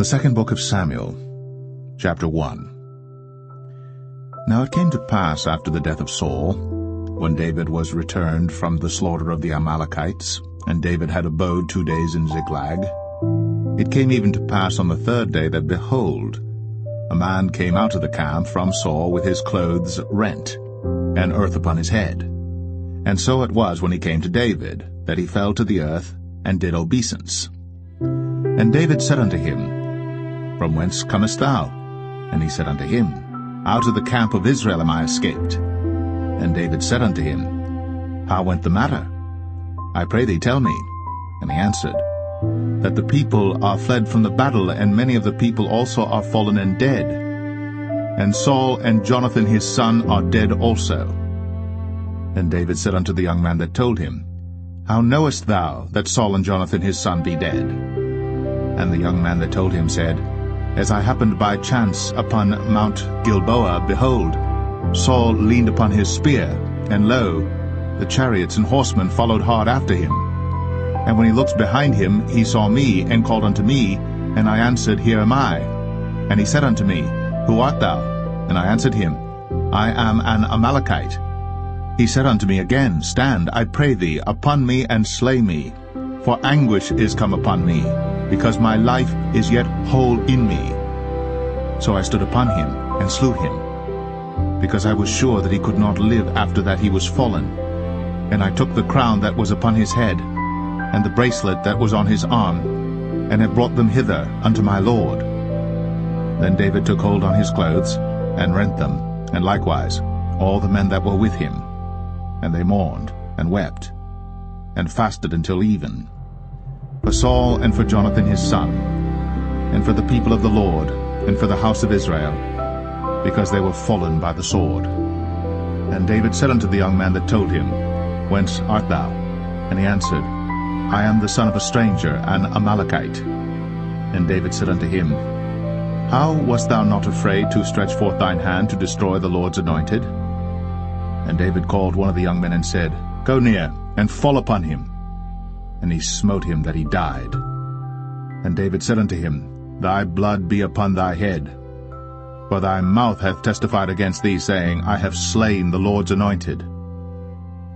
The second book of Samuel, chapter 1. Now it came to pass after the death of Saul, when David was returned from the slaughter of the Amalekites, and David had abode 2 days in Ziklag, it came even to pass on the third day that, behold, a man came out of the camp from Saul with his clothes rent, and earth upon his head. And so it was when he came to David, that he fell to the earth, and did obeisance. And David said unto him, From whence comest thou? And he said unto him, Out of the camp of Israel am I escaped. And David said unto him, How went the matter? I pray thee, tell me. And he answered, That the people are fled from the battle, and many of the people also are fallen and dead. And Saul and Jonathan his son are dead also. And David said unto the young man that told him, How knowest thou that Saul and Jonathan his son be dead? And the young man that told him said, As I happened by chance upon Mount Gilboa, behold, Saul leaned upon his spear, and lo, the chariots and horsemen followed hard after him. And when he looked behind him, he saw me, and called unto me, and I answered, Here am I. And he said unto me, Who art thou? And I answered him, I am an Amalekite. He said unto me again, Stand, I pray thee, upon me, and slay me, for anguish is come upon me, because my life is yet whole in me. So I stood upon him, and slew him, because I was sure that he could not live after that he was fallen. And I took the crown that was upon his head, and the bracelet that was on his arm, and have brought them hither unto my lord. Then David took hold on his clothes, and rent them, and likewise all the men that were with him. And they mourned, and wept, and fasted until even, for Saul and for Jonathan his son, and for the people of the Lord, and for the house of Israel, because they were fallen by the sword. And David said unto the young man that told him, Whence art thou? And he answered, I am the son of a stranger, an Amalekite. And David said unto him, How wast thou not afraid to stretch forth thine hand to destroy the Lord's anointed? And David called one of the young men and said, Go near, and fall upon him. And he smote him that he died. And David said unto him, Thy blood be upon thy head. For thy mouth hath testified against thee, saying, I have slain the Lord's anointed.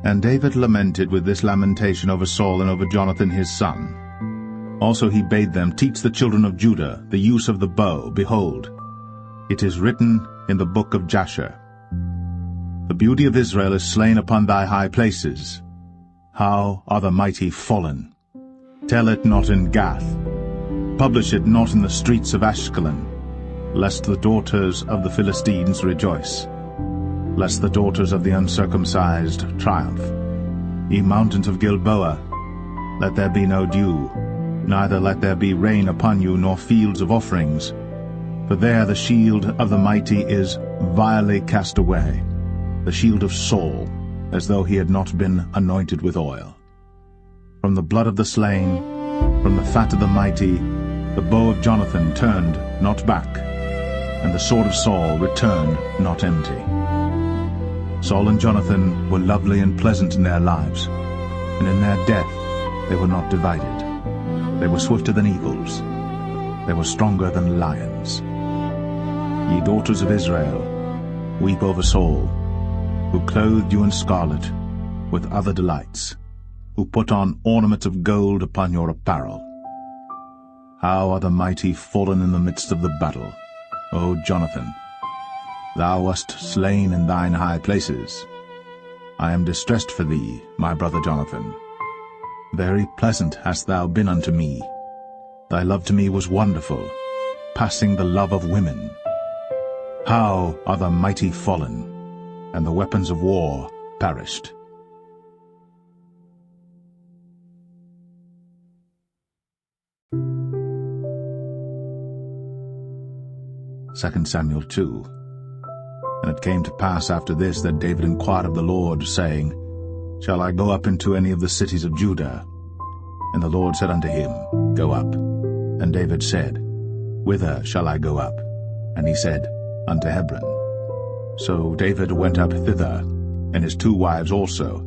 And David lamented with this lamentation over Saul and over Jonathan his son. Also he bade them teach the children of Judah the use of the bow. Behold, it is written in the book of Jasher, The beauty of Israel is slain upon thy high places. How are the mighty fallen! Tell it not in Gath, publish it not in the streets of Ashkelon, lest the daughters of the Philistines rejoice, lest the daughters of the uncircumcised triumph. Ye mountains of Gilboa, let there be no dew, neither let there be rain upon you, nor fields of offerings. For there the shield of the mighty is vilely cast away, the shield of Saul, as though he had not been anointed with oil. From the blood of the slain, from the fat of the mighty, the bow of Jonathan turned not back, and the sword of Saul returned not empty. Saul and Jonathan were lovely and pleasant in their lives, and in their death they were not divided. They were swifter than eagles, they were stronger than lions. Ye daughters of Israel, weep over Saul, who clothed you in scarlet with other delights, who put on ornaments of gold upon your apparel. How are the mighty fallen in the midst of the battle, O Jonathan! Thou wast slain in thine high places. I am distressed for thee, my brother Jonathan. Very pleasant hast thou been unto me. Thy love to me was wonderful, passing the love of women. How are the mighty fallen, and the weapons of war perished. 2 Samuel 2. And it came to pass after this that David inquired of the Lord, saying, Shall I go up into any of the cities of Judah? And the Lord said unto him, Go up. And David said, Whither shall I go up? And he said, Unto Hebron. So David went up thither, and his 2 wives also,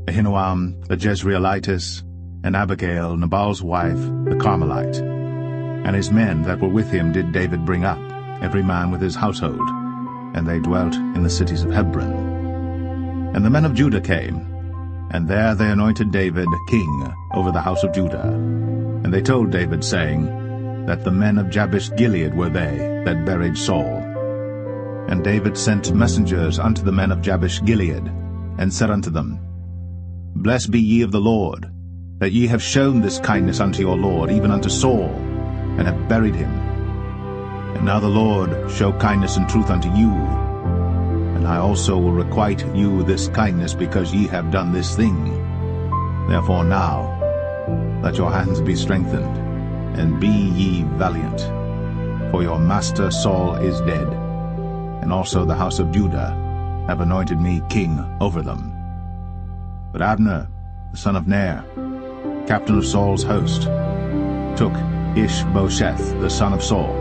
Ahinoam the Jezreelitess, and Abigail, Nabal's wife, the Carmelite. And his men that were with him did David bring up, every man with his household, and they dwelt in the cities of Hebron. And the men of Judah came, and there they anointed David king over the house of Judah. And they told David, saying, that the men of Jabesh-Gilead were they that buried Saul. And David sent messengers unto the men of Jabesh-Gilead, and said unto them, Blessed be ye of the Lord, that ye have shown this kindness unto your Lord, even unto Saul, and have buried him. And now the Lord show kindness and truth unto you, and I also will requite you this kindness, because ye have done this thing. Therefore now let your hands be strengthened, and be ye valiant, for your master Saul is dead, and also the house of Judah have anointed me king over them. But Abner, the son of Ner, captain of Saul's host, took Ishbosheth, the son of Saul,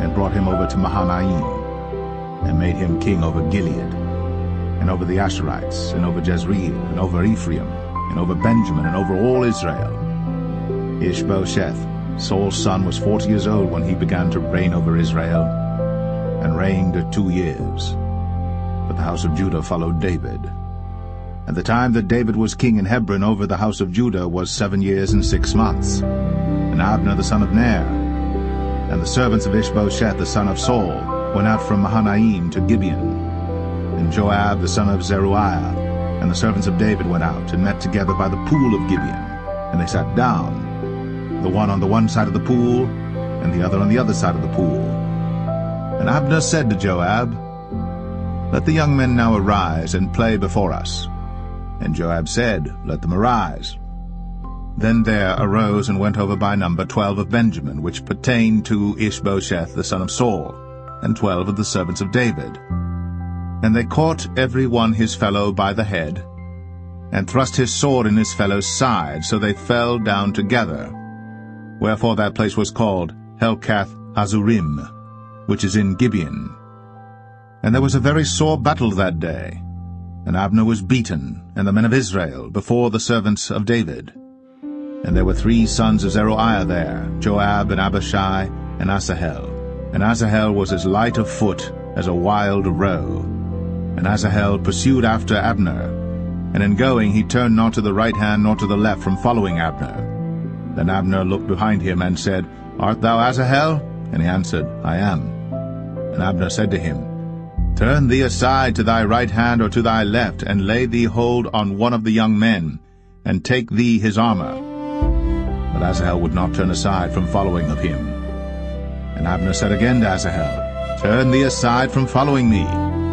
and brought him over to Mahanaim, and made him king over Gilead, and over the Asherites, and over Jezreel, and over Ephraim, and over Benjamin, and over all Israel. Ishbosheth, Saul's son, was 40 years old when he began to reign over Israel, and reigned 2 years. But the house of Judah followed David. And the time that David was king in Hebron over the house of Judah was 7 years and 6 months. And Abner the son of Ner, and the servants of Ishbosheth the son of Saul, went out from Mahanaim to Gibeon. And Joab the son of Zeruiah, and the servants of David went out, and met together by the pool of Gibeon. And they sat down, the one on the one side of the pool, and the other on the other side of the pool. And Abner said to Joab, Let the young men now arise, and play before us. And Joab said, Let them arise. Then there arose and went over by number 12 of Benjamin, which pertained to Ishbosheth the son of Saul, and 12 of the servants of David. And they caught every one his fellow by the head, and thrust his sword in his fellow's side, so they fell down together. Wherefore that place was called Helkath-Hazurim, which is in Gibeon. And there was a very sore battle that day, and Abner was beaten, and the men of Israel, before the servants of David. And there were 3 sons of Zeruiah there, Joab, and Abishai, and Asahel. And Asahel was as light of foot as a wild roe. And Asahel pursued after Abner, and in going he turned not to the right hand nor to the left from following Abner. Then Abner looked behind him and said, Art thou Asahel? And he answered, I am. And Abner said to him, Turn thee aside to thy right hand or to thy left, and lay thee hold on one of the young men, and take thee his armor. But Asahel would not turn aside from following of him. And Abner said again to Asahel, Turn thee aside from following me.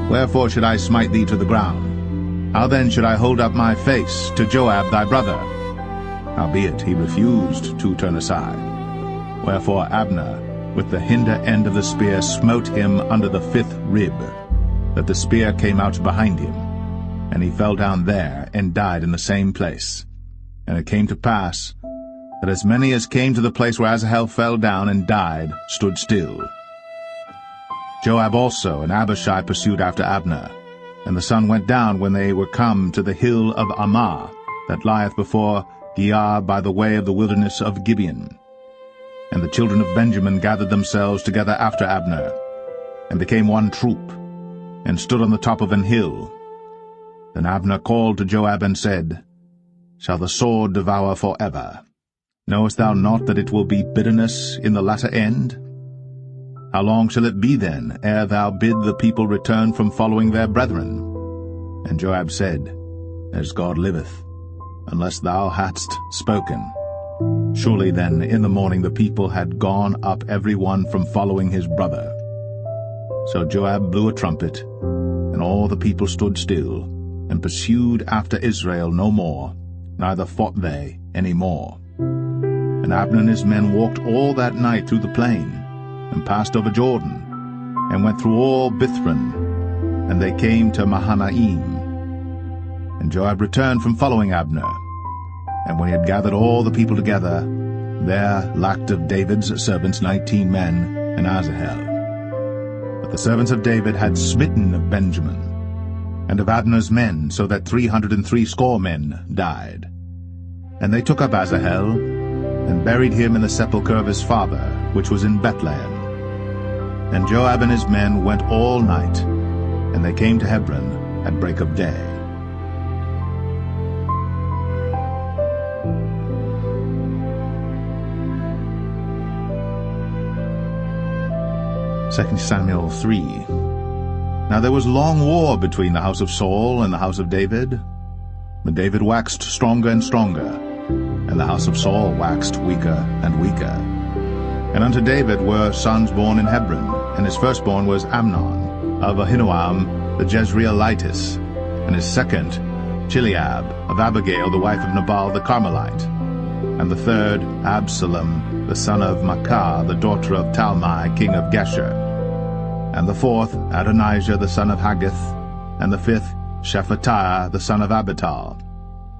Wherefore should I smite thee to the ground? How then should I hold up my face to Joab thy brother? Howbeit he refused to turn aside. Wherefore Abner with the hinder end of the spear smote him under the 5th rib, that the spear came out behind him, and he fell down there and died in the same place. And it came to pass that as many as came to the place where Asahel fell down and died stood still. Joab also and Abishai pursued after Abner, and the sun went down when they were come to the hill of Ammah, that lieth before Giah by the way of the wilderness of Gibeon. And the children of Benjamin gathered themselves together after Abner, and became one troop, and stood on the top of an hill. Then Abner called to Joab and said, Shall the sword devour forever? Knowest thou not that it will be bitterness in the latter end? How long shall it be then, ere thou bid the people return from following their brethren? And Joab said, As God liveth, unless thou hadst spoken. Surely then in the morning the people had gone up every one from following his brother. So Joab blew a trumpet, and all the people stood still, and pursued after Israel no more, neither fought they any more. And Abner and his men walked all that night through the plain, and passed over Jordan, and went through all Bithron, and they came to Mahanaim. And Joab returned from following Abner. And when he had gathered all the people together, there lacked of David's servants 19 men, and Asahel. But the servants of David had smitten of Benjamin, and of Abner's men, so that 360 men died. And they took up Asahel, and buried him in the sepulchre of his father, which was in Bethlehem. And Joab and his men went all night, and they came to Hebron at break of day. 2 Samuel 3. Now there was long war between the house of Saul and the house of David. But David waxed stronger and stronger, and the house of Saul waxed weaker and weaker. And unto David were sons born in Hebron, and his firstborn was Amnon, of Ahinoam the Jezreelitess, and his second Chileab, of Abigail the wife of Nabal the Carmelite, and the third Absalom the son of Maacah the daughter of Talmai king of Geshur, and the fourth Adonijah the son of Haggith, and the fifth Shephatiah the son of Abital,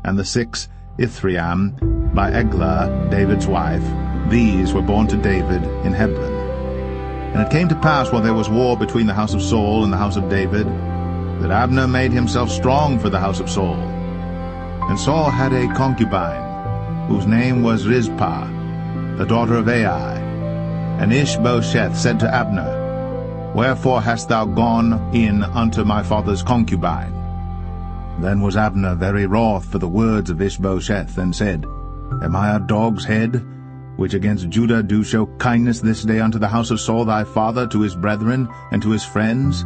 and the sixth Ithream by Eglah David's wife. These were born to David in Hebron. And it came to pass, while there was war between the house of Saul and the house of David, that Abner made himself strong for the house of Saul. And Saul had a concubine, whose name was Rizpah, the daughter of Ai. And Ishbosheth said to Abner, Wherefore hast thou gone in unto my father's concubine? Then was Abner very wroth for the words of Ishbosheth, and said, Am I a dog's head, which against Judah do show kindness this day unto the house of Saul thy father, to his brethren, and to his friends,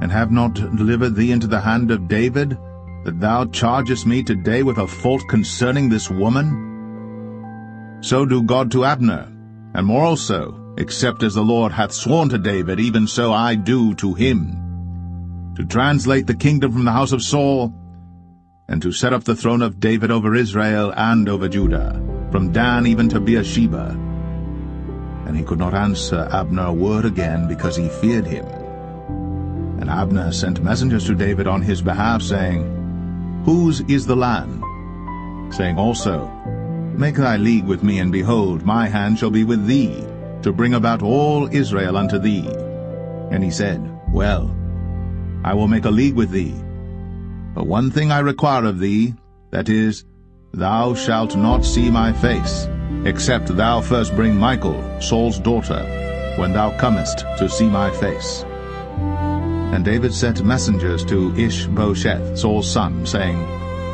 and have not delivered thee into the hand of David, that thou chargest me today with a fault concerning this woman? So do God to Abner, and more also, except as the Lord hath sworn to David, even so I do to him, to translate the kingdom from the house of Saul, and to set up the throne of David over Israel and over Judah, from Dan even to Beersheba. And he could not answer Abner a word again, because he feared him. And Abner sent messengers to David on his behalf, saying, Whose is the land? Saying also, Make thy league with me, and behold, my hand shall be with thee, to bring about all Israel unto thee. And he said, Well, I will make a league with thee. But one thing I require of thee, that is, thou shalt not see my face, except thou first bring Michal, Saul's daughter, when thou comest to see my face. And David sent messengers to Ishbosheth, Saul's son, saying,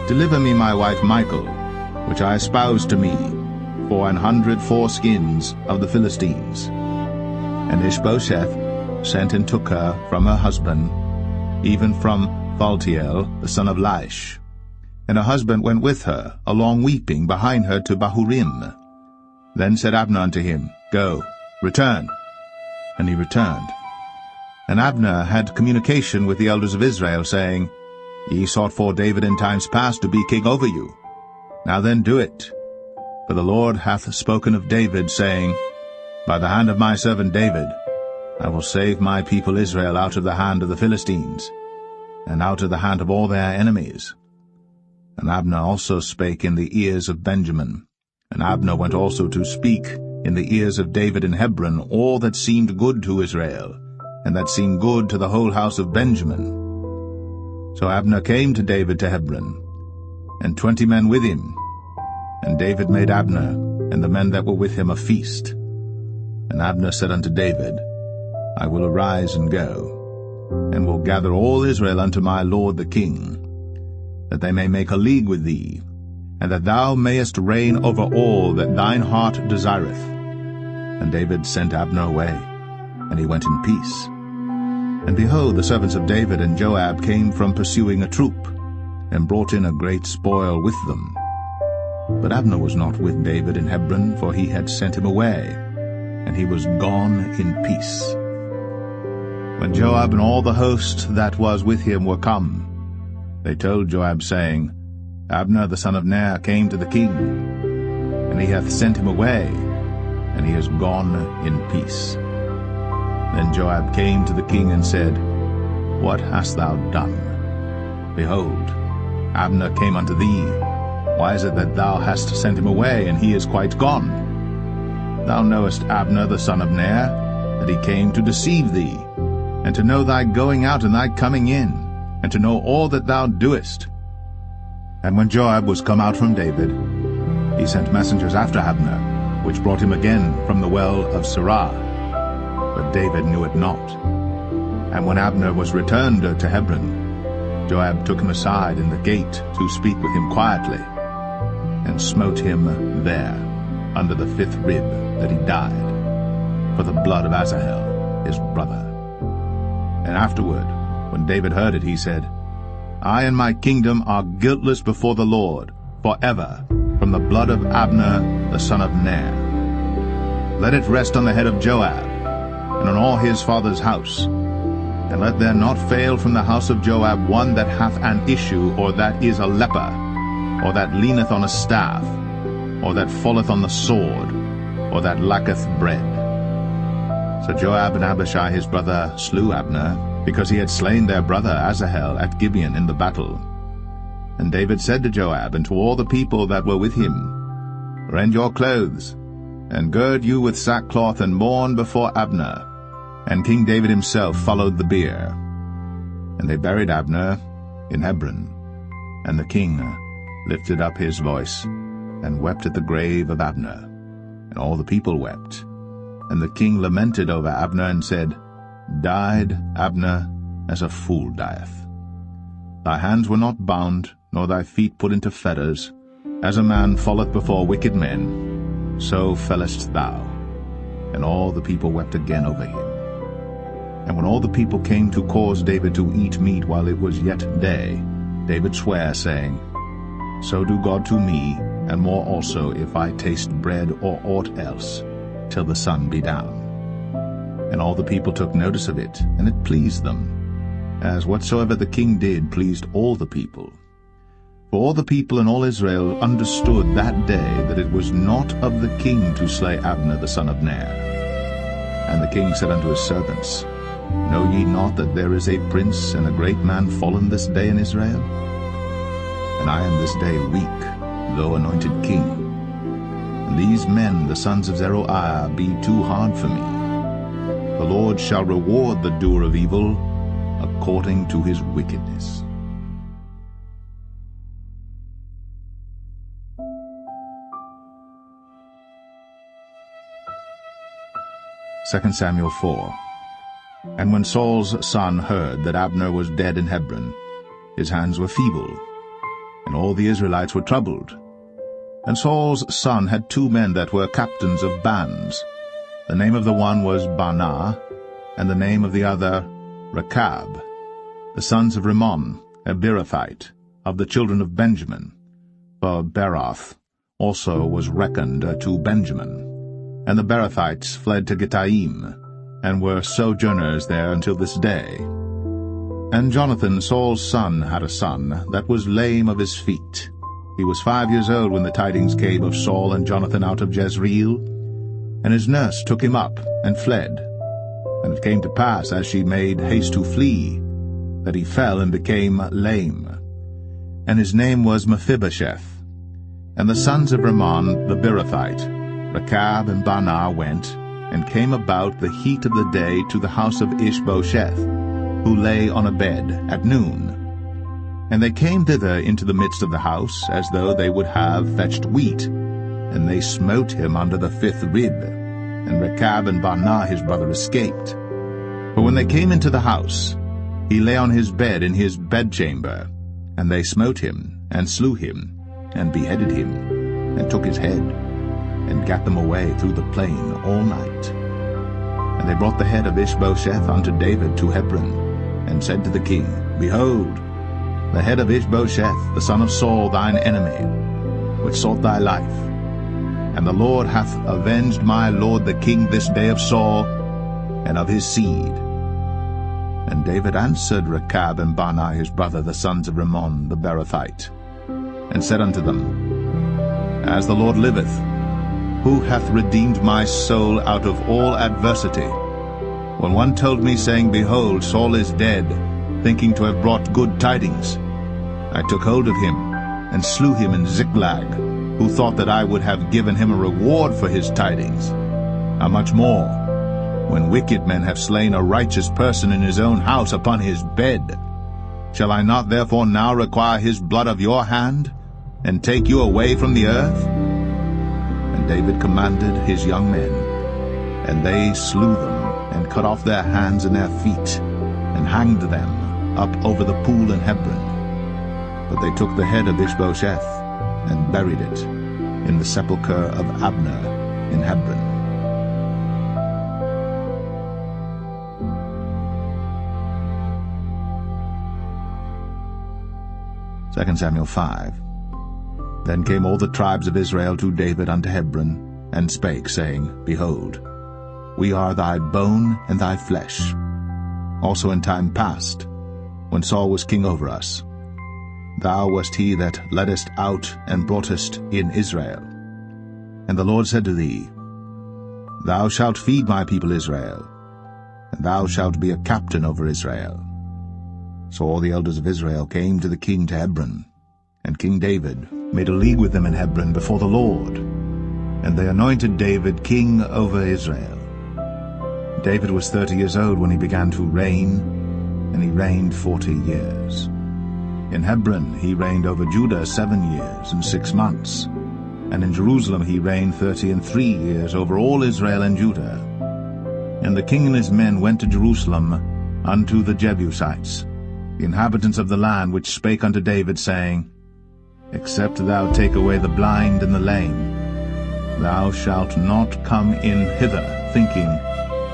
Deliver me my wife Michal, which I espoused to me, for 100 foreskins of the Philistines. And Ishbosheth sent and took her from her husband, even from Phaltiel, the son of Laish. And her husband went with her, along weeping, behind her to Bahurim. Then said Abner unto him, Go, return. And he returned. And Abner had communication with the elders of Israel, saying, Ye sought for David in times past to be king over you. Now then do it. For the Lord hath spoken of David, saying, By the hand of my servant David I will save my people Israel out of the hand of the Philistines, and out of the hand of all their enemies. And Abner also spake in the ears of Benjamin. And Abner went also to speak in the ears of David in Hebron all that seemed good to Israel, and that seemed good to the whole house of Benjamin. So Abner came to David to Hebron, and 20 men with him. And David made Abner and the men that were with him a feast. And Abner said unto David, I will arise and go, and will gather all Israel unto my lord the king, that they may make a league with thee, and that thou mayest reign over all that thine heart desireth. And David sent Abner away, and he went in peace. And behold, the servants of David and Joab came from pursuing a troop, and brought in a great spoil with them. But Abner was not with David in Hebron, for he had sent him away, and he was gone in peace. When Joab and all the host that was with him were come, they told Joab, saying, Abner the son of Ner came to the king, and he hath sent him away, and he is gone in peace. Then Joab came to the king and said, What hast thou done? Behold, Abner came unto thee. Why is it that thou hast sent him away, and he is quite gone? Thou knowest Abner the son of Ner, that he came to deceive thee, and to know thy going out and thy coming in, and to know all that thou doest. And when Joab was come out from David, he sent messengers after Abner, which brought him again from the well of Sirah. But David knew it not. And when Abner was returned to Hebron, Joab took him aside in the gate to speak with him quietly, and smote him there, under the 5th rib, that he died, for the blood of Asahel, his brother. And afterward, when David heard it, he said, I and my kingdom are guiltless before the Lord, forever, from the blood of Abner the son of Ner. Let it rest on the head of Joab, and on all his father's house. And let there not fail from the house of Joab one that hath an issue, or that is a leper, or that leaneth on a staff, or that falleth on the sword, or that lacketh bread. So Joab and Abishai his brother slew Abner, because he had slain their brother Asahel at Gibeon in the battle. And David said to Joab and to all the people that were with him, Rend your clothes, and gird you with sackcloth, and mourn before Abner. And King David himself followed the bier. And they buried Abner in Hebron. And the king lifted up his voice, and wept at the grave of Abner. And all the people wept. And the king lamented over Abner, and said, Died Abner as a fool dieth. Thy hands were not bound, nor thy feet put into fetters. As a man falleth before wicked men, so fellest thou. And all the people wept again over him. And when all the people came to cause David to eat meat while it was yet day, David sware, saying, So do God to me, and more also, if I taste bread or aught else, till the sun be down. And all the people took notice of it, and it pleased them, as whatsoever the king did pleased all the people. For all the people and all Israel understood that day that it was not of the king to slay Abner the son of Ner. And the king said unto his servants, Know ye not that there is a prince and a great man fallen this day in Israel? And I am this day weak, though anointed king. And these men, the sons of Zeruiah, be too hard for me. The Lord shall reward the doer of evil according to his wickedness. Second Samuel 4. And when Saul's son heard that Abner was dead in Hebron, his hands were feeble, and all the Israelites were troubled. And Saul's son had 2 men that were captains of bands. The name of the one was Baanah, and the name of the other Rechab, the sons of Rimmon, a Beerothite, of the children of Benjamin. For Beeroth also was reckoned to Benjamin. And the Beerothites fled to Gittaim, and were sojourners there until this day. And Jonathan, Saul's son, had a son that was lame of his feet. He was 5 years old when the tidings came of Saul and Jonathan out of Jezreel. And his nurse took him up and fled. And it came to pass, as she made haste to flee, that he fell and became lame. And his name was Mephibosheth. And the sons of Rimmon the Beerothite, Rechab and Baanah, went, and came about the heat of the day to the house of Ishbosheth, who lay on a bed, at noon. And they came thither into the midst of the house, as though they would have fetched wheat. And they smote him under the 5th rib. And Rechab and Baanah his brother escaped. For when they came into the house, he lay on his bed in his bedchamber. And they smote him, and slew him, and beheaded him, and took his head, and gat them away through the plain all night. And they brought the head of Ishbosheth unto David to Hebron, and said to the king, Behold, the head of Ishbosheth, the son of Saul, thine enemy, which sought thy life. And the Lord hath avenged my lord the king this day of Saul, and of his seed. And David answered Rechab and Baanah his brother, the sons of Rimmon the Beerothite, and said unto them, As the Lord liveth, who hath redeemed my soul out of all adversity? When one told me, saying, Behold, Saul is dead, thinking to have brought good tidings, I took hold of him, and slew him in Ziklag, who thought that I would have given him a reward for his tidings. How much more, when wicked men have slain a righteous person in his own house upon his bed? Shall I not therefore now require his blood of your hand, and take you away from the earth? And David commanded his young men, and they slew them, and cut off their hands and their feet, and hanged them up over the pool in Hebron. But they took the head of Ishbosheth, and buried it in the sepulchre of Abner in Hebron. 2 Samuel 5. Then came all the tribes of Israel to David unto Hebron, and spake, saying, Behold, we are thy bone and thy flesh. Also in time past, when Saul was king over us, thou wast he that leddest out and broughtest in Israel. And the Lord said to thee, Thou shalt feed my people Israel, and thou shalt be a captain over Israel. So all the elders of Israel came to the king to Hebron, and King David made a league with them in Hebron before the Lord, and they anointed David king over Israel. David was 30 years old when he began to reign, and he reigned 40 years. In Hebron he reigned over Judah 7 years and 6 months, and in Jerusalem he reigned 33 years over all Israel and Judah. And the king and his men went to Jerusalem unto the Jebusites, the inhabitants of the land, which spake unto David, saying, Except thou take away the blind and the lame, thou shalt not come in hither, thinking,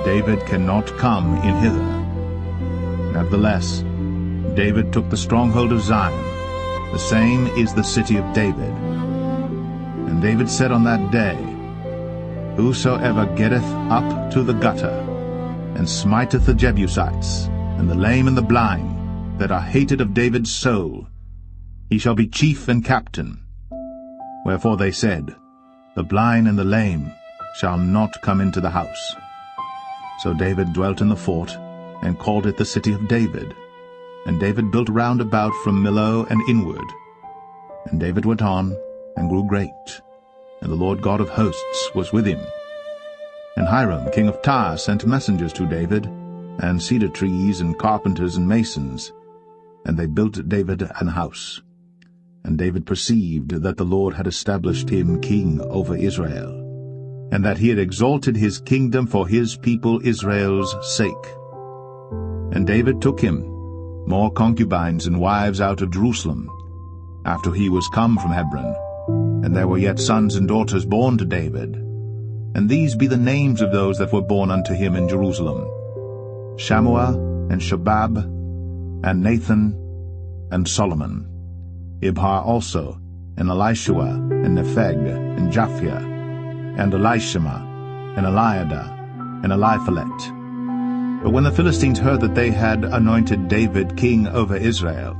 David cannot come in hither. Nevertheless, David took the stronghold of Zion, the same is the city of David. And David said on that day, Whosoever getteth up to the gutter, and smiteth the Jebusites, and the lame and the blind, that are hated of David's soul, he shall be chief and captain. Wherefore they said, The blind and the lame shall not come into the house. So David dwelt in the fort, and called it the city of David. And David built round about from Millo and inward. And David went on, and grew great, and the Lord God of hosts was with him. And Hiram king of Tyre sent messengers to David, and cedar trees, and carpenters, and masons, and they built David an house. And David perceived that the Lord had established him king over Israel, and that he had exalted his kingdom for his people Israel's sake. And David took him more concubines and wives out of Jerusalem, after he was come from Hebron, and there were yet sons and daughters born to David. And these be the names of those that were born unto him in Jerusalem: Shammua, and Shobab, and Nathan, and Solomon, Ibhar also, and Elishua, and Nepheg, and Japhia, and Elishama, and Eliada, and Eliphalet. But when the Philistines heard that they had anointed David king over Israel,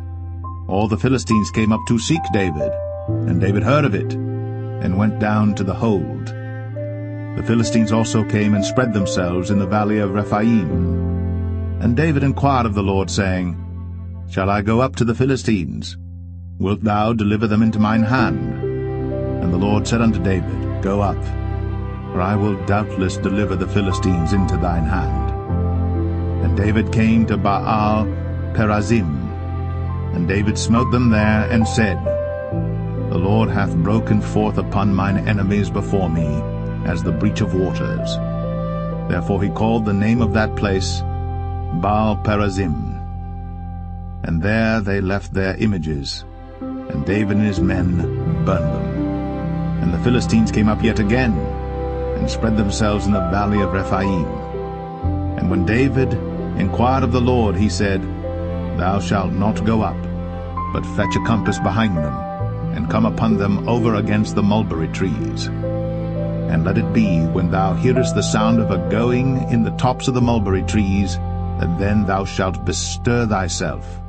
all the Philistines came up to seek David, and David heard of it, and went down to the hold. The Philistines also came and spread themselves in the valley of Rephaim. And David inquired of the Lord, saying, Shall I go up to the Philistines? Wilt thou deliver them into mine hand? And the Lord said unto David, Go up, for I will doubtless deliver the Philistines into thine hand. And David came to Baal Perazim, and David smote them there, and said, The Lord hath broken forth upon mine enemies before me, as the breach of waters. Therefore he called the name of that place Baal Perazim. And there they left their images, and David and his men burned them. And the Philistines came up yet again, and spread themselves in the valley of Rephaim. And when David inquired of the Lord, he said, Thou shalt not go up, but fetch a compass behind them, and come upon them over against the mulberry trees. And let it be, when thou hearest the sound of a going in the tops of the mulberry trees, that then thou shalt bestir thyself,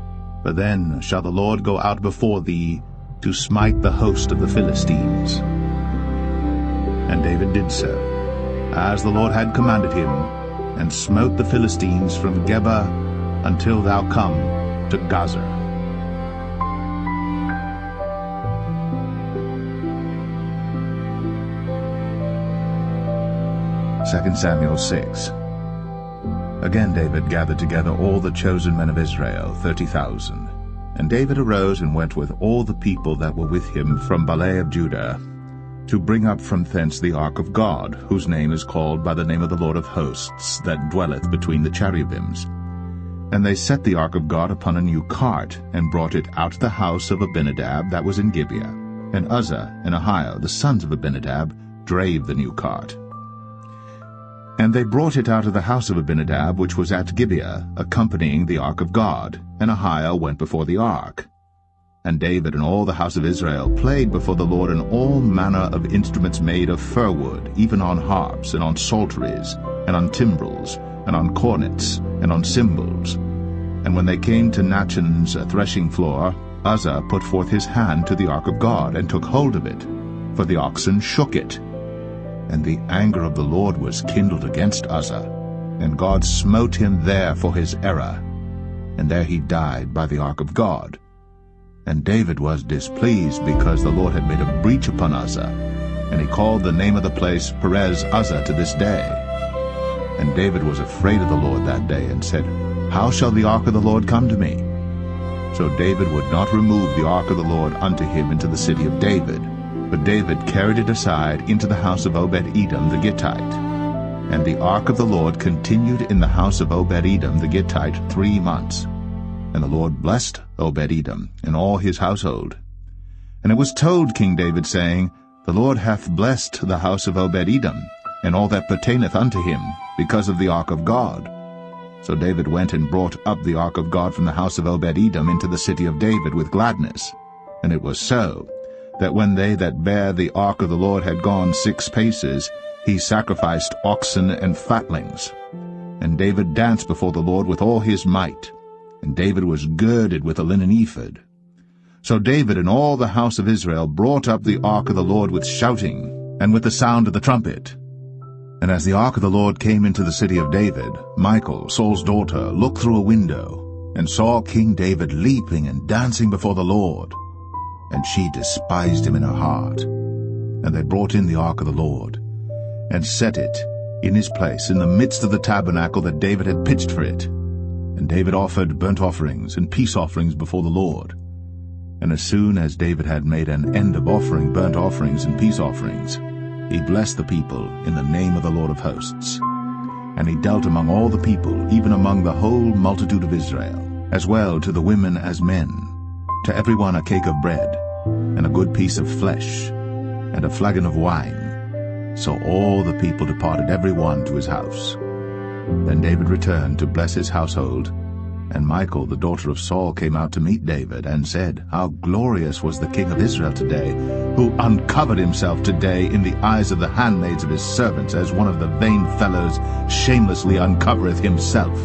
for then shall the Lord go out before thee to smite the host of the Philistines. And David did so, as the Lord had commanded him, and smote the Philistines from Geba until thou come to Gazer. 2 Samuel 6. Again David gathered together all the chosen men of Israel, 30,000. And David arose and went with all the people that were with him from Baalah of Judah, to bring up from thence the ark of God, whose name is called by the name of the Lord of hosts, that dwelleth between the cherubims. And they set the ark of God upon a new cart, and brought it out of the house of Abinadab that was in Gibeah. And Uzzah and Ahio, the sons of Abinadab, drave the new cart. And they brought it out of the house of Abinadab, which was at Gibeah, accompanying the ark of God, and Ahio went before the ark. And David and all the house of Israel played before the Lord in all manner of instruments made of fir wood, even on harps, and on psalteries, and on timbrels, and on cornets, and on cymbals. And when they came to Nachon's threshing floor, Uzzah put forth his hand to the ark of God, and took hold of it, for the oxen shook it. And the anger of the Lord was kindled against Uzzah, and God smote him there for his error, and there he died by the ark of God. And David was displeased, because the Lord had made a breach upon Uzzah, and he called the name of the place Perez Uzzah to this day. And David was afraid of the Lord that day, and said, How shall the ark of the Lord come to me? So David would not remove the ark of the Lord unto him into the city of David, but David carried it aside into the house of Obed-Edom the Gittite. And the ark of the Lord continued in the house of Obed-Edom the Gittite 3 months. And the Lord blessed Obed-Edom and all his household. And it was told King David, saying, The Lord hath blessed the house of Obed-Edom, and all that pertaineth unto him, because of the ark of God. So David went and brought up the ark of God from the house of Obed-Edom into the city of David with gladness. And it was so, that when they that bare the ark of the Lord had gone 6 paces, he sacrificed oxen and fatlings. And David danced before the Lord with all his might. And David was girded with a linen ephod. So David and all the house of Israel brought up the ark of the Lord with shouting, and with the sound of the trumpet. And as the ark of the Lord came into the city of David, Michal, Saul's daughter, looked through a window, and saw King David leaping and dancing before the Lord. And she despised him in her heart. And they brought in the ark of the Lord, and set it in his place in the midst of the tabernacle that David had pitched for it. And David offered burnt offerings and peace offerings before the Lord. And as soon as David had made an end of offering burnt offerings and peace offerings, he blessed the people in the name of the Lord of hosts. And he dealt among all the people, even among the whole multitude of Israel, as well to the women as men, to every one a cake of bread, and a good piece of flesh, and a flagon of wine. So all the people departed every one to his house. Then David returned to bless his household, and Michal, the daughter of Saul, came out to meet David, and said, How glorious was the king of Israel today, who uncovered himself today in the eyes of the handmaids of his servants, as one of the vain fellows shamelessly uncovereth himself.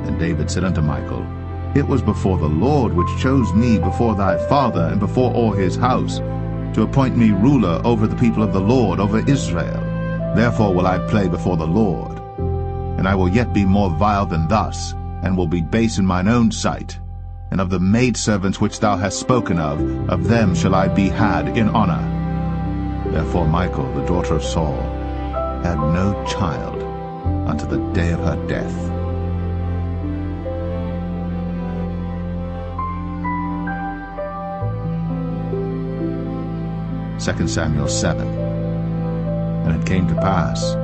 And David said unto Michal, It was before the Lord which chose me before thy father and before all his house, to appoint me ruler over the people of the Lord, over Israel. Therefore will I play before the Lord. And I will yet be more vile than thus, and will be base in mine own sight. And of the maidservants which thou hast spoken of them shall I be had in honor. Therefore Michal, the daughter of Saul, had no child unto the day of her death. 2 Samuel 7. And it came to pass,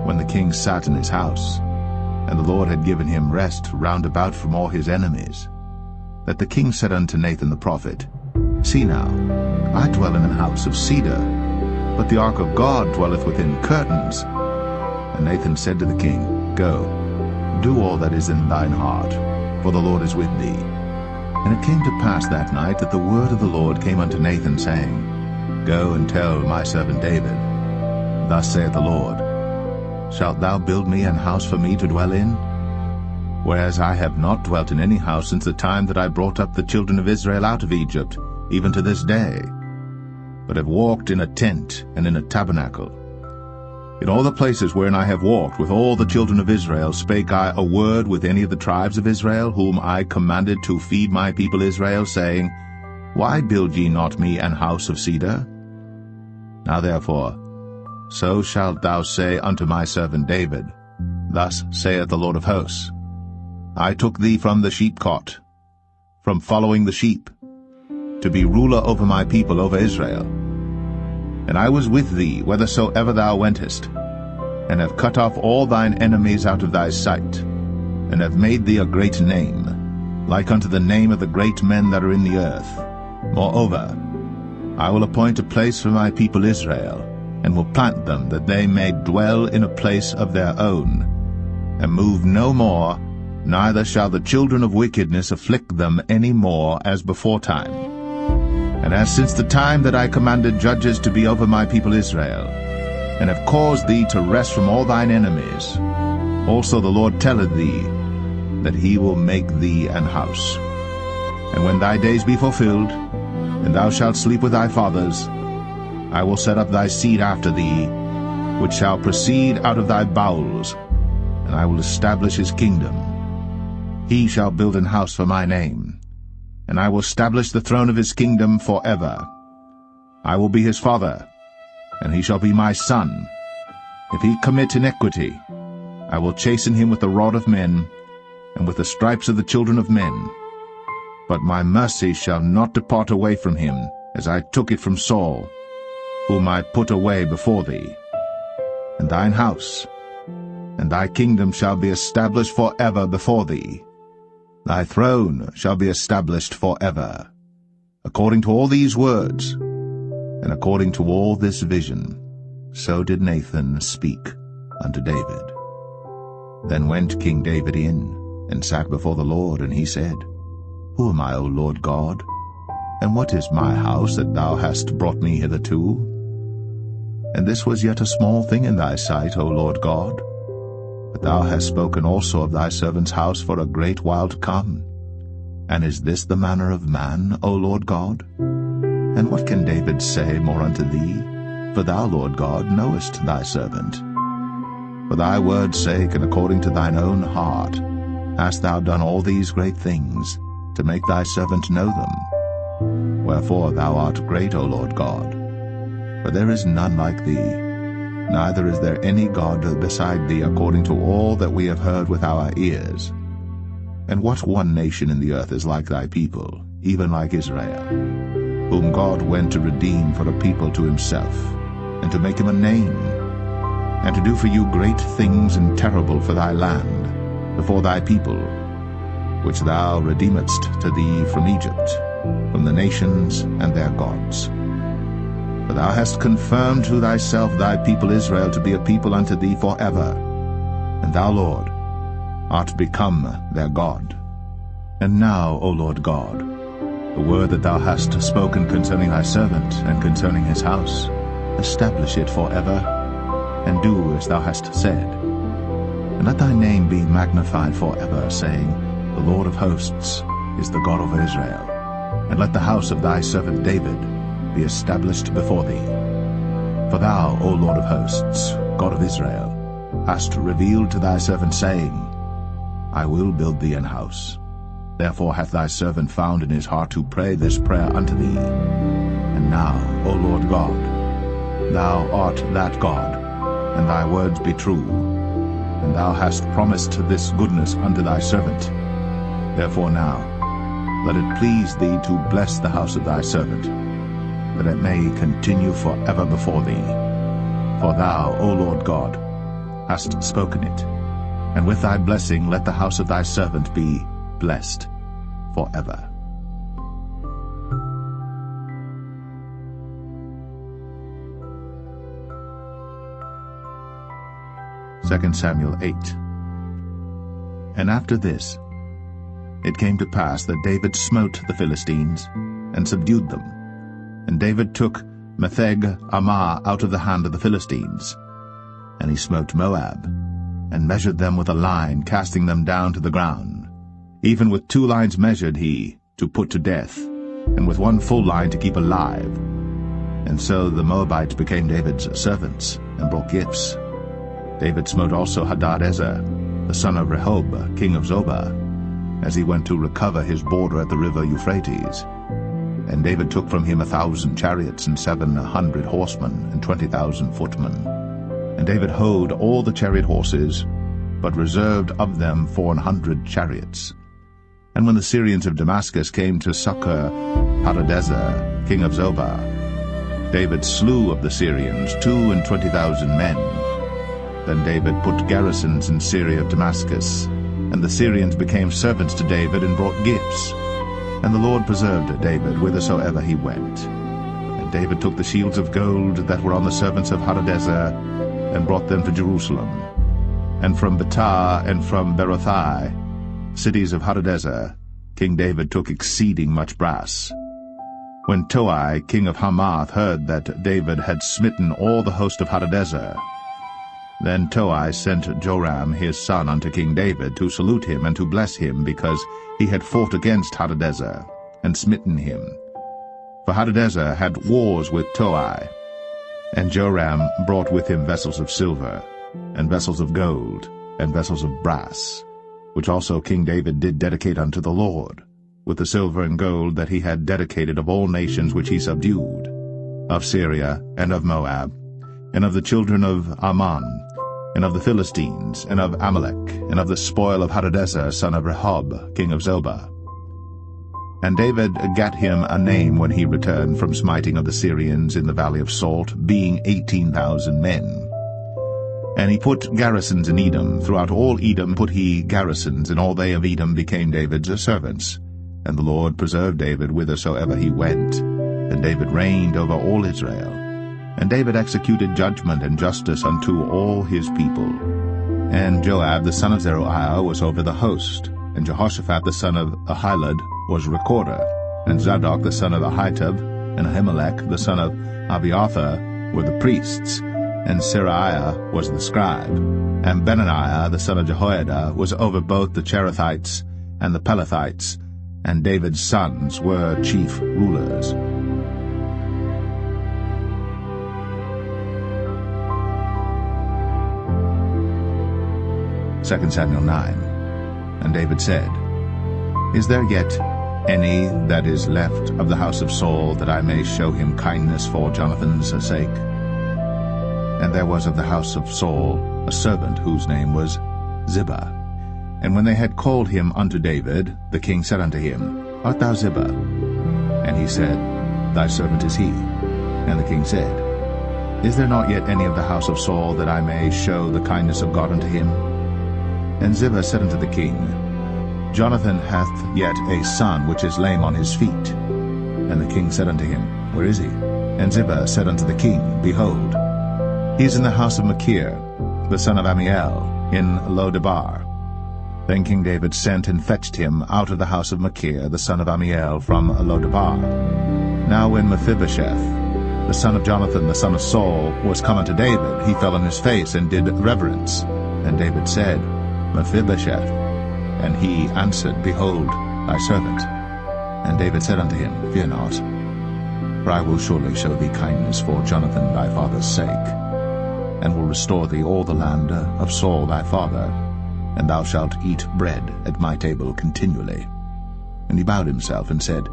when the king sat in his house, and the Lord had given him rest round about from all his enemies, that the king said unto Nathan the prophet, See now, I dwell in an house of cedar, but the ark of God dwelleth within curtains. And Nathan said to the king, Go, do all that is in thine heart, for the Lord is with thee. And it came to pass that night that the word of the Lord came unto Nathan, saying, Go and tell my servant David, Thus saith the Lord, Shalt thou build me an house for me to dwell in? Whereas I have not dwelt in any house since the time that I brought up the children of Israel out of Egypt, even to this day, but have walked in a tent and in a tabernacle. In all the places wherein I have walked with all the children of Israel spake I a word with any of the tribes of Israel, whom I commanded to feed my people Israel, saying, Why build ye not me an house of cedar? Now therefore, so shalt thou say unto my servant David, Thus saith the Lord of hosts, I took thee from the sheepcot, from following the sheep, to be ruler over my people, over Israel. And I was with thee whithersoever thou wentest, and have cut off all thine enemies out of thy sight, and have made thee a great name, like unto the name of the great men that are in the earth. Moreover, I will appoint a place for my people Israel, and will plant them, that they may dwell in a place of their own, and move no more, neither shall the children of wickedness afflict them any more as beforetime. And as since the time that I commanded judges to be over my people Israel, and have caused thee to rest from all thine enemies, also the Lord telleth thee, that he will make thee an house. And when thy days be fulfilled, and thou shalt sleep with thy fathers, I will set up thy seed after thee, which shall proceed out of thy bowels, and I will establish his kingdom. He shall build an house for my name, and I will establish the throne of his kingdom forever. I will be his father, and he shall be my son. If he commit iniquity, I will chasten him with the rod of men, and with the stripes of the children of men. But my mercy shall not depart away from him, as I took it from Saul, whom I put away before thee. And thine house and thy kingdom shall be established forever before thee. Thy throne shall be established forever. According to all these words, and according to all this vision, so did Nathan speak unto David. Then went King David in, and sat before the Lord, and he said, Who am I, O Lord God? And what is my house that thou hast brought me hitherto? And this was yet a small thing in thy sight, O Lord God. But thou hast spoken also of thy servant's house for a great while to come. And is this the manner of man, O Lord God? And what can David say more unto thee? For thou, Lord God, knowest thy servant. For thy word's sake, and according to thine own heart, hast thou done all these great things, to make thy servant know them. Wherefore thou art great, O Lord God. For there is none like thee, neither is there any God beside thee, according to all that we have heard with our ears. And what one nation in the earth is like thy people, even like Israel, whom God went to redeem for a people to himself, and to make him a name, and to do for you great things and terrible for thy land, before thy people, which thou redeemedst to thee from Egypt, from the nations and their gods. For thou hast confirmed to thyself thy people Israel to be a people unto thee forever, and thou, Lord, art become their God. And now, O Lord God, the word that thou hast spoken concerning thy servant and concerning his house, establish it forever, and do as thou hast said. And let thy name be magnified forever, saying, The Lord of hosts is the God of Israel. And let the house of thy servant David be established before thee. For thou, O Lord of hosts, God of Israel, hast revealed to thy servant, saying, I will build thee an house. Therefore hath thy servant found in his heart to pray this prayer unto thee. And now, O Lord God, thou art that God, and thy words be true. And thou hast promised this goodness unto thy servant. Therefore now, let it please thee to bless the house of thy servant, that it may continue forever before thee. For thou, O Lord God, hast spoken it, and with thy blessing let the house of thy servant be blessed forever. Second Samuel 8. And after this, it came to pass that David smote the Philistines, and subdued them. And David took Metheg-Ammah out of the hand of the Philistines. And he smote Moab, and measured them with a line, casting them down to the ground. Even with 2 lines measured he, to put to death, and with 1 full line to keep alive. And so the Moabites became David's servants, and brought gifts. David smote also Hadadezer, the son of Rehob, king of Zobah, as he went to recover his border at the river Euphrates. And David took from him 1,000 chariots, and 700 horsemen, and 20,000 footmen. And David houghed all the chariot horses, but reserved of them 400 chariots. And when the Syrians of Damascus came to succor Hadadezer, king of Zobah, David slew of the Syrians 22,000 men. Then David put garrisons in Syria of Damascus, and the Syrians became servants to David and brought gifts. And the Lord preserved David whithersoever he went. And David took the shields of gold that were on the servants of Hadadezer, and brought them to Jerusalem. And from Betah and from Berothai, cities of Hadadezer, King David took exceeding much brass. When Toi, king of Hamath, heard that David had smitten all the host of Hadadezer, then Toi sent Joram his son unto King David to salute him and to bless him, because he had fought against Hadadezer, and smitten him. For Hadadezer had wars with Toi. And Joram brought with him vessels of silver, and vessels of gold, and vessels of brass, which also King David did dedicate unto the Lord, with the silver and gold that he had dedicated of all nations which he subdued, of Syria, and of Moab, and of the children of Ammon, and of the Philistines, and of Amalek, and of the spoil of Hadadezer son of Rehob, king of Zobah. And David gat him a name when he returned from smiting of the Syrians in the valley of Salt, being 18,000 men. And he put garrisons in Edom. Throughout all Edom put he garrisons, and all they of Edom became David's servants. And the Lord preserved David whithersoever he went. And David reigned over all Israel. And David executed judgment and justice unto all his people. And Joab the son of Zeruiah was over the host. And Jehoshaphat the son of Ahilud was recorder. And Zadok the son of Ahitub, and Ahimelech the son of Abiathar were the priests. And Seraiah was the scribe. And Benaniah the son of Jehoiada was over both the Cherethites and the Pelethites, and David's sons were chief rulers. Second Samuel 9. And David said, Is there yet any that is left of the house of Saul, that I may show him kindness for Jonathan's sake? And there was of the house of Saul a servant whose name was Ziba. And when they had called him unto David, the king said unto him, Art thou Ziba? And he said, Thy servant is he. And the king said, Is there not yet any of the house of Saul, that I may show the kindness of God unto him? And Ziba said unto the king, Jonathan hath yet a son which is lame on his feet. And the king said unto him, Where is he? And Ziba said unto the king, Behold, he is in the house of Machir, the son of Ammiel, in Lo-debar. Then King David sent and fetched him out of the house of Machir, the son of Ammiel, from Lo-debar. Now when Mephibosheth, the son of Jonathan, the son of Saul, was come unto David, he fell on his face and did reverence. And David said, Mephibosheth. And he answered, Behold, thy servant. And David said unto him, Fear not, for I will surely show thee kindness for Jonathan thy father's sake, and will restore thee all the land of Saul thy father, and thou shalt eat bread at my table continually. And he bowed himself and said,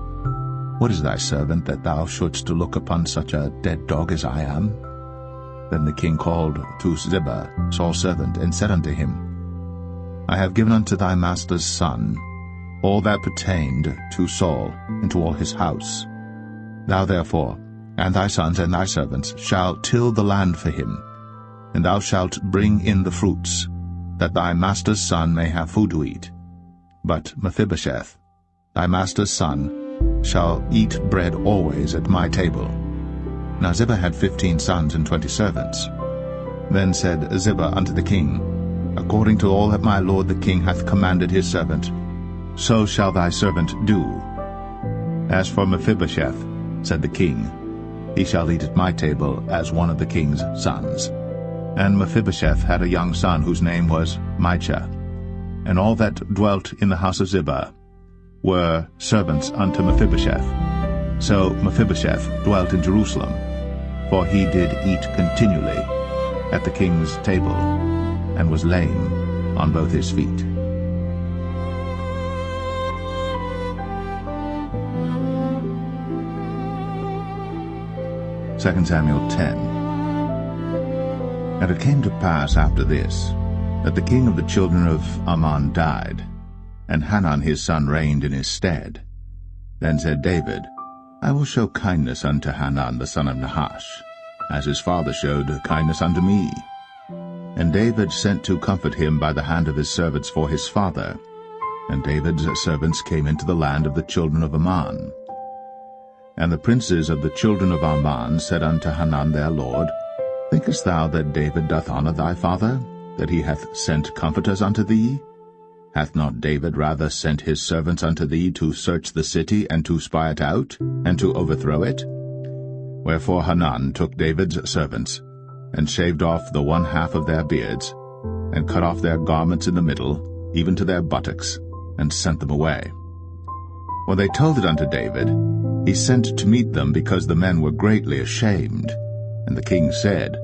What is thy servant, that thou shouldst look upon such a dead dog as I am? Then the king called to Ziba, Saul's servant, and said unto him, I have given unto thy master's son all that pertained to Saul, and to all his house. Thou therefore, and thy sons and thy servants, shall till the land for him, and thou shalt bring in the fruits, that thy master's son may have food to eat. But Mephibosheth, thy master's son, shall eat bread always at my table. Now Ziba had 15 sons and 20 servants. Then said Ziba unto the king, According to all that my lord the king hath commanded his servant, so shall thy servant do. As for Mephibosheth, said the king, he shall eat at my table as one of the king's sons. And Mephibosheth had a young son whose name was Micah. And all that dwelt in the house of Ziba were servants unto Mephibosheth. So Mephibosheth dwelt in Jerusalem, for he did eat continually at the king's table, and was lame on both his feet. Second Samuel 10. And it came to pass after this, that the king of the children of Ammon died, and Hanan his son reigned in his stead. Then said David, I will show kindness unto Hanan the son of Nahash, as his father showed kindness unto me. And David sent to comfort him by the hand of his servants for his father. And David's servants came into the land of the children of Ammon. And the princes of the children of Ammon said unto Hanan their lord, Thinkest thou that David doth honor thy father, that he hath sent comforters unto thee? Hath not David rather sent his servants unto thee to search the city, and to spy it out, and to overthrow it? Wherefore Hanan took David's servants, and shaved off the one half of their beards, and cut off their garments in the middle, even to their buttocks, and sent them away. When they told it unto David, he sent to meet them, because the men were greatly ashamed. And the king said,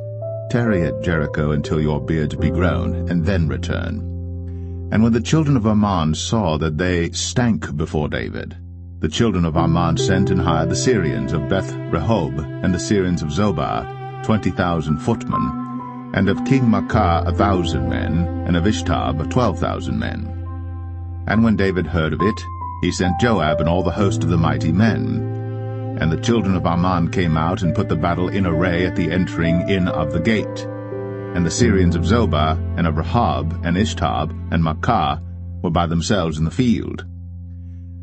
Tarry at Jericho until your beards be grown, and then return. And when the children of Ammon saw that they stank before David, the children of Ammon sent and hired the Syrians of Beth-rehob, and the Syrians of Zobah, 20,000 footmen, and of King Maacah 1,000 men, and of Ishtab 12,000 men. And when David heard of it, he sent Joab and all the host of the mighty men. And the children of Ammon came out and put the battle in array at the entering in of the gate. And the Syrians of Zobah, and of Rehob, and Ishtab, and Maacah were by themselves in the field.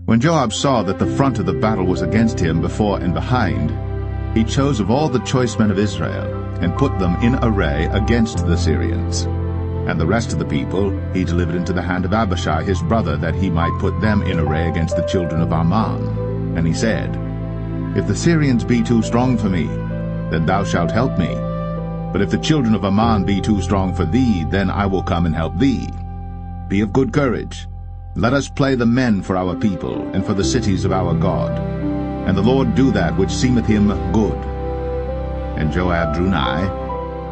When Joab saw that the front of the battle was against him before and behind, he chose of all the choice men of Israel, and put them in array against the Syrians. And the rest of the people he delivered into the hand of Abishai his brother, that he might put them in array against the children of Ammon. And he said, If the Syrians be too strong for me, then thou shalt help me. But if the children of Ammon be too strong for thee, then I will come and help thee. Be of good courage. Let us play the men for our people, and for the cities of our God. And the Lord do that which seemeth him good. And Joab drew nigh,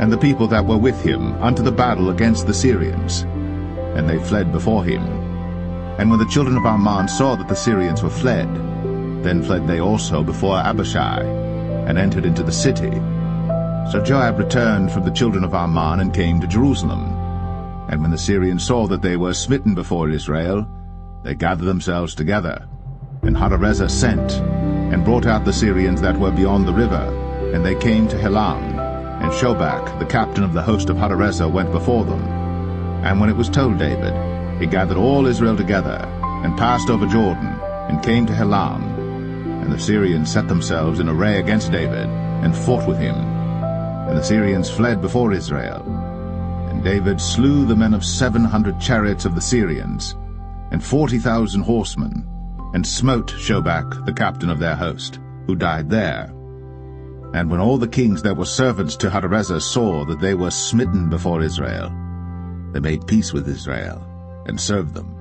and the people that were with him, unto the battle against the Syrians. And they fled before him. And when the children of Ammon saw that the Syrians were fled, then fled they also before Abishai, and entered into the city. So Joab returned from the children of Ammon, and came to Jerusalem. And when the Syrians saw that they were smitten before Israel, they gathered themselves together. And Hadarezer sent, and brought out the Syrians that were beyond the river, and they came to Helam. And Shobach, the captain of the host of Hadarezer, went before them. And when it was told David, he gathered all Israel together, and passed over Jordan, and came to Helam. And the Syrians set themselves in array against David, and fought with him. And the Syrians fled before Israel. And David slew the men of 700 chariots of the Syrians, and 40,000 horsemen, and smote Shobach, the captain of their host, who died there. And when all the kings that were servants to Hadarezer saw that they were smitten before Israel, they made peace with Israel, and served them.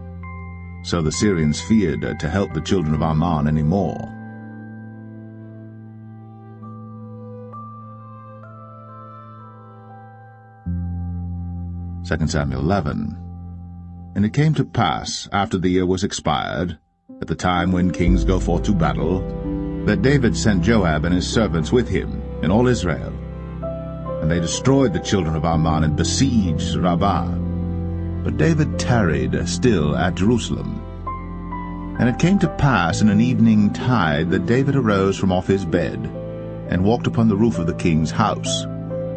So the Syrians feared to help the children of Ammon any more. 2 Samuel 11. And it came to pass, after the year was expired, at the time when kings go forth to battle, that David sent Joab and his servants with him, and all Israel. And they destroyed the children of Ammon, and besieged Rabbah. But David tarried still at Jerusalem. And it came to pass in an evening tide that David arose from off his bed, and walked upon the roof of the king's house.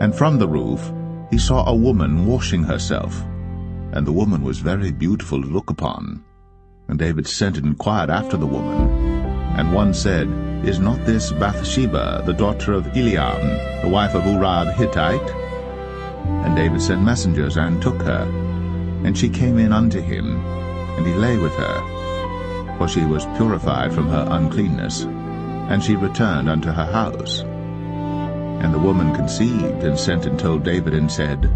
And from the roof he saw a woman washing herself, and the woman was very beautiful to look upon. And David sent and inquired after the woman. And one said, Is not this Bathsheba, the daughter of Eliam, the wife of Uriah the Hittite? And David sent messengers, and took her. And she came in unto him, and he lay with her. For she was purified from her uncleanness, and she returned unto her house. And the woman conceived, and sent and told David, and said,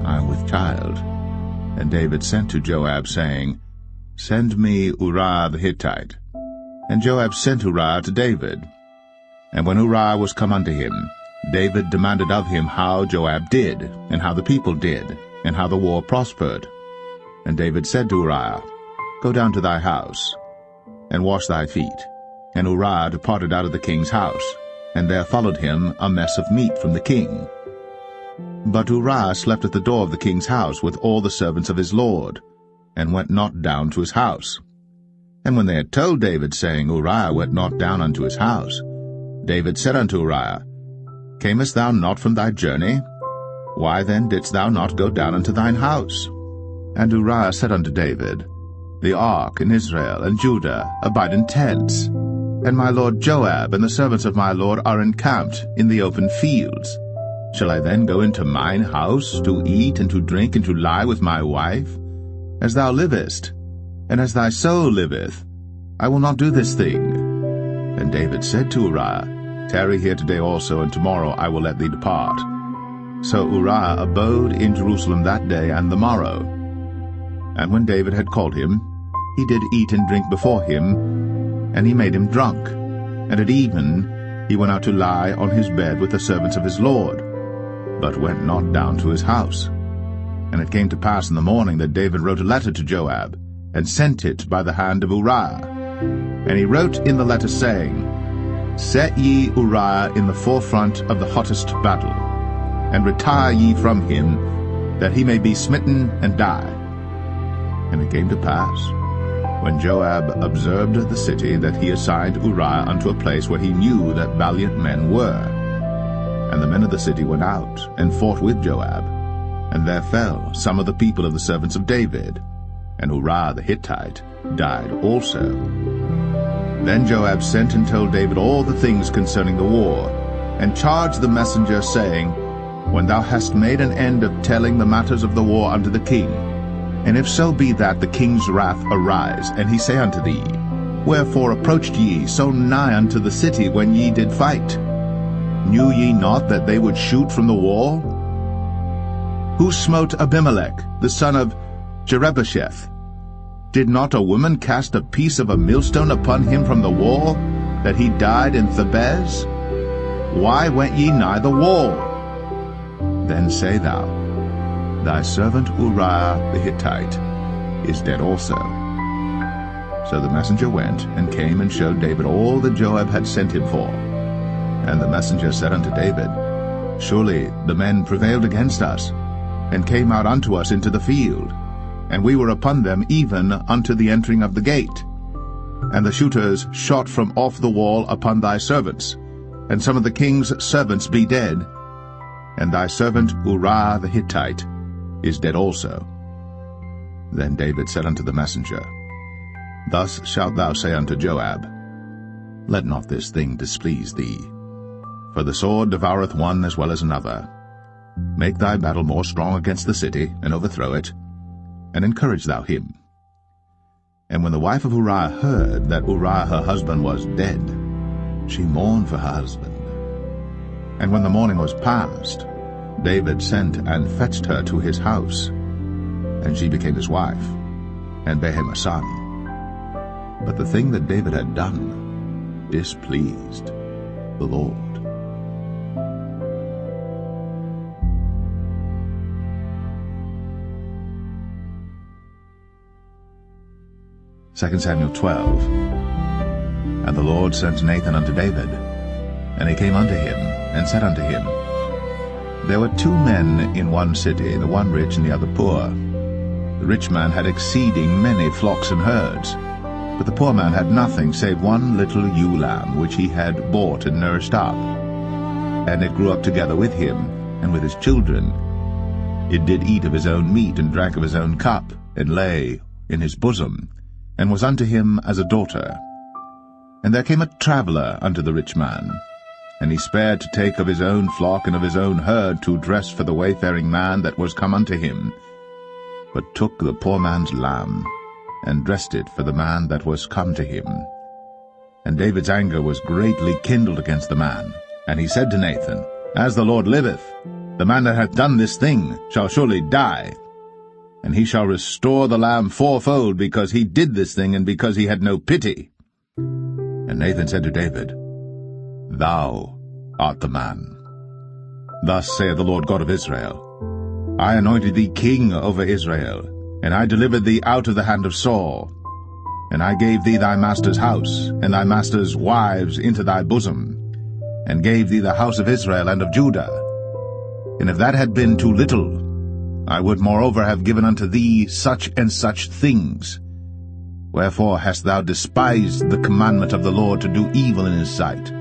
I am with child. And David sent to Joab, saying, Send me Uriah the Hittite. And Joab sent Uriah to David. And when Uriah was come unto him, David demanded of him how Joab did, and how the people did, and how the war prospered. And David said to Uriah, Go down to thy house, and wash thy feet. And Uriah departed out of the king's house, and there followed him a mess of meat from the king. But Uriah slept at the door of the king's house with all the servants of his lord, and went not down to his house. And when they had told David, saying, Uriah went not down unto his house, David said unto Uriah, Camest thou not from thy journey? Why then didst thou not go down unto thine house? And Uriah said unto David, The ark in Israel and Judah abide in tents, and my lord Joab and the servants of my lord are encamped in the open fields. Shall I then go into mine house to eat and to drink and to lie with my wife? As thou livest, and as thy soul liveth, I will not do this thing. And David said to Uriah, Tarry here today also, and tomorrow I will let thee depart. So Uriah abode in Jerusalem that day and the morrow. And when David had called him, he did eat and drink before him, and he made him drunk. And at even he went out to lie on his bed with the servants of his lord, but went not down to his house. And it came to pass in the morning that David wrote a letter to Joab, and sent it by the hand of Uriah. And he wrote in the letter, saying, Set ye Uriah in the forefront of the hottest battle, and retire ye from him, that he may be smitten and die. And it came to pass, when Joab observed the city, that he assigned Uriah unto a place where he knew that valiant men were. And the men of the city went out, and fought with Joab, and there fell some of the people of the servants of David, and Uriah the Hittite died also. Then Joab sent and told David all the things concerning the war, and charged the messenger, saying, When thou hast made an end of telling the matters of the war unto the king, and if so be that the king's wrath arise, and he say unto thee, Wherefore approached ye so nigh unto the city when ye did fight? Knew ye not that they would shoot from the wall? Who smote Abimelech, the son of Jerubbesheth? Did not a woman cast a piece of a millstone upon him from the wall, that he died in Thebez? Why went ye nigh the wall? Then say thou, Thy servant Uriah the Hittite is dead also. So the messenger went, and came and showed David all that Joab had sent him for. And the messenger said unto David, Surely the men prevailed against us, and came out unto us into the field, and we were upon them even unto the entering of the gate. And the shooters shot from off the wall upon thy servants, and some of the king's servants be dead, and thy servant Uriah the Hittite is dead also. Then David said unto the messenger, Thus shalt thou say unto Joab, Let not this thing displease thee, for the sword devoureth one as well as another. Make thy battle more strong against the city, and overthrow it, and encourage thou him. And when the wife of Uriah heard that Uriah her husband was dead, she mourned for her husband. And when the morning was past, David sent and fetched her to his house, and she became his wife, and bare him a son. But the thing that David had done displeased the Lord. 2 Samuel 12. And the Lord sent Nathan unto David. And he came unto him, and said unto him, There were 2 men in one city, the one rich and the other poor. The rich man had exceeding many flocks and herds, but the poor man had nothing save one little ewe lamb, which he had bought and nourished up. And it grew up together with him, and with his children. It did eat of his own meat, and drank of his own cup, and lay in his bosom, and was unto him as a daughter. And there came a traveller unto the rich man, and he spared to take of his own flock and of his own herd to dress for the wayfaring man that was come unto him, but took the poor man's lamb, and dressed it for the man that was come to him. And David's anger was greatly kindled against the man, and he said to Nathan, As the Lord liveth, the man that hath done this thing shall surely die, and he shall restore the lamb 4-fold, because he did this thing, and because he had no pity. And Nathan said to David, Thou art the man. Thus saith the Lord God of Israel, I anointed thee king over Israel, and I delivered thee out of the hand of Saul. And I gave thee thy master's house, and thy master's wives into thy bosom, and gave thee the house of Israel and of Judah. And if that had been too little, I would moreover have given unto thee such and such things. Wherefore hast thou despised the commandment of the Lord to do evil in his sight?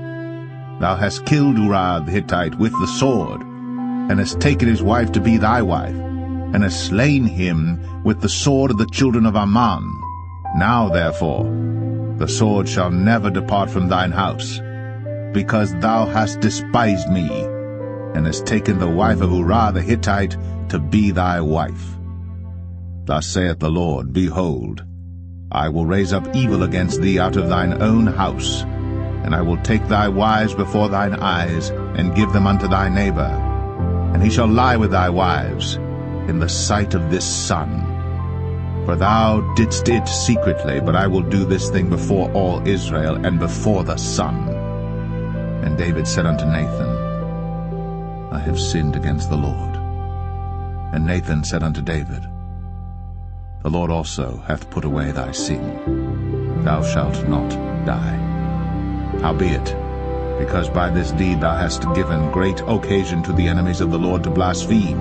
Thou hast killed Uriah the Hittite with the sword, and hast taken his wife to be thy wife, and hast slain him with the sword of the children of Ammon. Now therefore the sword shall never depart from thine house, because thou hast despised me, and hast taken the wife of Uriah the Hittite to be thy wife. Thus saith the Lord, Behold, I will raise up evil against thee out of thine own house, and I will take thy wives before thine eyes, and give them unto thy neighbor, and he shall lie with thy wives in the sight of this sun. For thou didst it secretly, but I will do this thing before all Israel, and before the sun. And David said unto Nathan, I have sinned against the Lord. And Nathan said unto David, The Lord also hath put away thy sin. Thou shalt not die. Howbeit, because by this deed thou hast given great occasion to the enemies of the Lord to blaspheme,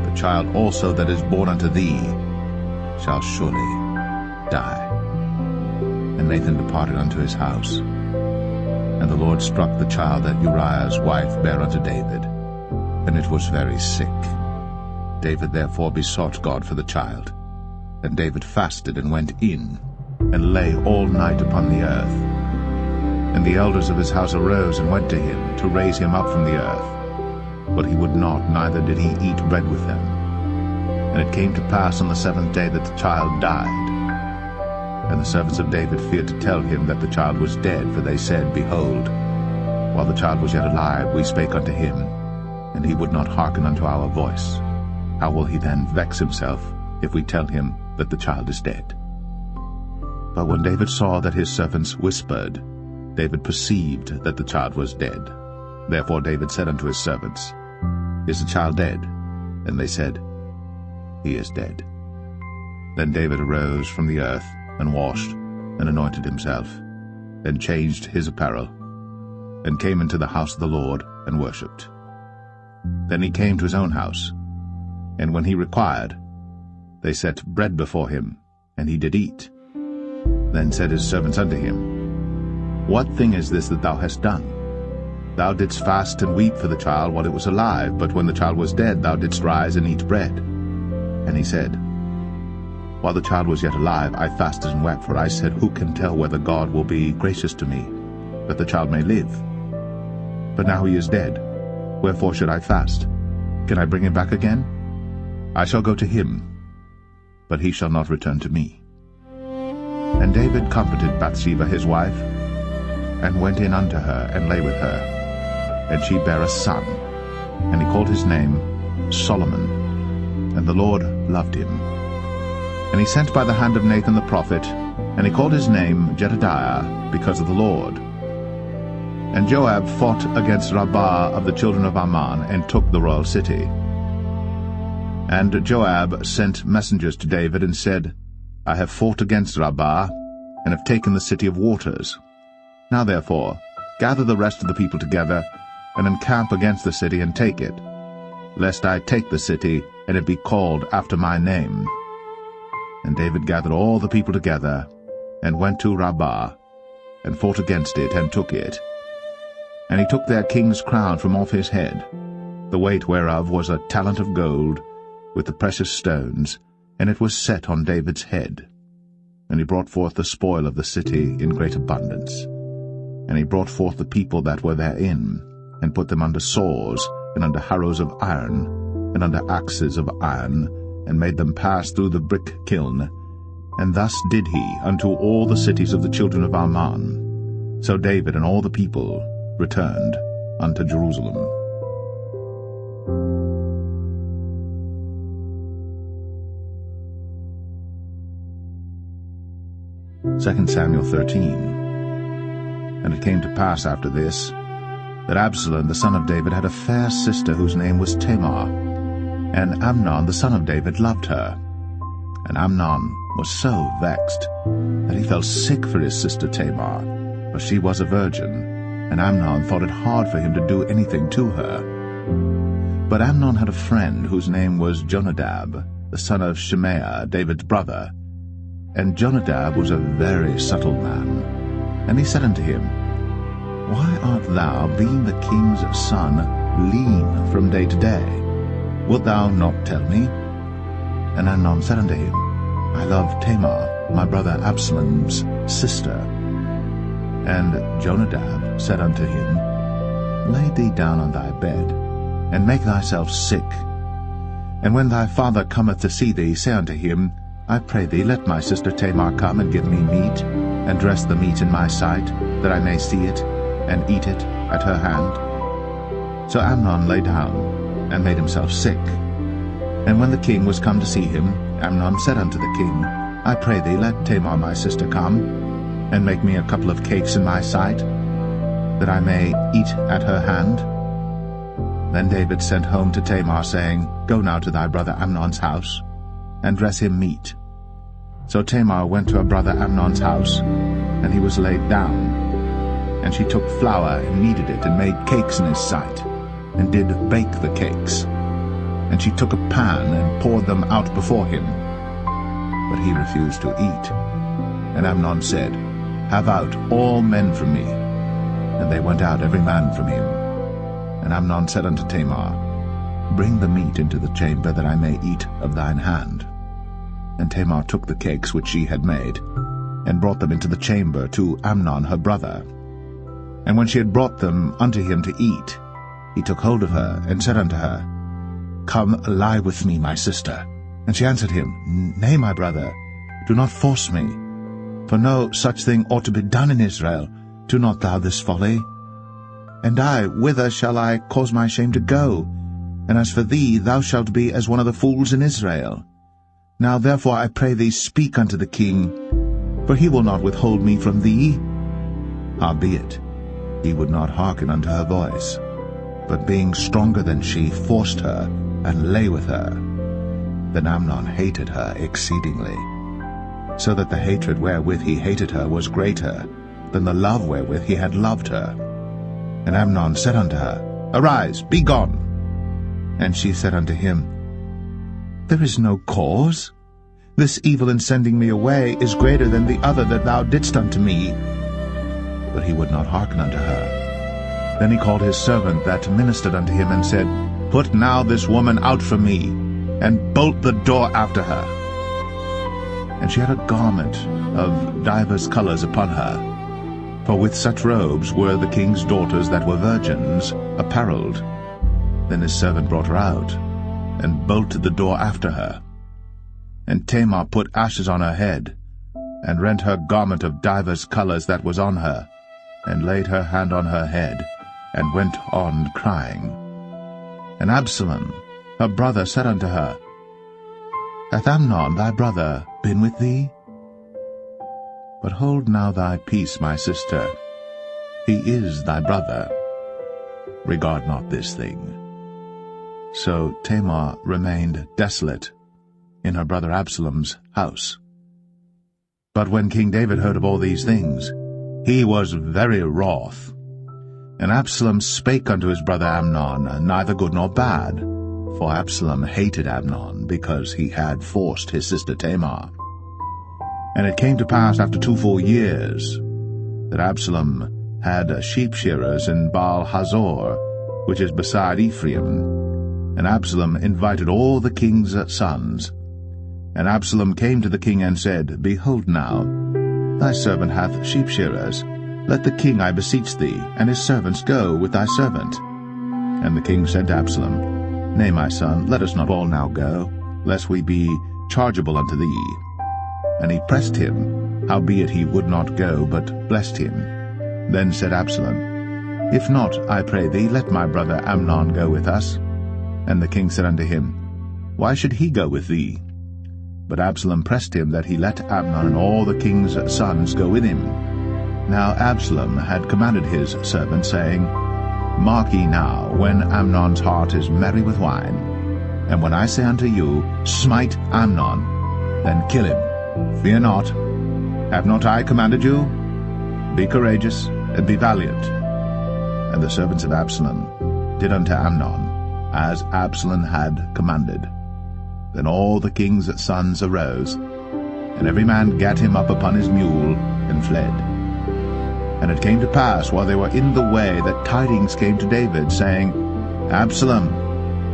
the child also that is born unto thee shall surely die. And Nathan departed unto his house. And the Lord struck the child that Uriah's wife bare unto David, and it was very sick. David therefore besought God for the child. And David fasted and went in, and lay all night upon the earth. And the elders of his house arose and went to him, to raise him up from the earth. But he would not, neither did he eat bread with them. And it came to pass on the seventh day that the child died. And the servants of David feared to tell him that the child was dead, for they said, Behold, while the child was yet alive, we spake unto him, and he would not hearken unto our voice. How will he then vex himself, if we tell him that the child is dead? But when David saw that his servants whispered, David perceived that the child was dead. Therefore David said unto his servants, Is the child dead? And they said, He is dead. Then David arose from the earth, and washed, and anointed himself, and changed his apparel, and came into the house of the Lord, and worshipped. Then he came to his own house, and when he required, they set bread before him, and he did eat. Then said his servants unto him, What thing is this that thou hast done? Thou didst fast and weep for the child while it was alive, but when the child was dead thou didst rise and eat bread. And he said, While the child was yet alive, I fasted and wept, for I said, Who can tell whether God will be gracious to me, that the child may live? But now he is dead. Wherefore should I fast? Can I bring him back again? I shall go to him, but he shall not return to me. And David comforted Bathsheba his wife, and went in unto her, and lay with her. And she bare a son, and he called his name Solomon. And the Lord loved him. And he sent by the hand of Nathan the prophet, and he called his name Jedediah, because of the Lord. And Joab fought against Rabbah of the children of Ammon, and took the royal city. And Joab sent messengers to David, and said, I have fought against Rabbah, and have taken the city of waters. Now therefore gather the rest of the people together, and encamp against the city, and take it, lest I take the city, and it be called after my name. And David gathered all the people together, and went to Rabbah, and fought against it, and took it. And he took their king's crown from off his head, the weight whereof was a talent of gold, with the precious stones, and it was set on David's head. And he brought forth the spoil of the city in great abundance. And he brought forth the people that were therein, and put them under saws, and under harrows of iron, and under axes of iron, and made them pass through the brick kiln. And thus did he unto all the cities of the children of Ammon. So David and all the people returned unto Jerusalem. 2 Samuel 13. And it came to pass after this, that Absalom the son of David had a fair sister whose name was Tamar. And Amnon the son of David loved her. And Amnon was so vexed that he fell sick for his sister Tamar, for she was a virgin, and Amnon thought it hard for him to do anything to her. But Amnon had a friend whose name was Jonadab, the son of Shimea, David's brother. And Jonadab was a very subtle man. And he said unto him, Why art thou, being the king's son, lean from day to day? Wilt thou not tell me? And Amnon said unto him, I love Tamar, my brother Absalom's sister. And Jonadab said unto him, Lay thee down on thy bed, and make thyself sick. And when thy father cometh to see thee, say unto him, I pray thee, let my sister Tamar come and give me meat, and dress the meat in my sight, that I may see it, and eat it at her hand. So Amnon lay down, and made himself sick. And when the king was come to see him, Amnon said unto the king, I pray thee, let Tamar my sister come, and make me a couple of cakes in my sight, that I may eat at her hand. Then David sent home to Tamar, saying, Go now to thy brother Amnon's house, and dress him meat. So Tamar went to her brother Amnon's house, and he was laid down. And she took flour, and kneaded it, and made cakes in his sight, and did bake the cakes. And she took a pan, and poured them out before him. But he refused to eat. And Amnon said, Have out all men from me. And they went out every man from him. And Amnon said unto Tamar, Bring the meat into the chamber, that I may eat of thine hand. And Tamar took the cakes which she had made, and brought them into the chamber to Amnon her brother. And when she had brought them unto him to eat, he took hold of her, and said unto her, Come, lie with me, my sister. And she answered him, Nay, my brother, do not force me. For no such thing ought to be done in Israel. Do not thou this folly. And I, whither shall I cause my shame to go? And as for thee, thou shalt be as one of the fools in Israel. Now therefore I pray thee, speak unto the king, for he will not withhold me from thee. Howbeit, he would not hearken unto her voice, but being stronger than she, forced her, and lay with her. Then Amnon hated her exceedingly, so that the hatred wherewith he hated her was greater than the love wherewith he had loved her. And Amnon said unto her, Arise, be gone. And she said unto him, There is no cause. This evil in sending me away is greater than the other that thou didst unto me. But he would not hearken unto her. Then he called his servant that ministered unto him, and said, Put now this woman out from me, and bolt the door after her. And she had a garment of divers colors upon her, for with such robes were the king's daughters that were virgins apparelled. Then his servant brought her out, and bolted the door after her. And Tamar put ashes on her head, and rent her garment of divers colors that was on her, and laid her hand on her head, and went on crying. And Absalom, her brother, said unto her, Hath Amnon thy brother been with thee? But hold now thy peace, my sister. He is thy brother. Regard not this thing. So Tamar remained desolate in her brother Absalom's house. But when King David heard of all these things, he was very wroth. And Absalom spake unto his brother Amnon, neither good nor bad, for Absalom hated Amnon, because he had forced his sister Tamar. And it came to pass after 2 full years, that Absalom had sheep shearers in Baal-Hazor, which is beside Ephraim. And Absalom invited all the king's sons. And Absalom came to the king and said, Behold now, thy servant hath sheep shearers. Let the king, I beseech thee, and his servants go with thy servant. And the king said to Absalom, Nay, my son, let us not all now go, lest we be chargeable unto thee. And he pressed him, howbeit he would not go, but blessed him. Then said Absalom, If not, I pray thee, let my brother Amnon go with us. And the king said unto him, Why should he go with thee? But Absalom pressed him that he let Amnon and all the king's sons go with him. Now Absalom had commanded his servant, saying, Mark ye now, when Amnon's heart is merry with wine, and when I say unto you, Smite Amnon, then kill him. Fear not. Have not I commanded you? Be courageous, and be valiant. And the servants of Absalom did unto Amnon as Absalom had commanded. Then all the king's sons arose, And every man gat him up upon his mule, and fled. And it came to pass, while they were in the way, that tidings came to David, saying, Absalom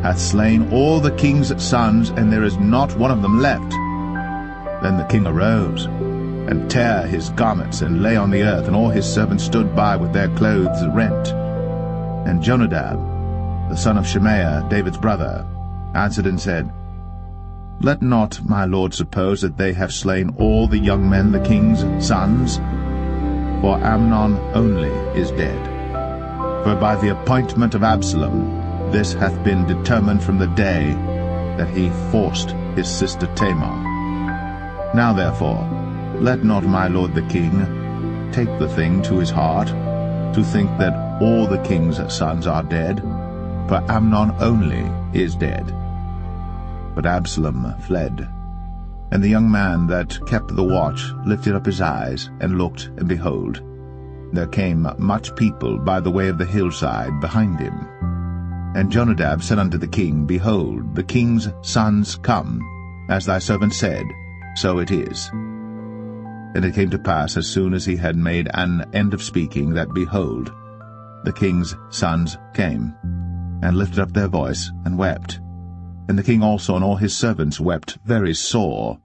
hath slain all the king's sons, and there is not one of them left. Then the king arose, and tare his garments, and lay on the earth, and all his servants stood by with their clothes rent. And Jonadab, the son of Shemaiah, David's brother, answered and said, Let not my lord suppose that they have slain all the young men the king's sons, for Amnon only is dead. For by the appointment of Absalom this hath been determined from the day that he forced his sister Tamar. Now therefore, let not my lord the king take the thing to his heart, to think that all the king's sons are dead, for Amnon only is dead. But Absalom fled. And the young man that kept the watch lifted up his eyes, and looked, and behold, there came much people by the way of the hillside behind him. And Jonadab said unto the king, Behold, the king's sons come, as thy servant said, so it is. And it came to pass, as soon as he had made an end of speaking, that, behold, the king's sons came, and lifted up their voice, and wept. And the king also and all his servants wept very sore.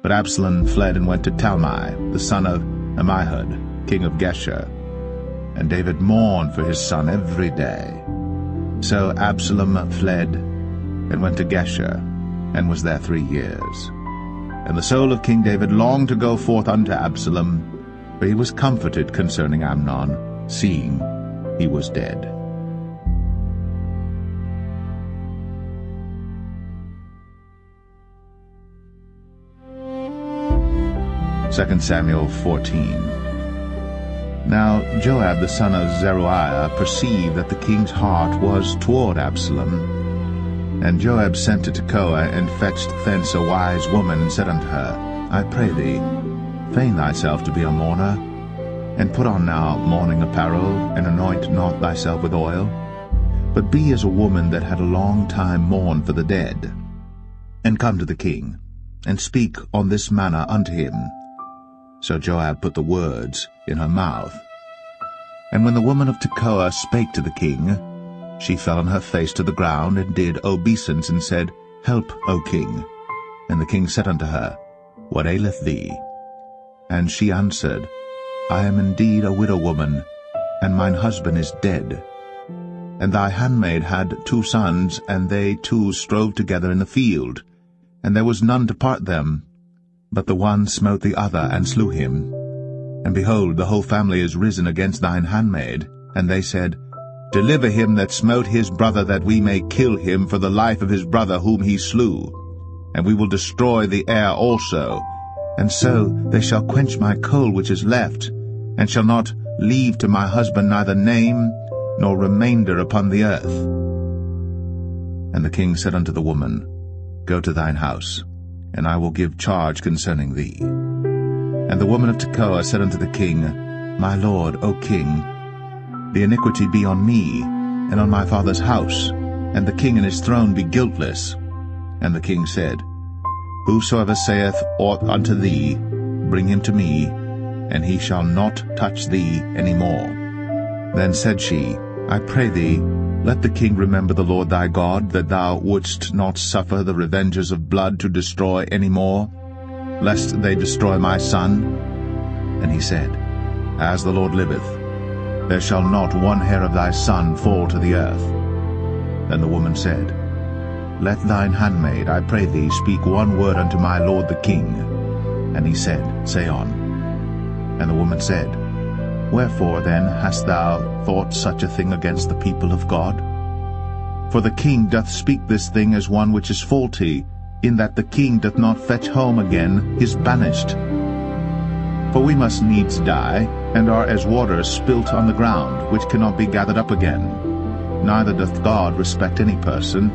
But Absalom fled and went to Talmai, the son of Ammihud, king of Geshur. And David mourned for his son every day. So Absalom fled, and went to Geshur, and was there 3 years. And the soul of King David longed to go forth unto Absalom, for he was comforted concerning Amnon, seeing he was dead. 2 Samuel 14. Now Joab the son of Zeruiah perceived that the king's heart was toward Absalom. And Joab sent to Tekoa, and fetched thence a wise woman, and said unto her, I pray thee, feign thyself to be a mourner, and put on now mourning apparel, and anoint not thyself with oil, but be as a woman that had a long time mourned for the dead. And come to the king, and speak on this manner unto him. So Joab put the words in her mouth. And when the woman of Tekoa spake to the king, she fell on her face to the ground, and did obeisance, and said, Help, O king. And the king said unto her, What aileth thee? And she answered, I am indeed a widow woman, and mine husband is dead. And thy handmaid had 2 sons, and they 2 strove together in the field, and there was none to part them. But the one smote the other, and slew him. And behold, the whole family is risen against thine handmaid. And they said, Deliver him that smote his brother, that we may kill him for the life of his brother whom he slew. And we will destroy the heir also. And so they shall quench my coal which is left, and shall not leave to my husband neither name nor remainder upon the earth. And the king said unto the woman, Go to thine house, and I will give charge concerning thee. And the woman of Tekoa said unto the king, My lord, O king, the iniquity be on me, and on my father's house, and the king and his throne be guiltless. And the king said, Whosoever saith aught unto thee, bring him to me, and he shall not touch thee any more. Then said she, I pray thee, let the king remember the Lord thy God, that thou wouldst not suffer the revengers of blood to destroy any more, lest they destroy my son. And he said, As the Lord liveth, there shall not one hair of thy son fall to the earth. Then the woman said, Let thine handmaid, I pray thee, speak one word unto my lord the king. And he said, Say on. And the woman said, Wherefore then hast thou thought such a thing against the people of God? For the king doth speak this thing as one which is faulty, in that the king doth not fetch home again his banished. For we must needs die, and are as water spilt on the ground, which cannot be gathered up again. Neither doth God respect any person,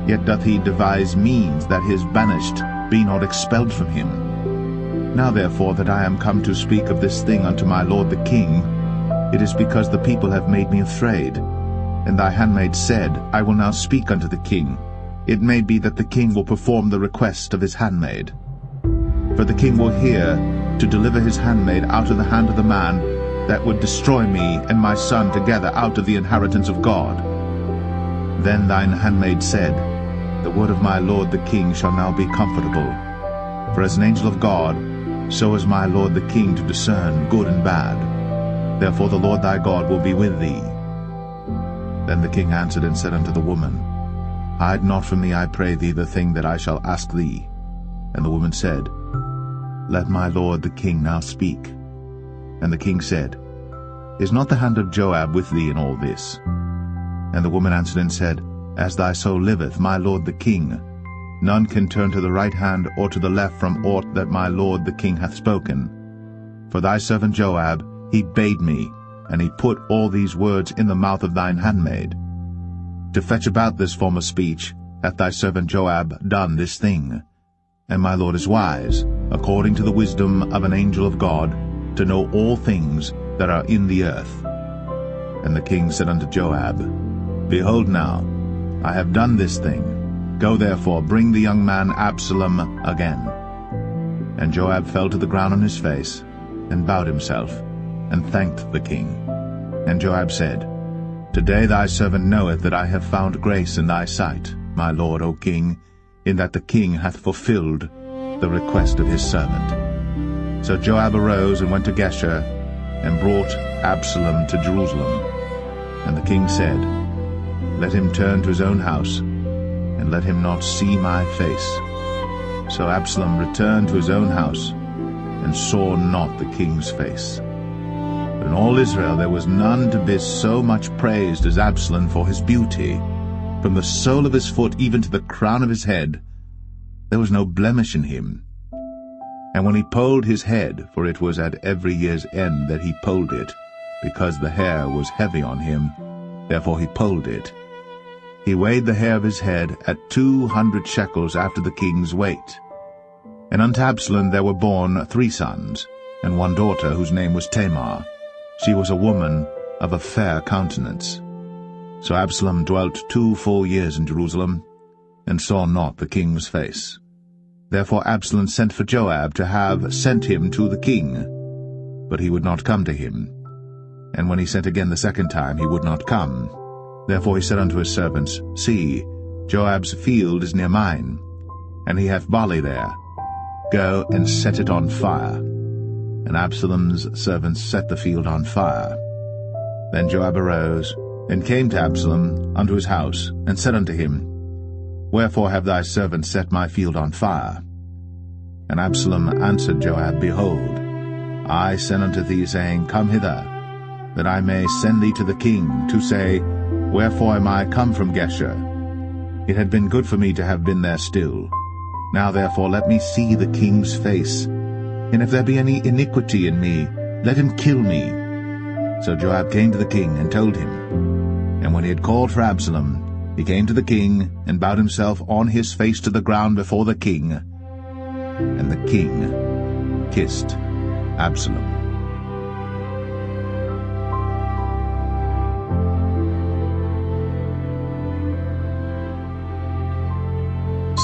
yet doth he devise means that his banished be not expelled from him. Now therefore that I am come to speak of this thing unto my lord the king, it is because the people have made me afraid. And thy handmaid said, I will now speak unto the king. It may be that the king will perform the request of his handmaid. For the king will hear to deliver his handmaid out of the hand of the man that would destroy me and my son together out of the inheritance of God. Then thine handmaid said, The word of my lord the king shall now be comfortable. For as an angel of God, so is my lord the king to discern good and bad. Therefore the Lord thy God will be with thee. Then the king answered and said unto the woman, Hide not from me, I pray thee, the thing that I shall ask thee. And the woman said, Let my lord the king now speak. And the king said, Is not the hand of Joab with thee in all this? And the woman answered and said, As thy soul liveth, my lord the king, none can turn to the right hand or to the left from aught that my lord the king hath spoken. For thy servant Joab, he bade me, and he put all these words in the mouth of thine handmaid. To fetch about this form of speech hath thy servant Joab done this thing. And my lord is wise, according to the wisdom of an angel of God, to know all things that are in the earth. And the king said unto Joab, Behold now, I have done this thing. Go therefore, bring the young man Absalom again. And Joab fell to the ground on his face, and bowed himself, and thanked the king. And Joab said, Today thy servant knoweth that I have found grace in thy sight, my lord, O king, in that the king hath fulfilled the request of his servant. So Joab arose and went to Geshur, and brought Absalom to Jerusalem. And the king said, Let him turn to his own house, and let him not see my face. So Absalom returned to his own house, and saw not the king's face. But in all Israel there was none to be so much praised as Absalom for his beauty. From the sole of his foot even to the crown of his head, there was no blemish in him. And when he polled his head, for it was at every year's end that he polled it, because the hair was heavy on him, therefore he polled it, he weighed the hair of his head at 200 shekels after the king's weight. And unto Absalom there were born 3 sons, and 1 daughter, whose name was Tamar. She was a woman of a fair countenance. So Absalom dwelt 2 full years in Jerusalem, and saw not the king's face. Therefore Absalom sent for Joab to have sent him to the king, but he would not come to him. And when he sent again the second time, he would not come. Therefore he said unto his servants, See, Joab's field is near mine, and he hath barley there. Go and set it on fire. And Absalom's servants set the field on fire. Then Joab arose, and came to Absalom unto his house, and said unto him, Wherefore have thy servants set my field on fire? And Absalom answered Joab, Behold, I sent unto thee, saying, Come hither, that I may send thee to the king, to say, Wherefore am I come from Geshur? It had been good for me to have been there still. Now therefore let me see the king's face, and if there be any iniquity in me, let him kill me. So Joab came to the king, and told him. And when he had called for Absalom, he came to the king, and bowed himself on his face to the ground before the king. And the king kissed Absalom.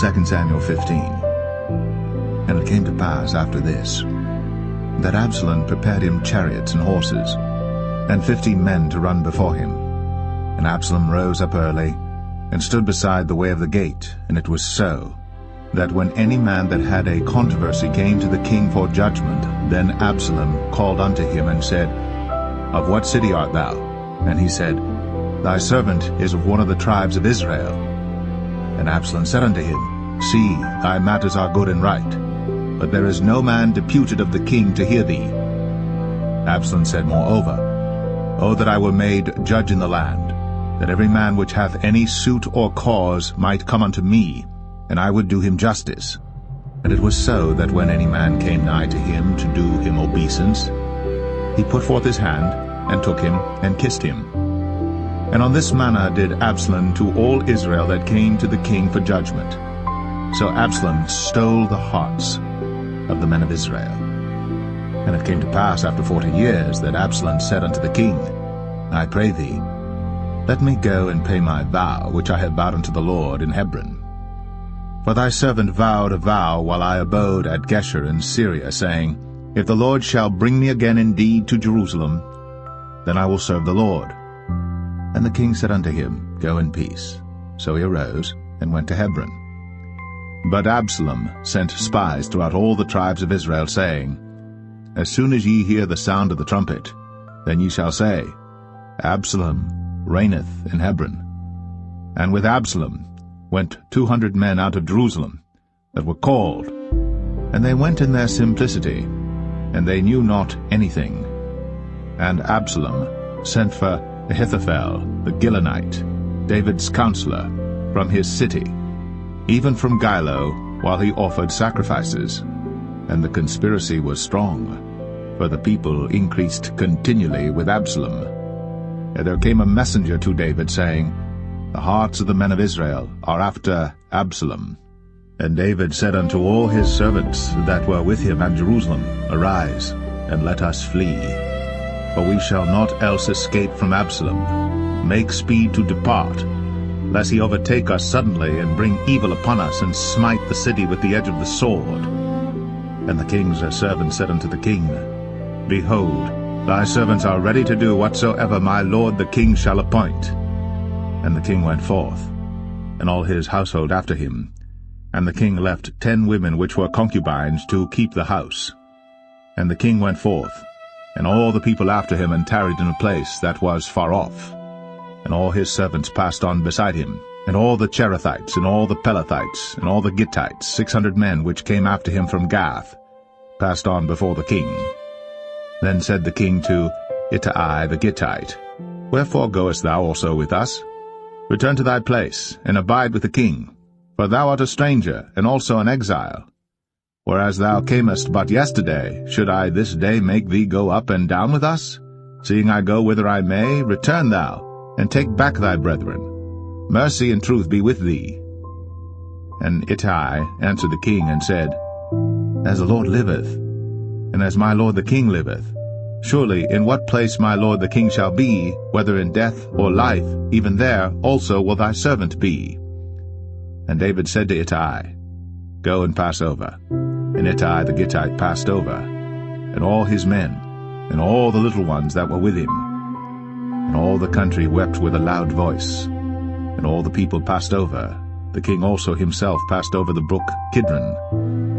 2 Samuel 15. And it came to pass after this, that Absalom prepared him chariots and horses, and 50 men to run before him. And Absalom rose up early, and stood beside the way of the gate. And it was so, that when any man that had a controversy came to the king for judgment, then Absalom called unto him, and said, Of what city art thou? And he said, Thy servant is of one of the tribes of Israel. And Absalom said unto him, See, thy matters are good and right, but there is no man deputed of the king to hear thee. Absalom said moreover, O that I were made judge in the land, that every man which hath any suit or cause might come unto me, and I would do him justice. And it was so, that when any man came nigh to him to do him obeisance, he put forth his hand, and took him, and kissed him. And on this manner did Absalom to all Israel that came to the king for judgment. So Absalom stole the hearts of the men of Israel. And it came to pass after 40 years, that Absalom said unto the king, I pray thee, let me go and pay my vow, which I have vowed unto the Lord in Hebron. For thy servant vowed a vow while I abode at Geshur in Syria, saying, If the Lord shall bring me again indeed to Jerusalem, then I will serve the Lord. And the king said unto him, Go in peace. So he arose and went to Hebron. But Absalom sent spies throughout all the tribes of Israel, saying, As soon as ye hear the sound of the trumpet, then ye shall say, Absalom reigneth in Hebron. And with Absalom went 200 men out of Jerusalem, that were called. And they went in their simplicity, and they knew not anything. And Absalom sent for Ahithophel the Gilonite, David's counselor, from his city, even from Gilo, while he offered sacrifices. And the conspiracy was strong, for the people increased continually with Absalom. And there came a messenger to David, saying, The hearts of the men of Israel are after Absalom. And David said unto all his servants that were with him at Jerusalem, Arise, and let us flee. For we shall not else escape from Absalom. Make speed to depart, lest he overtake us suddenly, and bring evil upon us, and smite the city with the edge of the sword. And the king's servants said unto the king, Behold, thy servants are ready to do whatsoever my lord the king shall appoint. And the king went forth, and all his household after him. And the king left 10 women which were concubines to keep the house. And the king went forth, and all the people after him, and tarried in a place that was far off. And all his servants passed on beside him, and all the Cherethites, and all the Pelethites, and all the Gittites, 600 men which came after him from Gath, passed on before the king. Then said the king to Ittai the Gittite, Wherefore goest thou also with us? Return to thy place, and abide with the king, for thou art a stranger, and also an exile. Whereas thou camest but yesterday, should I this day make thee go up and down with us? Seeing I go whither I may, return thou, and take back thy brethren. Mercy and truth be with thee. And Ittai answered the king, and said, As the Lord liveth, and as my lord the king liveth, surely in what place my lord the king shall be, whether in death or life, even there also will thy servant be. And David said to Ittai, Go and pass over. And Ittai the Gittite passed over, and all his men, and all the little ones that were with him. And all the country wept with a loud voice, and all the people passed over. The king also himself passed over the brook Kidron,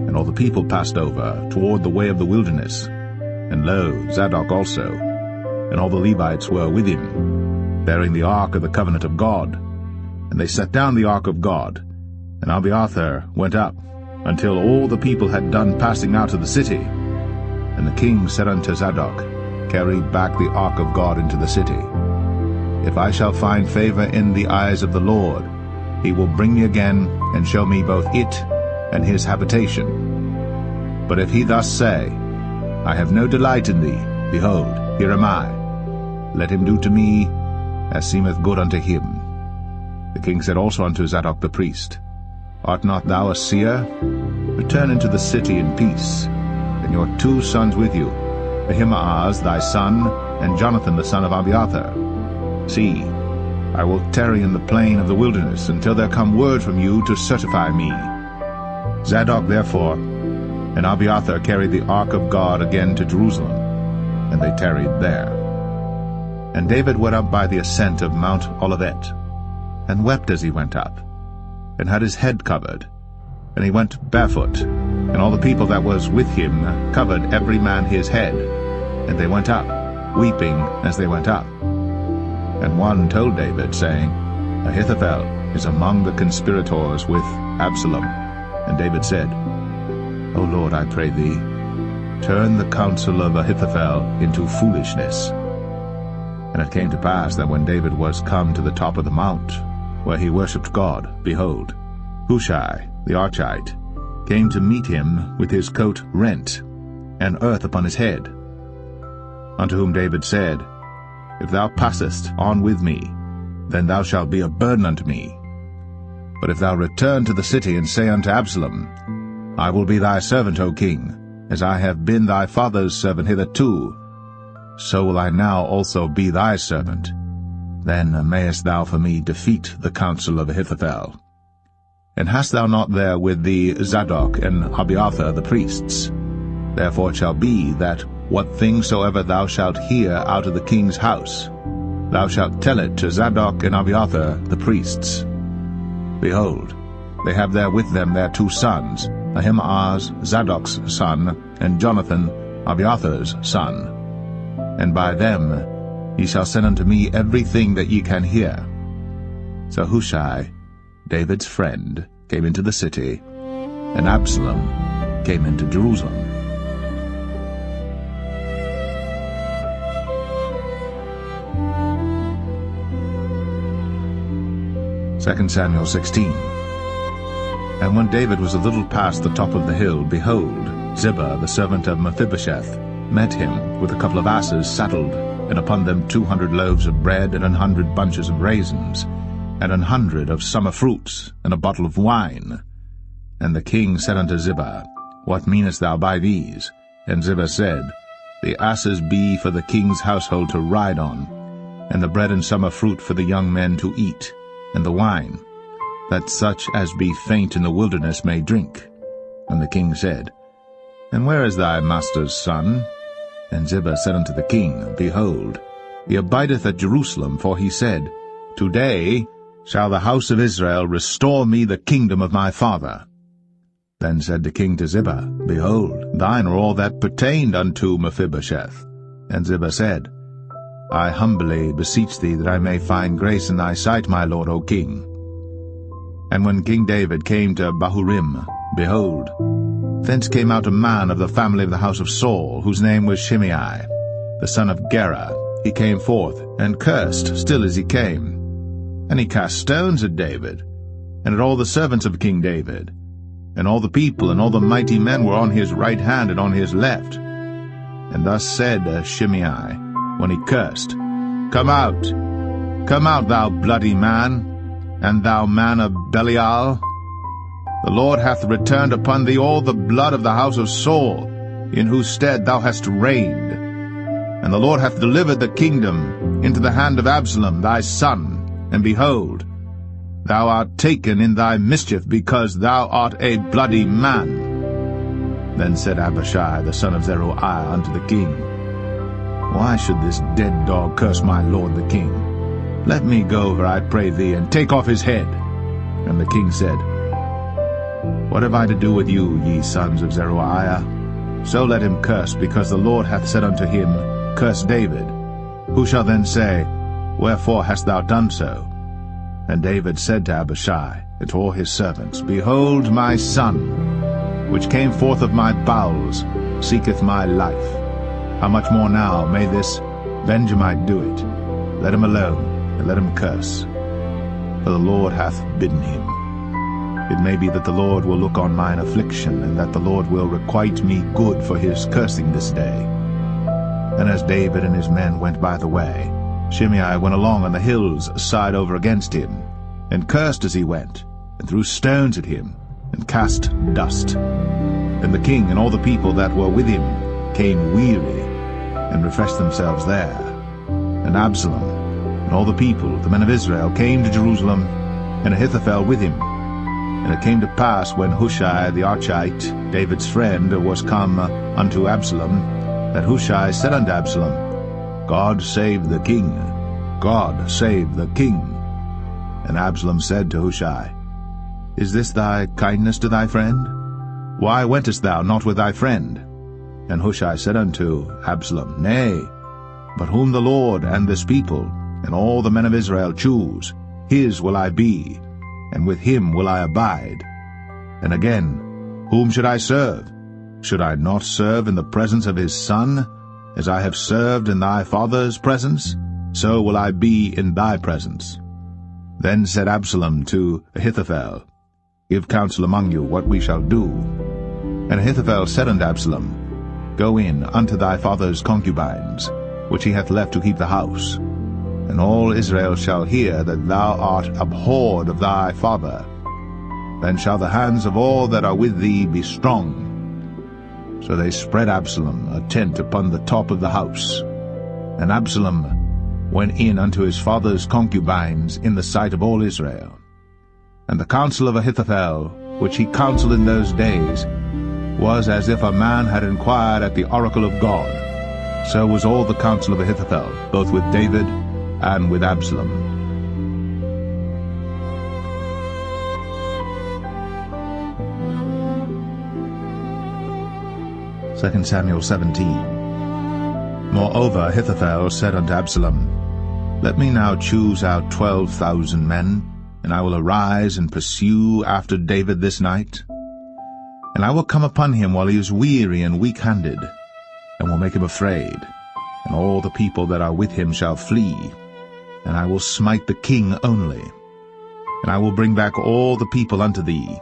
and all the people passed over toward the way of the wilderness. And lo, Zadok also, and all the Levites were with him, bearing the ark of the covenant of God. And they set down the ark of God, and Abiathar went up, until all the people had done passing out of the city. And the king said unto Zadok, Carry back the ark of God into the city. If I shall find favor in the eyes of the Lord, he will bring me again, and show me both it and his habitation. But if he thus say, I have no delight in thee, behold, here am I. Let him do to me as seemeth good unto him. The king said also unto Zadok the priest, Art not thou a seer? Return into the city in peace, and your 2 sons with you, Ahimaaz thy son, and Jonathan the son of Abiathar. See, I will tarry in the plain of the wilderness until there come word from you to certify me. Zadok therefore and Abiathar carried the ark of God again to Jerusalem, and they tarried there. And David went up by the ascent of Mount Olivet, and wept as he went up, and had his head covered. And he went barefoot, and all the people that was with him covered every man his head. And they went up, weeping as they went up. And one told David, saying, Ahithophel is among the conspirators with Absalom. And David said, O Lord, I pray thee, turn the counsel of Ahithophel into foolishness. And it came to pass that when David was come to the top of the mount, where he worshipped God, behold, Hushai the Archite came to meet him with his coat rent, and earth upon his head. Unto whom David said, If thou passest on with me, then thou shalt be a burden unto me. But if thou return to the city, and say unto Absalom, I will be thy servant, O king, as I have been thy father's servant hitherto, so will I now also be thy servant. Then mayest thou for me defeat the counsel of Ahithophel. And hast thou not there with thee Zadok and Abiathar the priests? Therefore it shall be that what thing soever thou shalt hear out of the king's house, thou shalt tell it to Zadok and Abiathar the priests. Behold, they have there with them their 2 sons, Ahimaaz Zadok's son, and Jonathan Abiathar's son. And by them ye shall send unto me everything that ye can hear. So Hushai, David's friend, came into the city, and Absalom came into Jerusalem. 2 Samuel 16. And when David was a little past the top of the hill, behold, Ziba, the servant of Mephibosheth, met him with a couple of asses saddled, and upon them 200 loaves of bread, and 100 bunches of raisins, and 100 of summer fruits, and a bottle of wine. And the king said unto Ziba, What meanest thou by these? And Ziba said, The asses be for the king's household to ride on, and the bread and summer fruit for the young men to eat, and the wine, that such as be faint in the wilderness may drink. And the king said, And where is thy master's son? And Ziba said unto the king, Behold, he abideth at Jerusalem, for he said, Today shall the house of Israel restore me the kingdom of my father. Then said the king to Ziba, Behold, thine are all that pertained unto Mephibosheth. And Ziba said, I humbly beseech thee that I may find grace in thy sight, my lord, O king. And when King David came to Bahurim, behold, thence came out a man of the family of the house of Saul, whose name was Shimei, the son of Gera. He came forth, and cursed still as he came. And he cast stones at David, and at all the servants of King David. And all the people and all the mighty men were on his right hand and on his left. And thus said Shimei, when he cursed, Come out, thou bloody man, and thou man of Belial. The Lord hath returned upon thee all the blood of the house of Saul, in whose stead thou hast reigned. And the Lord hath delivered the kingdom into the hand of Absalom thy son, and behold, thou art taken in thy mischief, because thou art a bloody man. Then said Abishai the son of Zeruiah unto the king, Why should this dead dog curse my lord the king? Let me go over, I pray thee, and take off his head. And the king said, What have I to do with you, ye sons of Zeruiah? So let him curse, because the Lord hath said unto him, Curse David. Who shall then say, Wherefore hast thou done so? And David said to Abishai and to all his servants, Behold, my son, which came forth of my bowels, seeketh my life. How much more now may this Benjamite do it? Let him alone, and let him curse. For the Lord hath bidden him. It may be that the Lord will look on mine affliction, and that the Lord will requite me good for his cursing this day. And as David and his men went by the way, Shimei went along on the hill's side over against him, and cursed as he went, and threw stones at him, and cast dust. Then the king and all the people that were with him came weary, and refreshed themselves there. And Absalom and all the people, the men of Israel, came to Jerusalem, and Ahithophel with him. And it came to pass, when Hushai the Archite, David's friend, was come unto Absalom, that Hushai said unto Absalom, God save the king, God save the king. And Absalom said to Hushai, Is this thy kindness to thy friend? Why wentest thou not with thy friend? And Hushai said unto Absalom, Nay, but whom the Lord and this people and all the men of Israel choose, his will I be, and with him will I abide. And again, whom should I serve? Should I not serve in the presence of his son? As I have served in thy father's presence, so will I be in thy presence. Then said Absalom to Ahithophel, Give counsel among you what we shall do. And Ahithophel said unto Absalom, Go in unto thy father's concubines, which he hath left to keep the house. And all Israel shall hear that thou art abhorred of thy father. Then shall the hands of all that are with thee be strong. So they spread Absalom a tent upon the top of the house. And Absalom went in unto his father's concubines in the sight of all Israel. And the counsel of Ahithophel, which he counselled in those days, was as if a man had inquired at the oracle of God. So was all the counsel of Ahithophel, both with David and with Absalom. 2 Samuel 17. Moreover Ahithophel said unto Absalom, Let me now choose out 12,000 men, and I will arise and pursue after David this night. And I will come upon him while he is weary and weak-handed, and will make him afraid, and all the people that are with him shall flee, and I will smite the king only. And I will bring back all the people unto thee.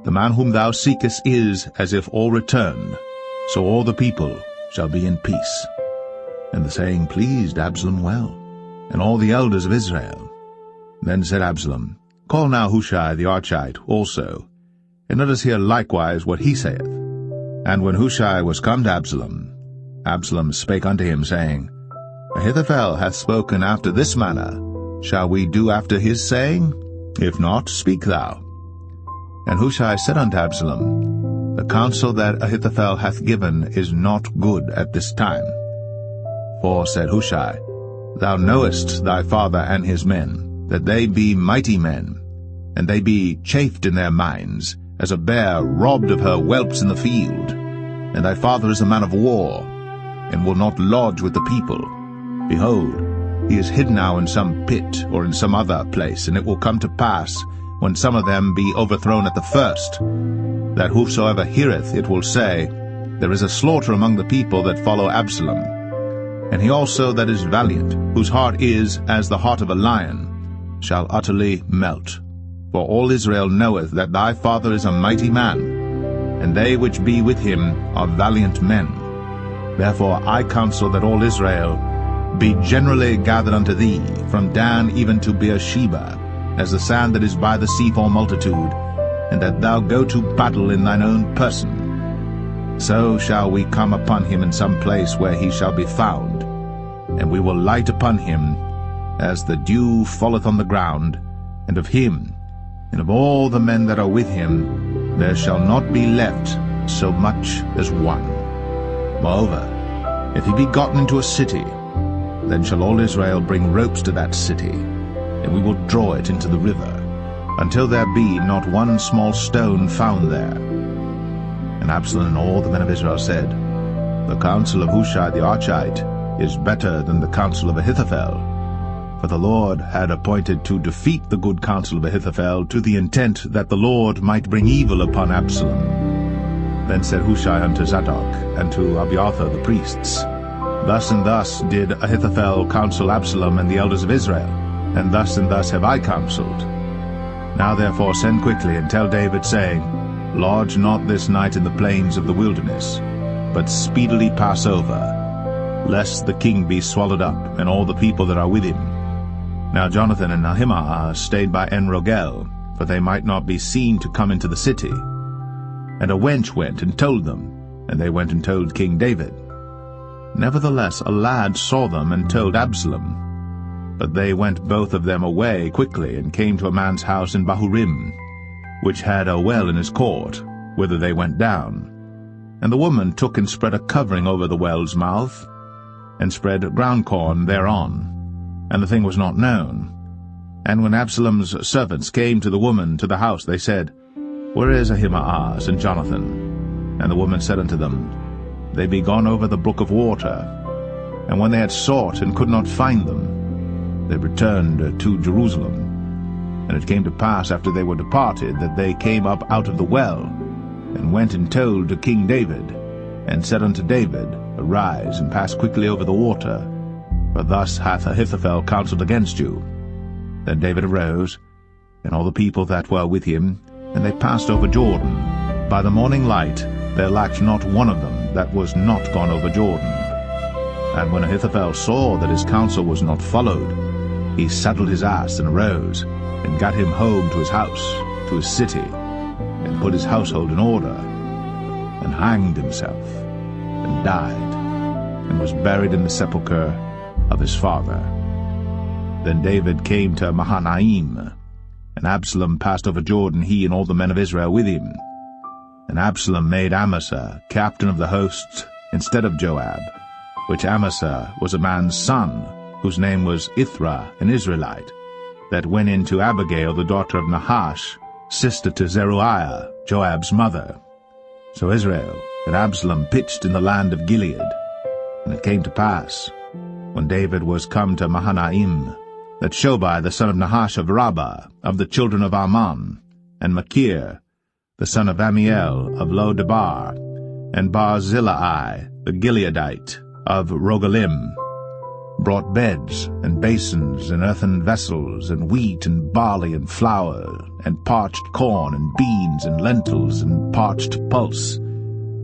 The man whom thou seekest is as if all returned, so all the people shall be in peace. And the saying pleased Absalom well, and all the elders of Israel. Then said Absalom, Call now Hushai the Archite also, and let us hear likewise what he saith. And when Hushai was come to Absalom, Absalom spake unto him, saying, Ahithophel hath spoken after this manner. Shall we do after his saying? If not, speak thou. And Hushai said unto Absalom, The counsel that Ahithophel hath given is not good at this time. For, said Hushai, Thou knowest thy father and his men, that they be mighty men, and they be chafed in their minds, as a bear robbed of her whelps in the field. And thy father is a man of war, and will not lodge with the people. Behold, he is hid now in some pit, or in some other place, and it will come to pass, when some of them be overthrown at the first, that whosoever heareth it will say, There is a slaughter among the people that follow Absalom. And he also that is valiant, whose heart is as the heart of a lion, shall utterly melt. For all Israel knoweth that thy father is a mighty man, and they which be with him are valiant men. Therefore I counsel that all Israel be generally gathered unto thee, from Dan even to Beersheba, as the sand that is by the sea for multitude, and that thou go to battle in thine own person. So shall we come upon him in some place where he shall be found, and we will light upon him as the dew falleth on the ground, and of him, and of all the men that are with him, there shall not be left so much as one. Moreover, if he be gotten into a city, then shall all Israel bring ropes to that city, and we will draw it into the river, until there be not one small stone found there. And Absalom and all the men of Israel said, The counsel of Hushai the Archite is better than the counsel of Ahithophel. For the Lord had appointed to defeat the good counsel of Ahithophel, to the intent that the Lord might bring evil upon Absalom. Then said Hushai unto Zadok and to Abiathar the priests, Thus and thus did Ahithophel counsel Absalom and the elders of Israel, and thus have I counselled. Now therefore send quickly, and tell David, saying, Lodge not this night in the plains of the wilderness, but speedily pass over, lest the king be swallowed up, and all the people that are with him. Now Jonathan and Ahimaaz stayed by En-Rogel, for they might not be seen to come into the city. And a wench went and told them, and they went and told King David. Nevertheless a lad saw them and told Absalom. But they went both of them away quickly, and came to a man's house in Bahurim, which had a well in his court, whither they went down. And the woman took and spread a covering over the well's mouth, and spread ground corn thereon, and the thing was not known. And when Absalom's servants came to the woman to the house, they said, Where is Ahimaaz and Jonathan? And the woman said unto them, They be gone over the brook of water. And when they had sought and could not find them, they returned to Jerusalem. And it came to pass, after they were departed, that they came up out of the well, and went and told to King David, and said unto David, Arise, and pass quickly over the water, for thus hath Ahithophel counselled against you. Then David arose, and all the people that were with him, and they passed over Jordan. By the morning light there lacked not one of them that was not gone over Jordan. And when Ahithophel saw that his counsel was not followed, he saddled his ass and arose, and gat him home to his house, to his city, and put his household in order, and hanged himself, and died, and was buried in the sepulchre of his father. Then David came to Mahanaim, And Absalom passed over Jordan, he and all the men of Israel with him. And Absalom made Amasa captain of the hosts instead of Joab, which Amasa was a man's son, whose name was Ithra, an Israelite, that went in to Abigail the daughter of Nahash, sister to Zeruiah, Joab's mother. So Israel and Absalom pitched in the land of Gilead. And it came to pass, when David was come to Mahanaim, that Shobai the son of Nahash of Rabbah, of the children of Ammon, and Machir the son of Amiel of Lo-debar, and Barzillai the Gileadite of Rogelim, brought beds and basins and earthen vessels and wheat and barley and flour and parched corn and beans and lentils and parched pulse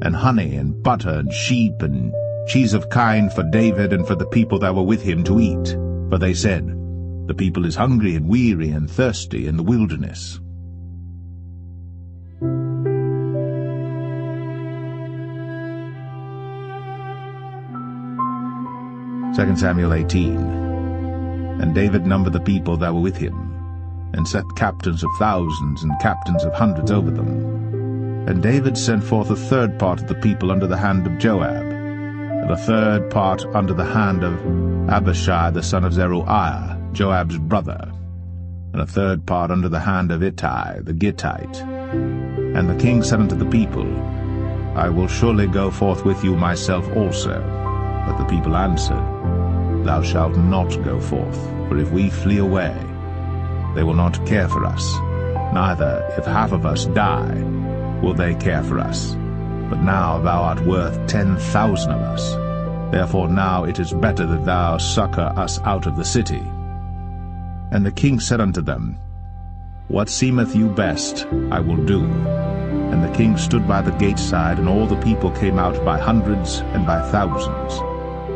and honey and butter and sheep and cheese of kine for David and for the people that were with him to eat. For they said, The people is hungry and weary and thirsty in the wilderness. Second Samuel 18. And David numbered the people that were with him, and set captains of thousands and captains of hundreds over them. And David sent forth a third part of the people under the hand of Joab, and a third part under the hand of Abishai the son of Zeruiah, Joab's brother, and a third part under the hand of Ittai the Gittite. And the king said unto the people, I will surely go forth with you myself also. But the people answered, Thou shalt not go forth, for if we flee away, they will not care for us, neither, if half of us die, will they care for us. But now thou art worth 10,000 of us. Therefore now it is better that thou succor us out of the city. And the king said unto them, What seemeth you best, I will do. And the king stood by the gate side, and all the people came out by hundreds and by thousands.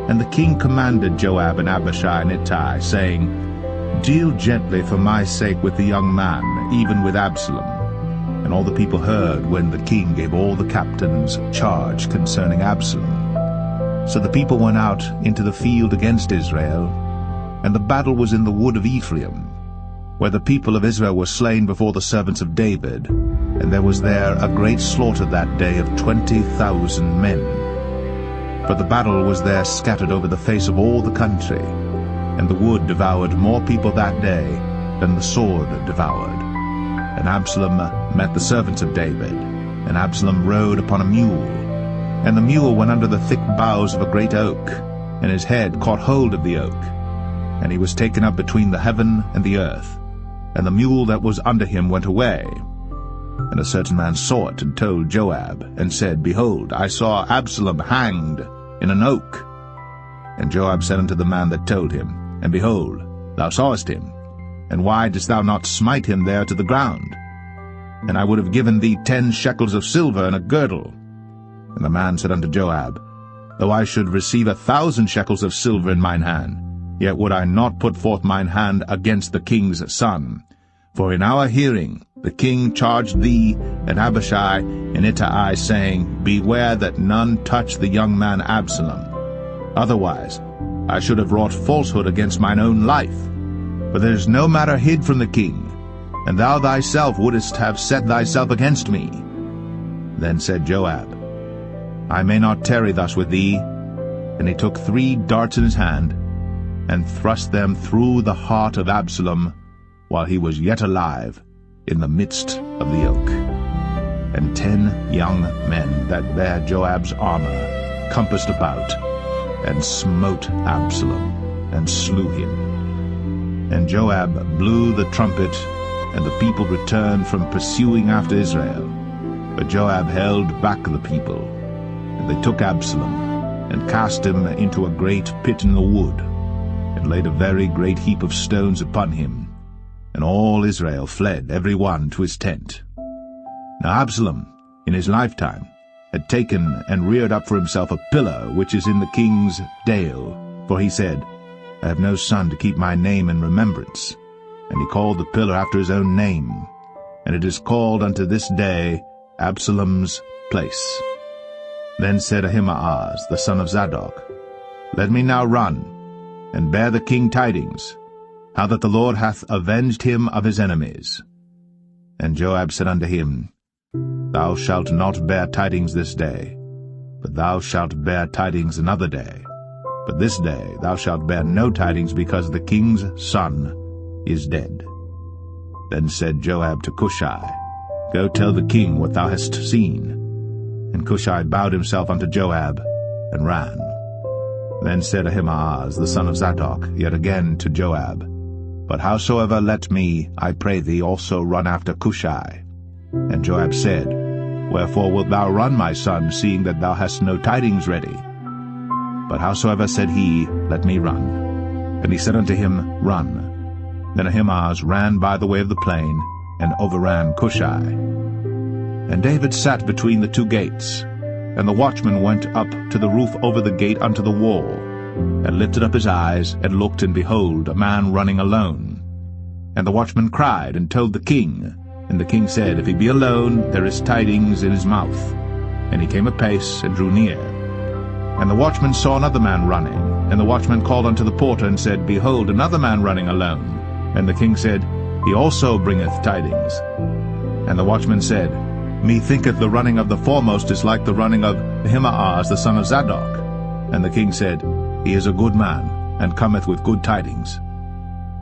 And the king commanded Joab and Abishai and Ittai, saying, Deal gently for my sake with the young man, even with Absalom. And all the people heard when the king gave all the captains charge concerning Absalom. So the people went out into the field against Israel, and the battle was in the wood of Ephraim, where the people of Israel were slain before the servants of David, and there was there a great slaughter that day of 20,000 men. For the battle was there scattered over the face of all the country, and the wood devoured more people that day than the sword devoured. And Absalom met the servants of David, and Absalom rode upon a mule. And the mule went under the thick boughs of a great oak, and his head caught hold of the oak. And he was taken up between the heaven and the earth, and the mule that was under him went away. And a certain man saw it, and told Joab, and said, Behold, I saw Absalom hanged in an oak. And Joab said unto the man that told him, And behold, thou sawest him, and why didst thou not smite him there to the ground? And I would have given thee 10 shekels of silver and a girdle. And the man said unto Joab, Though I should receive 1,000 shekels of silver in mine hand, yet would I not put forth mine hand against the king's son. For in our hearing the king charged thee and Abishai and Ittai, saying, Beware that none touch the young man Absalom. Otherwise I should have wrought falsehood against mine own life. For there is no matter hid from the king, and thou thyself wouldest have set thyself against me. Then said Joab, I may not tarry thus with thee. And he took 3 darts in his hand, and thrust them through the heart of Absalom, while he was yet alive, in the midst of the oak. And 10 young men that bare Joab's armor compassed about, and smote Absalom, and slew him. And Joab blew the trumpet, and the people returned from pursuing after Israel. But Joab held back the people, and they took Absalom, and cast him into a great pit in the wood, and laid a very great heap of stones upon him. And all Israel fled, every one to his tent. Now Absalom, in his lifetime, had taken and reared up for himself a pillar which is in the king's dale. For he said, I have no son to keep my name in remembrance. And he called the pillar after his own name, and it is called unto this day Absalom's place. Then said Ahimaaz, the son of Zadok, Let me now run, and bear the king tidings, how that the Lord hath avenged him of his enemies. And Joab said unto him, Thou shalt not bear tidings this day, but thou shalt bear tidings another day. But this day thou shalt bear no tidings, because the king's son is dead. Then said Joab to Cushai, Go tell the king what thou hast seen. And Cushai bowed himself unto Joab, and ran. Then said Ahimaaz the son of Zadok yet again to Joab, But howsoever let me, I pray thee, also run after Cushai. And Joab said, Wherefore wilt thou run, my son, seeing that thou hast no tidings ready? But howsoever said he, Let me run. And he said unto him, Run. Then Ahimaaz ran by the way of the plain, and overran Cushai. And David sat between the two gates, and the watchman went up to the roof over the gate unto the wall, and lifted up his eyes, and looked, and behold, a man running alone. And the watchman cried, and told the king. And the king said, If he be alone, there is tidings in his mouth. And he came apace, and drew near. And the watchman saw another man running. And the watchman called unto the porter, and said, Behold, another man running alone. And the king said, He also bringeth tidings. And the watchman said, Methinketh the running of the foremost is like the running of Ahimaaz the son of Zadok. And the king said, He is a good man, and cometh with good tidings.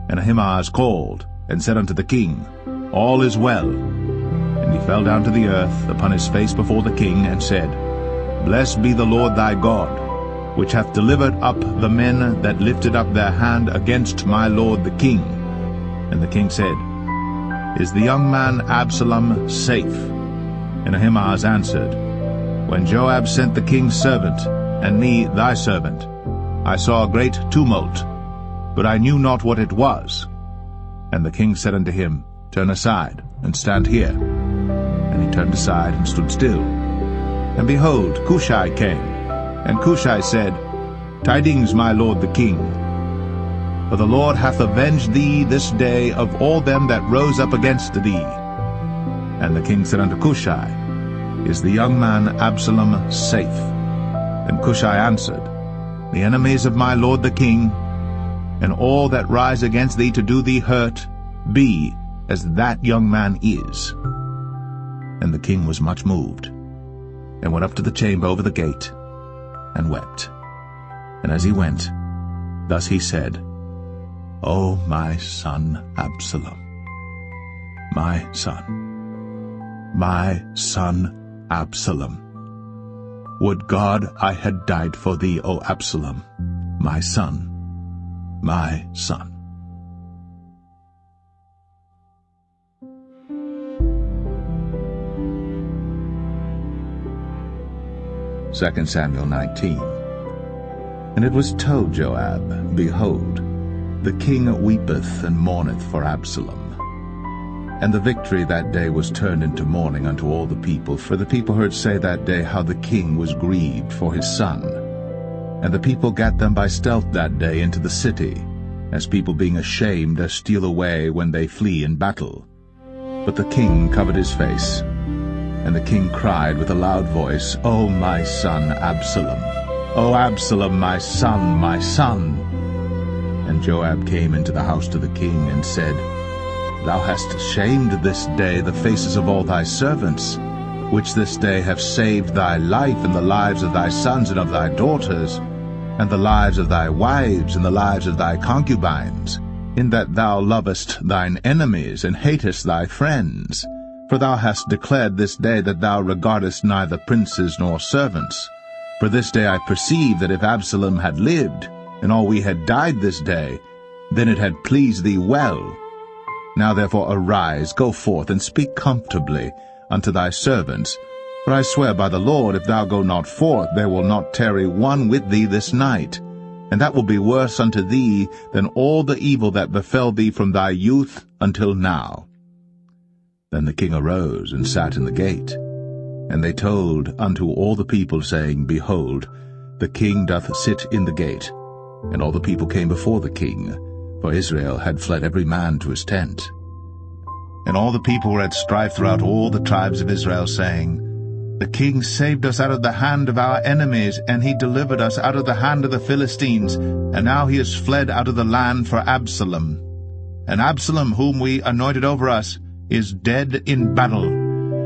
And Ahimaaz called, and said unto the king, All is well. And he fell down to the earth upon his face before the king, and said, Blessed be the Lord thy God, which hath delivered up the men that lifted up their hand against my lord the king. And the king said, Is the young man Absalom safe? And Ahimaaz answered, When Joab sent the king's servant, and me thy servant, I saw a great tumult, but I knew not what it was. And the king said unto him, Turn aside, and stand here. And he turned aside, and stood still. And behold, Cushai came. And Cushai said, Tidings, my lord the king. For the Lord hath avenged thee this day of all them that rose up against thee. And the king said unto Cushai, Is the young man Absalom safe? And Cushai answered, The enemies of my lord the king, and all that rise against thee to do thee hurt, be as that young man is. And the king was much moved, and went up to the chamber over the gate, and wept. And as he went, thus he said, O my son Absalom, my son Absalom, would God I had died for thee, O Absalom, my son, my son. 2 Samuel 19. And it was told Joab, Behold, the king weepeth and mourneth for Absalom. And the victory that day was turned into mourning unto all the people, for the people heard say that day how the king was grieved for his son. And the people gat them by stealth that day into the city, as people being ashamed steal away when they flee in battle. But the king covered his face. And the king cried with a loud voice, O my son Absalom, O Absalom, my son, my son. And Joab came into the house to the king, and said, Thou hast shamed this day the faces of all thy servants, which this day have saved thy life, and the lives of thy sons and of thy daughters, and the lives of thy wives, and the lives of thy concubines, in that thou lovest thine enemies, and hatest thy friends. For thou hast declared this day that thou regardest neither princes nor servants. For this day I perceive that if Absalom had lived, and all we had died this day, then it had pleased thee well. Now therefore arise, go forth, and speak comfortably unto thy servants. For I swear by the Lord, if thou go not forth, there will not tarry one with thee this night. And that will be worse unto thee than all the evil that befell thee from thy youth until now. Then the king arose and sat in the gate. And they told unto all the people, saying, Behold, the king doth sit in the gate. And all the people came before the king, for Israel had fled every man to his tent. And all the people were at strife throughout all the tribes of Israel, saying, The king saved us out of the hand of our enemies, and he delivered us out of the hand of the Philistines, and now he is fled out of the land for Absalom. And Absalom, whom we anointed over us, is dead in battle.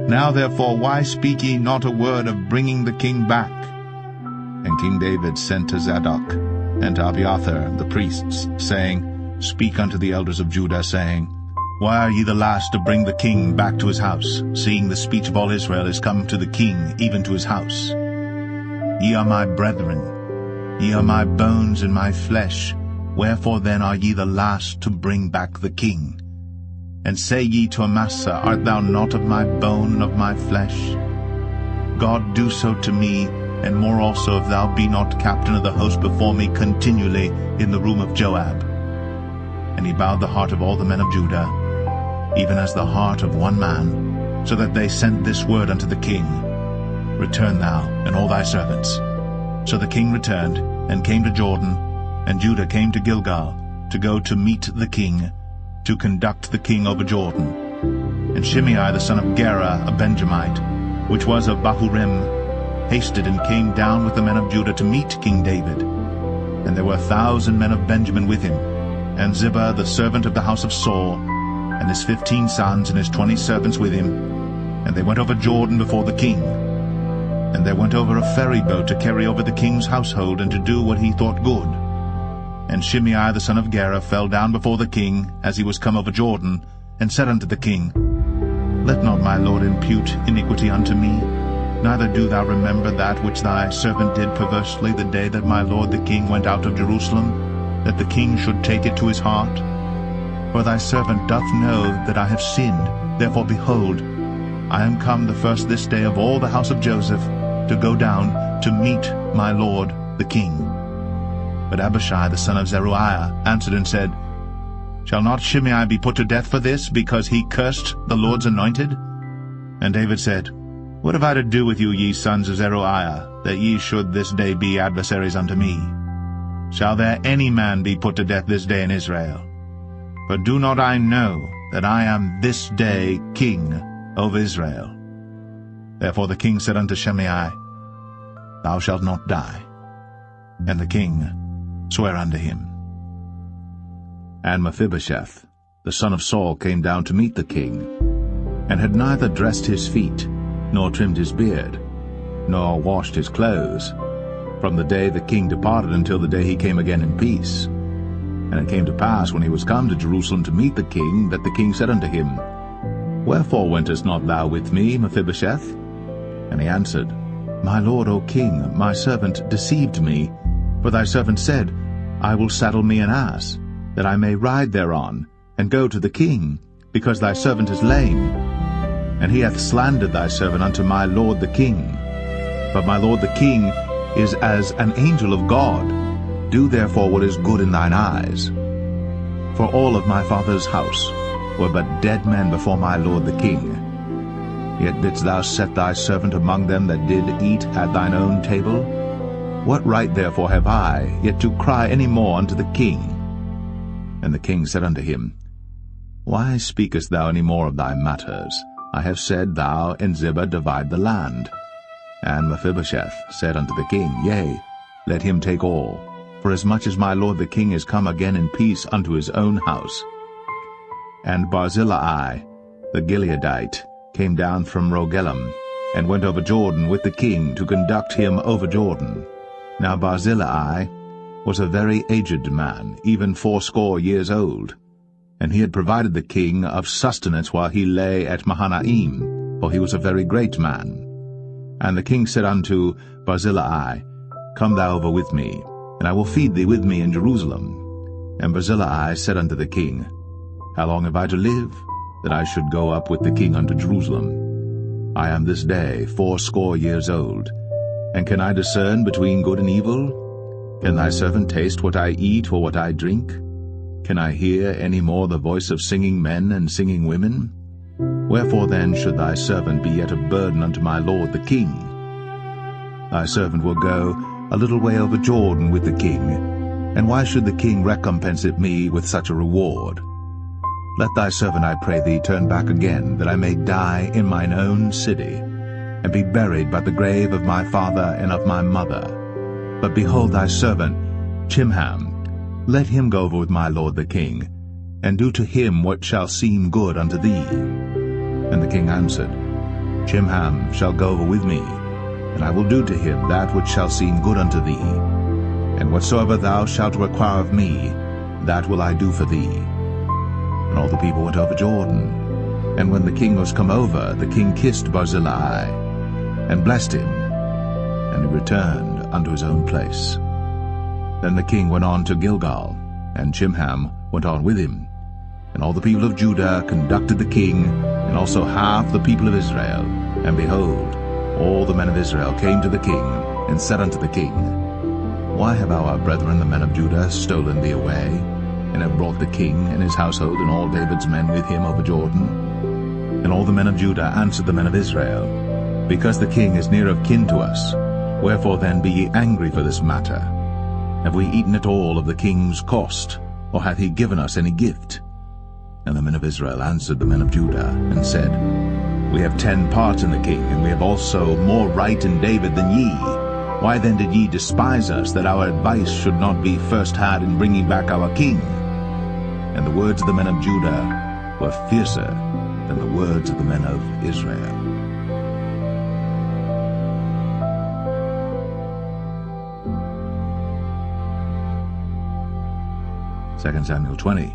Now therefore why speak ye not a word of bringing the king back? And King David sent to Zadok and to Abiathar the priests, saying, Speak unto the elders of Judah, saying, Why are ye the last to bring the king back to his house, seeing the speech of all Israel is come to the king, even to his house? Ye are my brethren, ye are my bones and my flesh. Wherefore then are ye the last to bring back the king? And say ye to Amasa, Art thou not of my bone and of my flesh? God do so to me, and more also, if thou be not captain of the host before me continually in the room of Joab. And he bowed the heart of all the men of Judah, even as the heart of one man, so that they sent this word unto the king, Return thou, and all thy servants. So the king returned, and came to Jordan, and Judah came to Gilgal, to go to meet the king, to conduct the king over Jordan. And Shimei the son of Gera, a Benjamite, which was of Bahurim, hasted and came down with the men of Judah to meet King David. And there were 1,000 men of Benjamin with him, and Ziba the servant of the house of Saul, and his 15 sons and his 20 servants with him. And they went over Jordan before the king. And there went over a ferry boat to carry over the king's household, and to do what he thought good. And Shimei the son of Gera fell down before the king, as he was come over Jordan, and said unto the king, Let not my lord impute iniquity unto me, neither do thou remember that which thy servant did perversely the day that my lord the king went out of Jerusalem, that the king should take it to his heart. For thy servant doth know that I have sinned. Therefore, behold, I am come the first this day of all the house of Joseph, to go down to meet my lord the king. But Abishai the son of Zeruiah answered and said, Shall not Shimei be put to death for this, because he cursed the Lord's anointed? And David said, What have I to do with you, ye sons of Zeruiah, that ye should this day be adversaries unto me? Shall there any man be put to death this day in Israel? For do not I know that I am this day king over Israel? Therefore the king said unto Shimei, Thou shalt not die. And the king sware unto him. And Mephibosheth, the son of Saul, came down to meet the king, and had neither dressed his feet, nor trimmed his beard, nor washed his clothes, from the day the king departed until the day he came again in peace. And it came to pass, when he was come to Jerusalem to meet the king, that the king said unto him, Wherefore wentest not thou with me, Mephibosheth? And he answered, My lord, O king, my servant deceived me, for thy servant said, I will saddle me an ass, that I may ride thereon, and go to the king, because thy servant is lame. And he hath slandered thy servant unto my lord the king. But my lord the king is as an angel of God. Do therefore what is good in thine eyes. For all of my father's house were but dead men before my lord the king. Yet didst thou set thy servant among them that did eat at thine own table? What right therefore have I yet to cry any more unto the king? And the king said unto him, Why speakest thou any more of thy matters? I have said, Thou and Ziba divide the land. And Mephibosheth said unto the king, Yea, let him take all, for as much as my lord the king is come again in peace unto his own house. And Barzillai the Gileadite came down from Rogelim, and went over Jordan with the king to conduct him over Jordan. Now Barzillai was a very aged man, even 80 years old, and he had provided the king of sustenance while he lay at Mahanaim, for he was a very great man. And the king said unto Barzillai, Come thou over with me, and I will feed thee with me in Jerusalem. And Barzillai said unto the king, How long have I to live, that I should go up with the king unto Jerusalem? I am this day 80 years old, and can I discern between good and evil? Can thy servant taste what I eat or what I drink? Can I hear any more the voice of singing men and singing women? Wherefore then should thy servant be yet a burden unto my lord the king? Thy servant will go a little way over Jordan with the king, and why should the king recompense it me with such a reward? Let thy servant, I pray thee, turn back again, that I may die in mine own city, and be buried by the grave of my father and of my mother. But behold thy servant Chimham, let him go over with my lord the king, and do to him what shall seem good unto thee. And the king answered, Chimham shall go over with me, and I will do to him that which shall seem good unto thee. And whatsoever thou shalt require of me, that will I do for thee. And all the people went over Jordan. And when the king was come over, the king kissed Barzillai, and blessed him, and he returned unto his own place. Then the king went on to Gilgal, and Chimham went on with him. And all the people of Judah conducted the king, and also half the people of Israel. And behold, all the men of Israel came to the king, and said unto the king, Why have our brethren the men of Judah stolen thee away, and have brought the king and his household and all David's men with him over Jordan? And all the men of Judah answered the men of Israel, Because the king is near of kin to us, wherefore then be ye angry for this matter? Have we eaten at all of the king's cost, or hath he given us any gift? And the men of Israel answered the men of Judah, and said, We have 10 parts in the king, and we have also more right in David than ye. Why then did ye despise us, that our advice should not be first had in bringing back our king? And the words of the men of Judah were fiercer than the words of the men of Israel. 2 Samuel 20.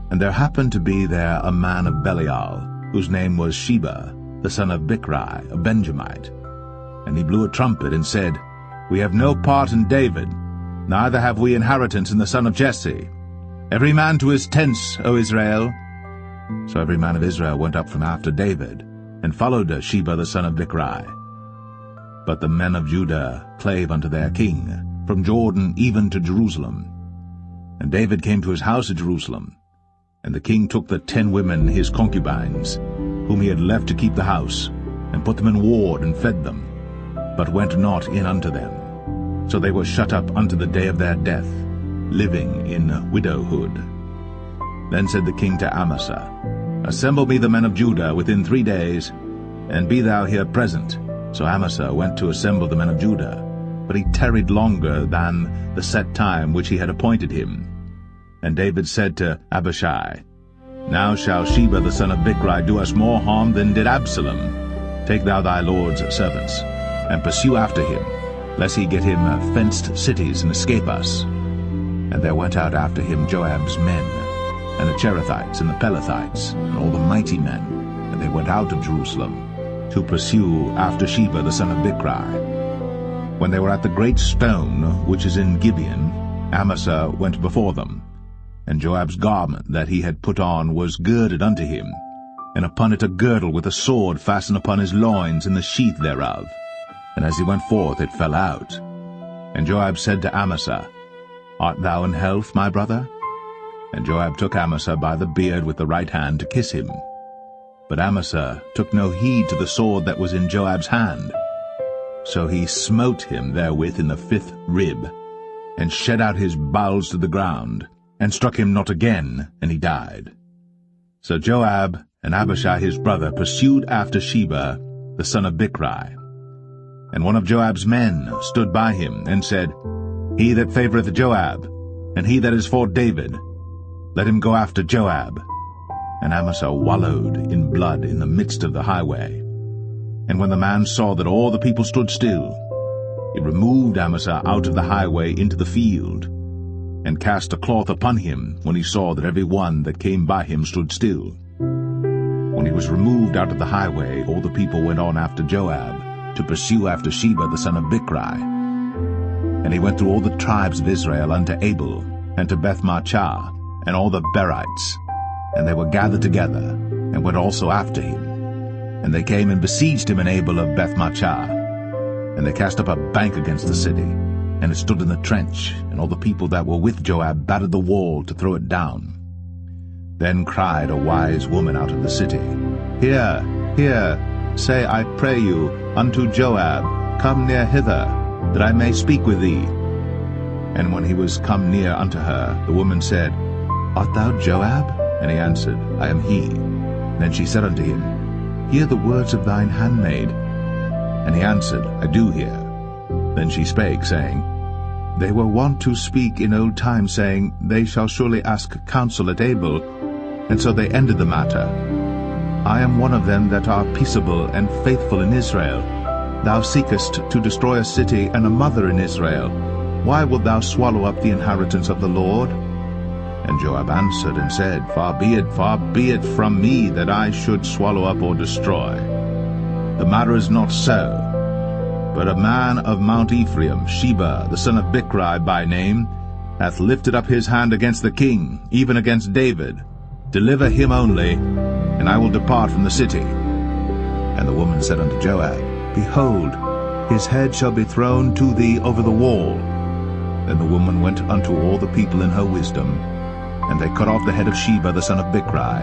And there happened to be there a man of Belial, whose name was Sheba, the son of Bichri, a Benjamite. And he blew a trumpet, and said, We have no part in David, neither have we inheritance in the son of Jesse. Every man to his tents, O Israel. So every man of Israel went up from after David, and followed Sheba the son of Bichri. But the men of Judah clave unto their king, from Jordan even to Jerusalem. And David came to his house at Jerusalem. And the king took the 10 women his concubines, whom he had left to keep the house, and put them in ward, and fed them, but went not in unto them. So they were shut up unto the day of their death, living in widowhood. Then said the king to Amasa, Assemble me the men of Judah within 3 days, and be thou here present. So Amasa went to assemble the men of Judah, but he tarried longer than the set time which he had appointed him. And David said to Abishai, Now shall Sheba the son of Bichri do us more harm than did Absalom. Take thou thy lord's servants, and pursue after him, lest he get him fenced cities and escape us. And there went out after him Joab's men, and the Cherethites and the Pelethites, and all the mighty men, and they went out of Jerusalem, to pursue after Sheba the son of Bichri. When they were at the great stone which is in Gibeon, Amasa went before them, and Joab's garment that he had put on was girded unto him, and upon it a girdle with a sword fastened upon his loins in the sheath thereof. And as he went forth it fell out. And Joab said to Amasa, Art thou in health, my brother? And Joab took Amasa by the beard with the right hand to kiss him. But Amasa took no heed to the sword that was in Joab's hand. So he smote him therewith in the 5th rib, and shed out his bowels to the ground, and struck him not again, and he died. So Joab and Abishai his brother pursued after Sheba the son of Bichri. And one of Joab's men stood by him, and said, He that favoureth Joab, and he that is for David, let him go after Joab. And Amasa wallowed in blood in the midst of the highway. And when the man saw that all the people stood still, he removed Amasa out of the highway into the field, and cast a cloth upon him when he saw that every one that came by him stood still. When he was removed out of the highway, all the people went on after Joab, to pursue after Sheba the son of Bichri. And he went through all the tribes of Israel unto Abel, and to Bethmachah, and all the Berites, and they were gathered together, and went also after him. And they came and besieged him in Abel of Bethmachah. And they cast up a bank against the city, and it stood in the trench, and all the people that were with Joab battered the wall to throw it down. Then cried a wise woman out of the city, Hear, hear, say, I pray you, unto Joab, Come near hither, that I may speak with thee. And when he was come near unto her, the woman said, Art thou Joab? And he answered, I am he. Then she said unto him, Hear the words of thine handmaid. And he answered, I do hear. Then she spake, saying, They were wont to speak in old time, saying, They shall surely ask counsel at Abel. And so they ended the matter. I am one of them that are peaceable and faithful in Israel. Thou seekest to destroy a city and a mother in Israel. Why wilt thou swallow up the inheritance of the Lord? And Joab answered and said, far be it from me that I should swallow up or destroy. The matter is not so. But a man of Mount Ephraim, Sheba, the son of Bichri by name, hath lifted up his hand against the king, even against David. Deliver him only, and I will depart from the city. And the woman said unto Joab, Behold, his head shall be thrown to thee over the wall. Then the woman went unto all the people in her wisdom, and they cut off the head of Sheba the son of Bichri,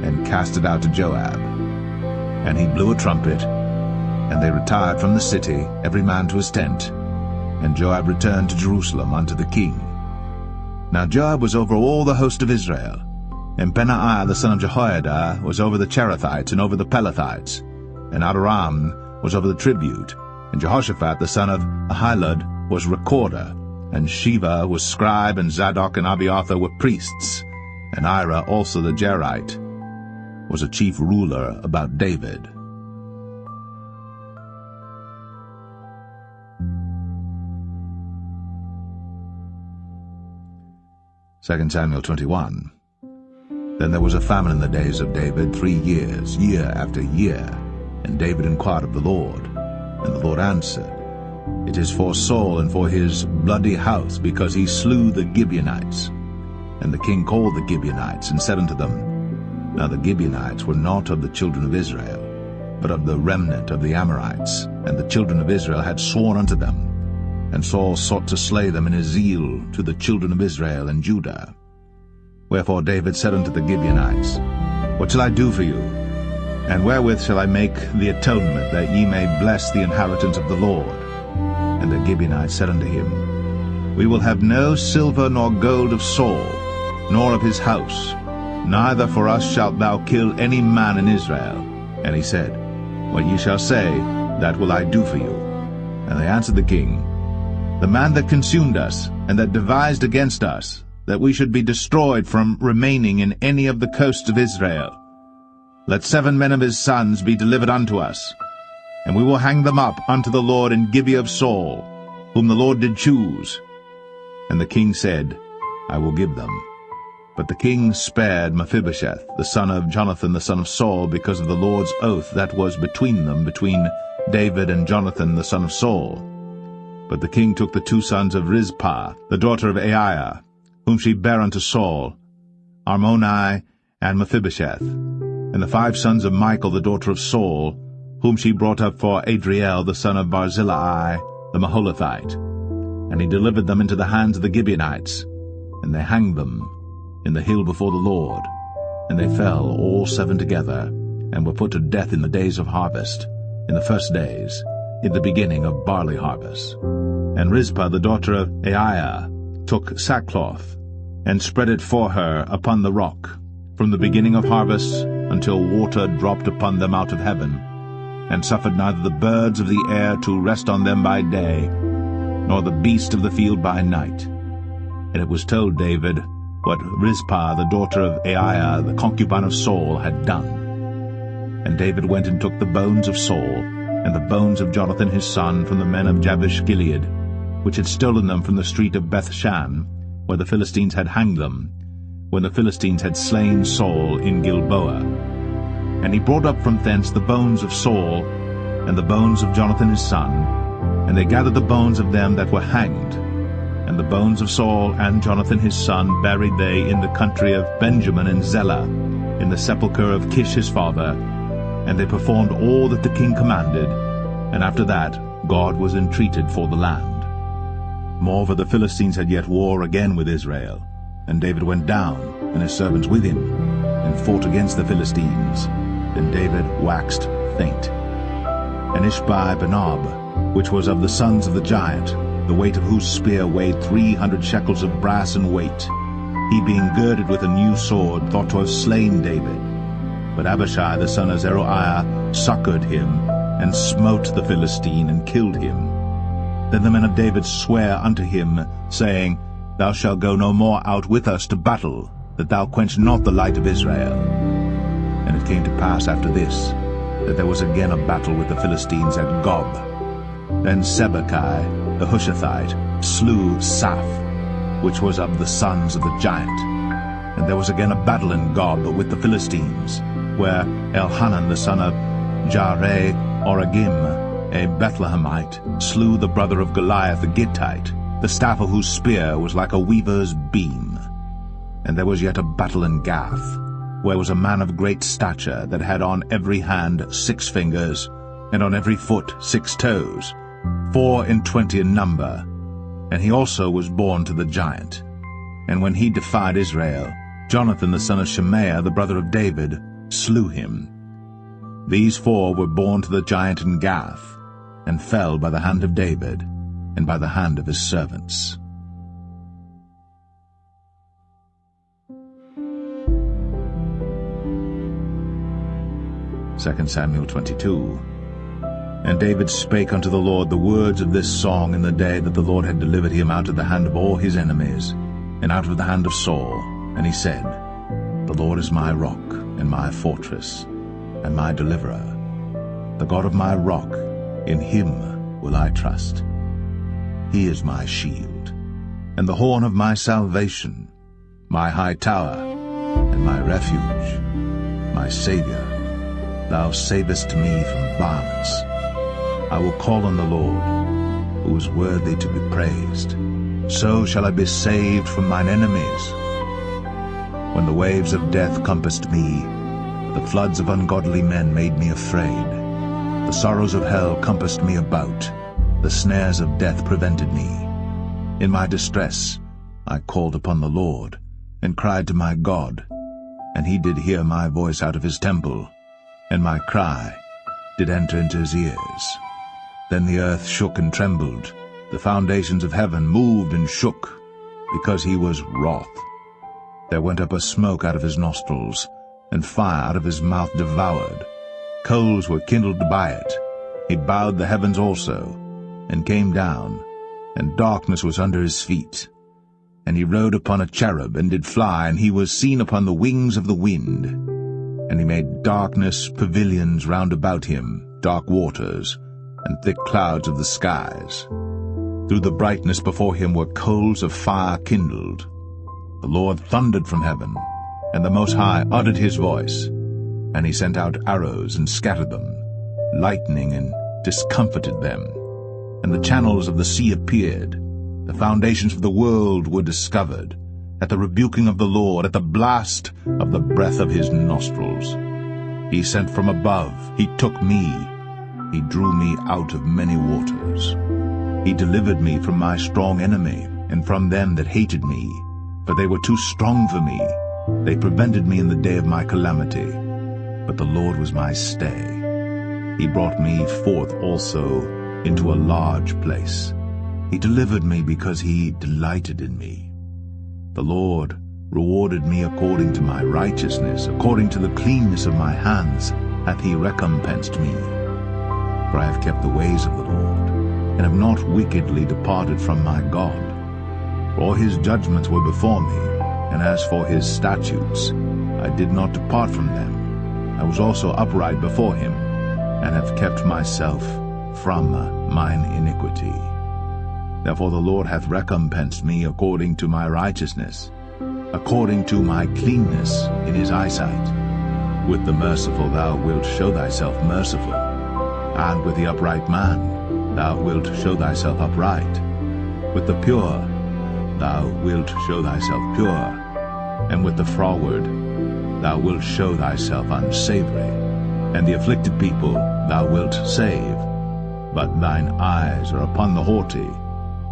and cast it out to Joab. And he blew a trumpet, and they retired from the city, every man to his tent. And Joab returned to Jerusalem unto the king. Now Joab was over all the host of Israel, and Benaiah the son of Jehoiada was over the Cherethites and over the Pelethites, and Adoram was over the tribute, and Jehoshaphat the son of Ahilud was recorder, and Sheva was scribe, and Zadok and Abiathar were priests, and Ira also the Jerite was a chief ruler about David. 2 Samuel 21. Then there was a famine in the days of David 3 years, year after year. And David inquired of the Lord. And the Lord answered, It is for Saul and for his bloody house, because he slew the Gibeonites. And the king called the Gibeonites, and said unto them, Now the Gibeonites were not of the children of Israel, but of the remnant of the Amorites. And the children of Israel had sworn unto them. And Saul sought to slay them in his zeal to the children of Israel and Judah. Wherefore David said unto the Gibeonites, What shall I do for you? And wherewith shall I make the atonement, that ye may bless the inheritance of the Lord? And the Gibeonites said unto him, We will have no silver nor gold of Saul, nor of his house, neither for us shalt thou kill any man in Israel. And he said, What ye shall say, that will I do for you. And they answered the king, The man that consumed us, and that devised against us, that we should be destroyed from remaining in any of the coasts of Israel. Let 7 men of his sons be delivered unto us, and we will hang them up unto the Lord in Gibeah of Saul, whom the Lord did choose. And the king said, I will give them. But the king spared Mephibosheth, the son of Jonathan the son of Saul, because of the Lord's oath that was between them, between David and Jonathan the son of Saul. But the king took the 2 sons of Rizpah, the daughter of Aiah, whom she bare unto Saul, Armoni and Mephibosheth, and the 5 sons of Michal the daughter of Saul, whom she brought up for Adriel the son of Barzillai the Maholathite. And he delivered them into the hands of the Gibeonites, and they hanged them in the hill before the Lord. And they fell all 7 together, and were put to death in the days of harvest, in the first days, in the beginning of barley harvest. And Rizpah the daughter of Aiah took sackcloth, and spread it for her upon the rock, from the beginning of harvest until water dropped upon them out of heaven, and suffered neither the birds of the air to rest on them by day, nor the beast of the field by night. And it was told David what Rizpah the daughter of Aiah, the concubine of Saul, had done. And David went and took the bones of Saul, and the bones of Jonathan his son, from the men of Jabesh-Gilead, which had stolen them from the street of Bethshan, where the Philistines had hanged them, when the Philistines had slain Saul in Gilboa. And he brought up from thence the bones of Saul, and the bones of Jonathan his son, and they gathered the bones of them that were hanged. And the bones of Saul and Jonathan his son buried they in the country of Benjamin in Zelah, in the sepulchre of Kish his father. And they performed all that the king commanded, and after that God was entreated for the land. Moreover, the Philistines had yet war again with Israel, and David went down, and his servants with him, and fought against the Philistines. Then David waxed faint. And Ishbi-Benob, which was of the sons of the giant, the weight of whose spear weighed 300 shekels of brass in weight, he being girded with a new sword, thought to have slain David. But Abishai the son of Zeruiah succored him, and smote the Philistine, and killed him. Then the men of David sware unto him, saying, Thou shalt go no more out with us to battle, that thou quench not the light of Israel. And it came to pass after this, that there was again a battle with the Philistines at Gob. Then Sibbecai the Hushathite slew Saph, which was of the sons of the giant. And there was again a battle in Gob with the Philistines, where Elhanan the son of Jaare-Oregim, a Bethlehemite, slew the brother of Goliath the Gittite, the staff of whose spear was like a weaver's beam. And there was yet a battle in Gath, where was a man of great stature, that had on every hand 6 fingers, and on every foot 6 toes, 24 in number. And he also was born to the giant. And when he defied Israel, Jonathan the son of Shemaiah, the brother of David, slew him. These 4 were born to the giant in Gath, and fell by the hand of David, and by the hand of his servants. Second Samuel 22. And David spake unto the Lord the words of this song in the day that the Lord had delivered him out of the hand of all his enemies, and out of the hand of Saul. And he said, The Lord is my rock, and my fortress, and my deliverer. The God of my rock, in him will I trust. He is my shield, and the horn of my salvation, my high tower, and my refuge, my Saviour. Thou savest me from violence. I will call on the Lord, who is worthy to be praised. So shall I be saved from mine enemies. When the waves of death compassed me, the floods of ungodly men made me afraid. The sorrows of hell compassed me about. The snares of death prevented me. In my distress I called upon the Lord, and cried to my God, and he did hear my voice out of his temple, and my cry did enter into his ears. Then the earth shook and trembled, the foundations of heaven moved and shook, because he was wroth. There went up a smoke out of his nostrils, and fire out of his mouth devoured. Coals were kindled by it. He bowed the heavens also, and came down, and darkness was under his feet. And he rode upon a cherub, and did fly, and he was seen upon the wings of the wind. And he made darkness pavilions round about him, dark waters, and thick clouds of the skies. Through the brightness before him were coals of fire kindled. The Lord thundered from heaven, and the Most High uttered his voice. And he sent out arrows, and scattered them, lightning, and discomfited them. And the channels of the sea appeared. The foundations of the world were discovered. At the rebuking of the Lord, at the blast of the breath of his nostrils. He sent from above, he took me, he drew me out of many waters. He delivered me from my strong enemy, and from them that hated me, for they were too strong for me. They prevented me in the day of my calamity, but the Lord was my stay. He brought me forth also into a large place. He delivered me because he delighted in me. The Lord rewarded me according to my righteousness, according to the cleanness of my hands hath he recompensed me. For I have kept the ways of the Lord, and have not wickedly departed from my God. For all his judgments were before me, and as for his statutes, I did not depart from them. I was also upright before him, and have kept myself from mine iniquity. Therefore the Lord hath recompensed me according to my righteousness, according to my cleanness in his eyesight. With the merciful thou wilt show thyself merciful, and with the upright man thou wilt show thyself upright. With the pure thou wilt show thyself pure, and with the froward thou wilt show thyself unsavory, and the afflicted people thou wilt save. But thine eyes are upon the haughty,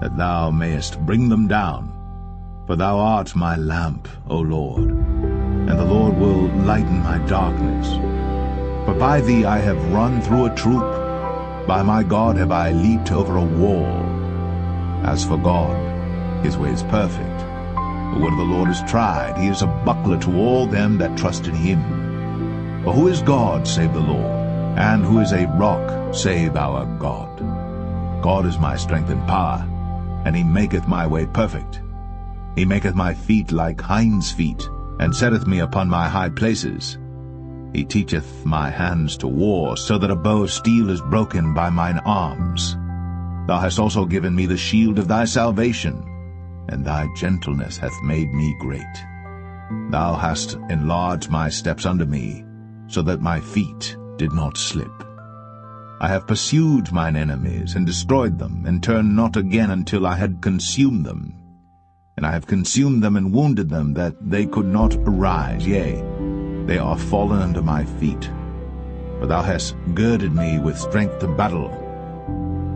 that thou mayest bring them down. For thou art my lamp, O Lord, and the Lord will lighten my darkness. For by thee I have run through a troop, by my God have I leaped over a wall. As for God, his way is perfect. The word of the Lord is tried. He is a buckler to all them that trust in him. For who is God save the Lord? And who is a rock save our God? God is my strength and power, and he maketh my way perfect. He maketh my feet like hinds' feet, and setteth me upon my high places. He teacheth my hands to war, so that a bow of steel is broken by mine arms. Thou hast also given me the shield of thy salvation, and thy gentleness hath made me great. Thou hast enlarged my steps under me, so that my feet did not slip. I have pursued mine enemies, and destroyed them, and turned not again until I had consumed them. And I have consumed them and wounded them, that they could not arise. Yea, they are fallen under my feet. For thou hast girded me with strength to battle.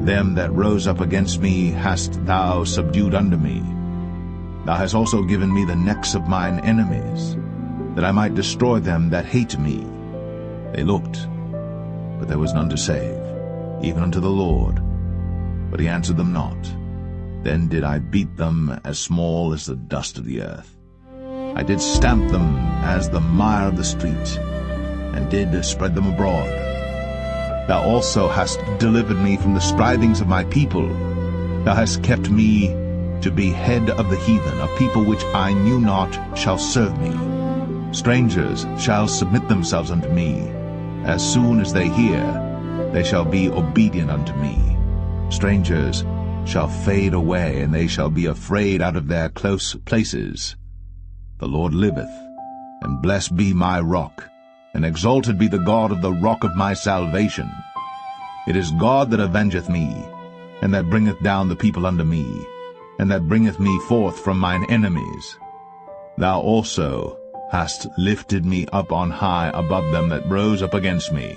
Them that rose up against me hast thou subdued under me. Thou hast also given me the necks of mine enemies, that I might destroy them that hate me. They looked, but there was none to save, even unto the Lord. But he answered them not. Then did I beat them as small as the dust of the earth. I did stamp them as the mire of the street, and did spread them abroad. Thou also hast delivered me from the strivings of my people. Thou hast kept me to be head of the heathen. A people which I knew not shall serve me. Strangers shall submit themselves unto me. As soon as they hear, they shall be obedient unto me. Strangers shall fade away, and they shall be afraid out of their close places. The Lord liveth, and blessed be my rock, and exalted be the God of the rock of my salvation. It is God that avengeth me, and that bringeth down the people unto me, and that bringeth me forth from mine enemies. Thou also hast lifted me up on high above them that rose up against me.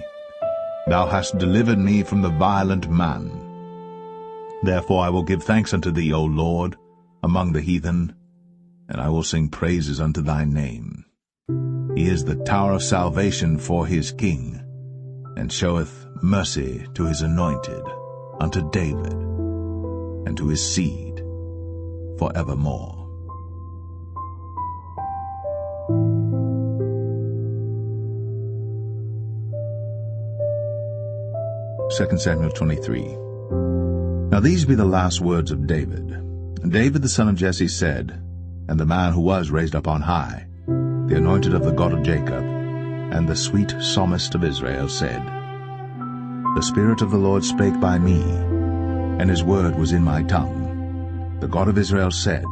Thou hast delivered me from the violent man. Therefore I will give thanks unto thee, O Lord, among the heathen, and I will sing praises unto thy name. He is the tower of salvation for his king, and showeth mercy to his anointed, unto David, and to his seed forevermore. 2 Samuel 23. Now these be the last words of David. And David the son of Jesse said, and the man who was raised up on high, the anointed of the God of Jacob, and the sweet psalmist of Israel, said, The Spirit of the Lord spake by me, and his word was in my tongue. The God of Israel said,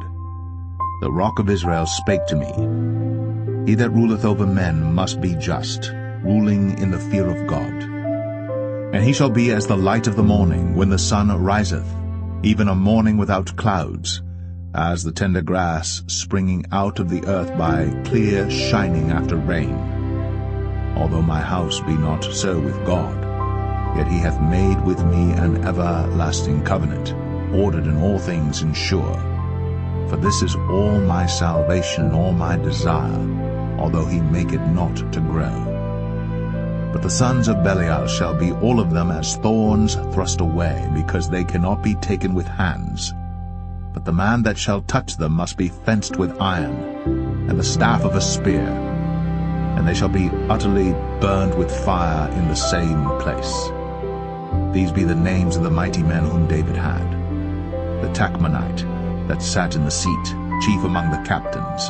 The Rock of Israel spake to me. He that ruleth over men must be just, ruling in the fear of God. And he shall be as the light of the morning, when the sun riseth, even a morning without clouds, as the tender grass springing out of the earth by clear shining after rain. Although my house be not so with God, yet he hath made with me an everlasting covenant, ordered in all things and sure. For this is all my salvation and all my desire, although he make it not to grow. But the sons of Belial shall be all of them as thorns thrust away, because they cannot be taken with hands. But the man that shall touch them must be fenced with iron, and the staff of a spear, and they shall be utterly burned with fire in the same place. These be the names of the mighty men whom David had. The Tachmonite, that sat in the seat, chief among the captains.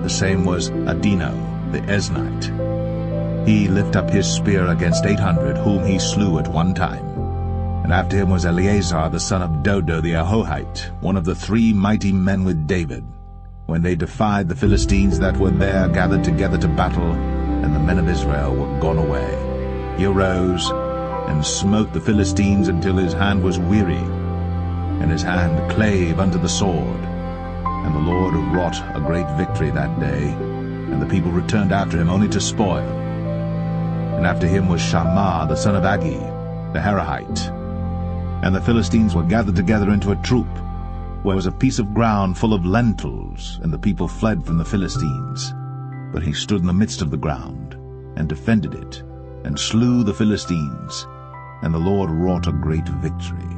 The same was Adino, the Eznite. He lift up his spear against 800, whom he slew at one time. And after him was Eleazar the son of Dodo the Ahohite, one of the 3 mighty men with David, when they defied the Philistines that were there gathered together to battle, and the men of Israel were gone away. He arose and smote the Philistines until his hand was weary, and his hand clave unto the sword. And the Lord wrought a great victory that day, and the people returned after him only to spoil. And after him was Shammah the son of Agi, the Harahite. And the Philistines were gathered together into a troop, where was a piece of ground full of lentils, and the people fled from the Philistines. But he stood in the midst of the ground, and defended it, and slew the Philistines, and the Lord wrought a great victory.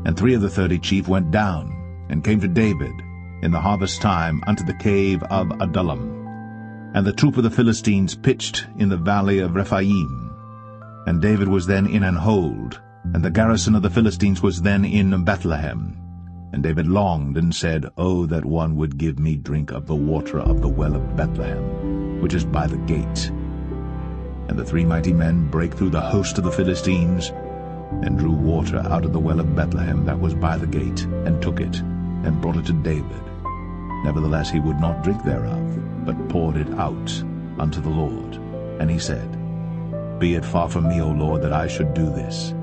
And 3 of the 30 chief went down, and came to David in the harvest time unto the cave of Adullam. And the troop of the Philistines pitched in the valley of Rephaim. And David was then in an hold, and the garrison of the Philistines was then in Bethlehem. And David longed and said, Oh, that one would give me drink of the water of the well of Bethlehem, which is by the gate. And the 3 mighty men brake through the host of the Philistines, and drew water out of the well of Bethlehem that was by the gate, and took it, and brought it to David. Nevertheless he would not drink thereof, but poured it out unto the Lord. And he said, Be it far from me, O Lord, that I should do this.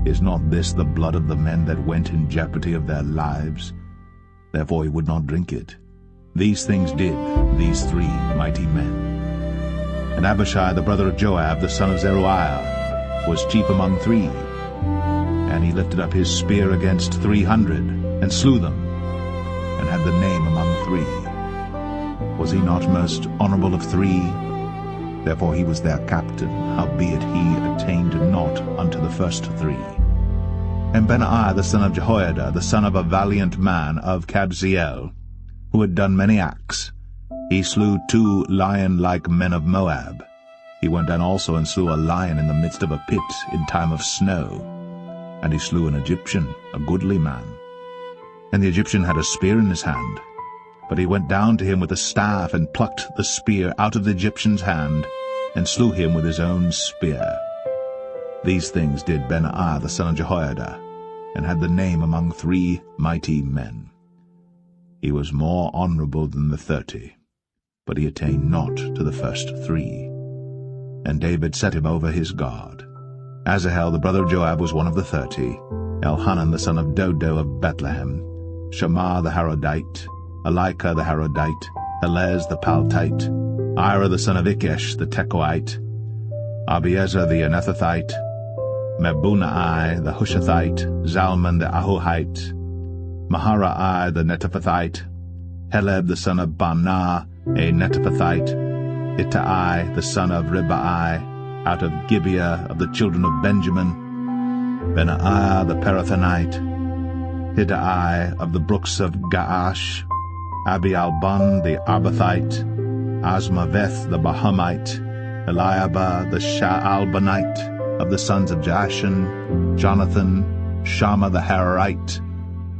Is not this the blood of the men that went in jeopardy of their lives? Therefore he would not drink it. These things did these 3 mighty men. And Abishai the brother of Joab, the son of Zeruiah, was chief among 3. And he lifted up his spear against 300, and slew them, and had the name among 3. Was he not most honorable of 3? Therefore he was their captain, howbeit he attained not unto the first 3. And Benaiah the son of Jehoiada, the son of a valiant man of Kabzeel, who had done many acts, he slew 2 lion-like men of Moab. He went down also and slew a lion in the midst of a pit in time of snow. And he slew an Egyptian, a goodly man. And the Egyptian had a spear in his hand. But he went down to him with a staff, and plucked the spear out of the Egyptian's hand, and slew him with his own spear. These things did Benaiah the son of Jehoiada, and had the name among 3 mighty men. He was more honorable than the 30, but he attained not to the first 3. And David set him over his guard. Asahel the brother of Joab was one of the 30, Elhanan the son of Dodo of Bethlehem, Shammah the Harodite, Elika the Harodite, Helez the Paltite, Ira the son of Ikesh the Tekoite, Abiezer the Anethathite, Mebunai the Hushathite, Zalman the Ahohite, Maharai the Netophathite, Heleb the son of Baanah a Netophathite, Ittai the son of Ribai, out of Gibeah of the children of Benjamin, Benaiah the Parathonite, Hiddai of the brooks of Gaash, Abialbon the Arbathite, Asmaveth the Bahumite, Eliabah the Shaalbanite, of the sons of Jashan, Jonathan, Shammah the Hararite,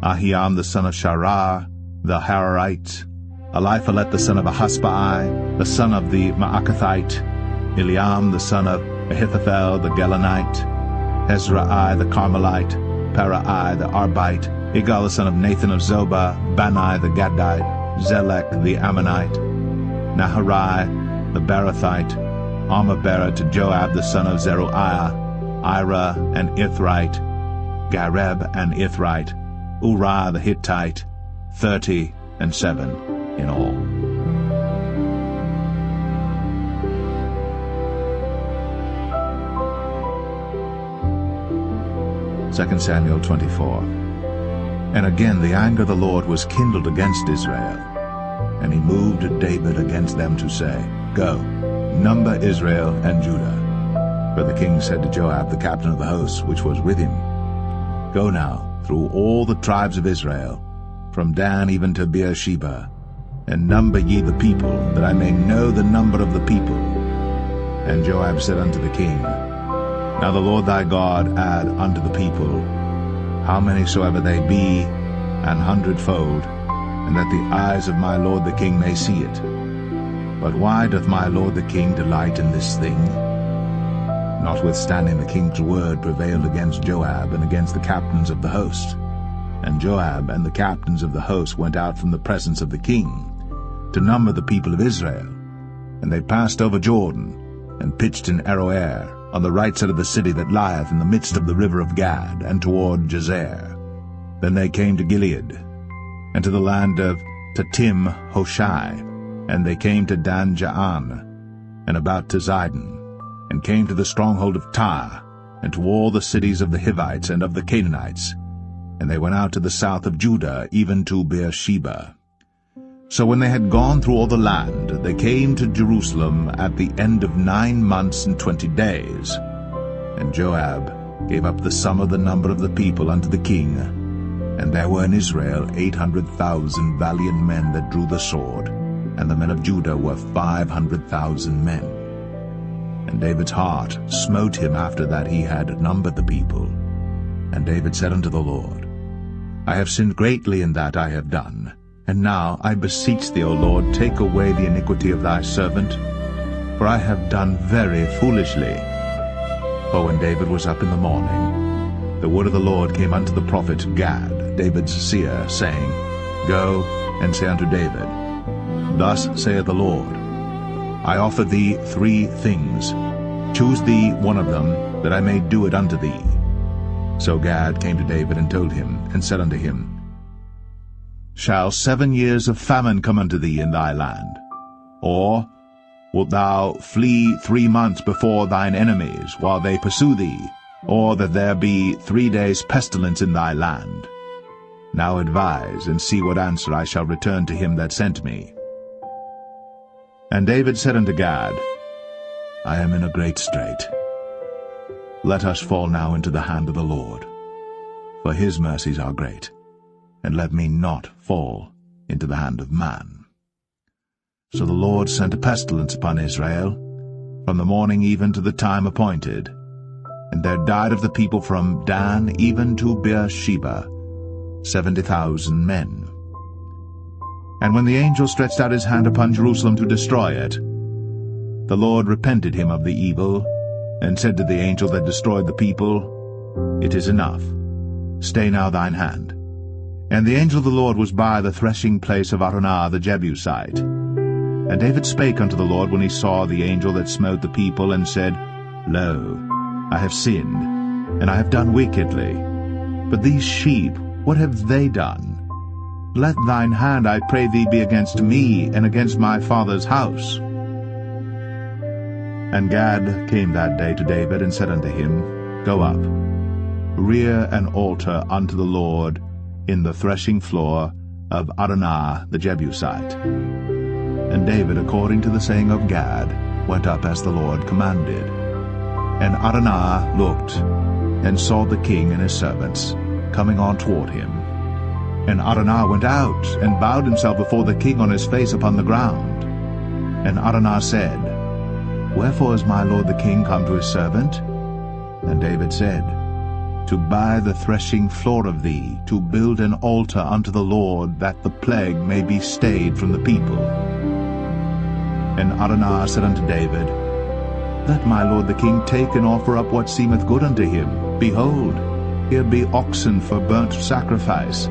Ahiam the son of Sharar, the Hararite, Eliphalet the son of Ahasbai, the son of the Maacathite, Eliam the son of Ahithophel the Gelonite, Hezrai the Carmelite, Parai the Arbite, Igal the son of Nathan of Zobah, Bani the Gadite, Zelek the Ammonite, Naharai the Barathite, Armabera to Joab the son of Zeruiah, Ira and Ithrite, Gareb and Ithrite, Uriah the Hittite, 37 in all. Second Samuel 24. And again the anger of the Lord was kindled against Israel, and he moved David against them to say, Go, number Israel and Judah. For the king said to Joab the captain of the host which was with him, Go now through all the tribes of Israel, from Dan even to Beersheba, and number ye the people, that I may know the number of the people. And Joab said unto the king, Now the Lord thy God add unto the people, how many soever they be, 100-fold, and that the eyes of my lord the king may see it. But why doth my lord the king delight in this thing? Notwithstanding the king's word prevailed against Joab and against the captains of the host. And Joab and the captains of the host went out from the presence of the king to number the people of Israel. And they passed over Jordan, and pitched in Aroer, on the right side of the city that lieth in the midst of the river of Gad, and toward Jazer. Then they came to Gilead, and to the land of Tatim Hoshai, and they came to Dan Jaan, and about to Zidon, and came to the stronghold of Tyre, and to all the cities of the Hivites and of the Canaanites. And they went out to the south of Judah, even to Beersheba. So when they had gone through all the land, they came to Jerusalem at the end of 9 months and 20 days. And Joab gave up the sum of the number of the people unto the king. And there were in Israel 800,000 valiant men that drew the sword, and the men of Judah were 500,000 men. And David's heart smote him after that he had numbered the people. And David said unto the Lord, I have sinned greatly in that I have done. And now, I beseech thee, O Lord, take away the iniquity of thy servant. for I have done very foolishly. For when David was up in the morning, the word of the Lord came unto the prophet Gad, David's seer, saying, Go and say unto David, Thus saith the Lord, I offer thee 3 things. Choose thee one of them, that I may do it unto thee. So Gad came to David and told him, and said unto him, Shall 7 years of famine come unto thee in thy land? Or wilt thou flee 3 months before thine enemies, while they pursue thee? Or that there be 3 days' pestilence in thy land? Now advise, and see what answer I shall return to him that sent me. And David said unto Gad, I am in a great strait. Let us fall now into the hand of the Lord, for his mercies are great, and let me not fall into the hand of man. So the Lord sent a pestilence upon Israel, from the morning even to the time appointed, and there died of the people from Dan even to Beersheba 70,000 men. And when the angel stretched out his hand upon Jerusalem to destroy it, the Lord repented him of the evil, and said to the angel that destroyed the people, It is enough. Stay now thine hand. And the angel of the Lord was by the threshing place of Araunah the Jebusite. And David spake unto the Lord when he saw the angel that smote the people, and said, Lo, I have sinned, and I have done wickedly. But these sheep, what have they done? Let thine hand, I pray thee, be against me, and against my father's house. And Gad came that day to David, and said unto him, Go up, rear an altar unto the Lord in the threshing floor of Araunah the Jebusite. And David, according to the saying of Gad, went up as the Lord commanded. And Araunah looked, and saw the king and his servants coming on toward him. And Araunah went out, and bowed himself before the king on his face upon the ground. And Araunah said, Wherefore is my lord the king come to his servant? And David said, To buy the threshing floor of thee, to build an altar unto the Lord, that the plague may be stayed from the people. And Araunah said unto David, Let my lord the king take and offer up what seemeth good unto him. Behold, here be oxen for burnt sacrifice,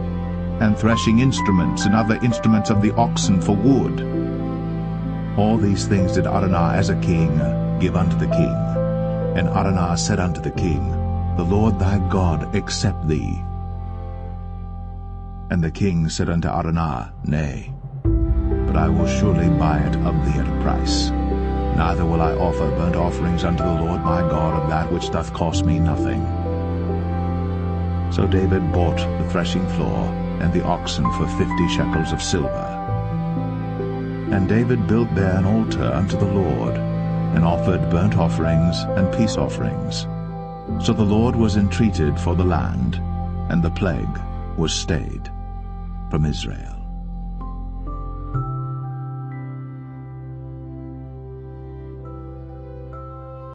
and threshing instruments, and other instruments of the oxen for wood. All these things did Araunah as a king give unto the king. And Araunah said unto the king, The Lord thy God accept thee. And the king said unto Araunah, Nay, but I will surely buy it of thee at a price. Neither will I offer burnt offerings unto the Lord my God of that which doth cost me nothing. So David bought the threshing floor and the oxen for 50 shekels of silver. And David built there an altar unto the Lord, and offered burnt offerings and peace offerings. So the Lord was entreated for the land, and the plague was stayed from Israel.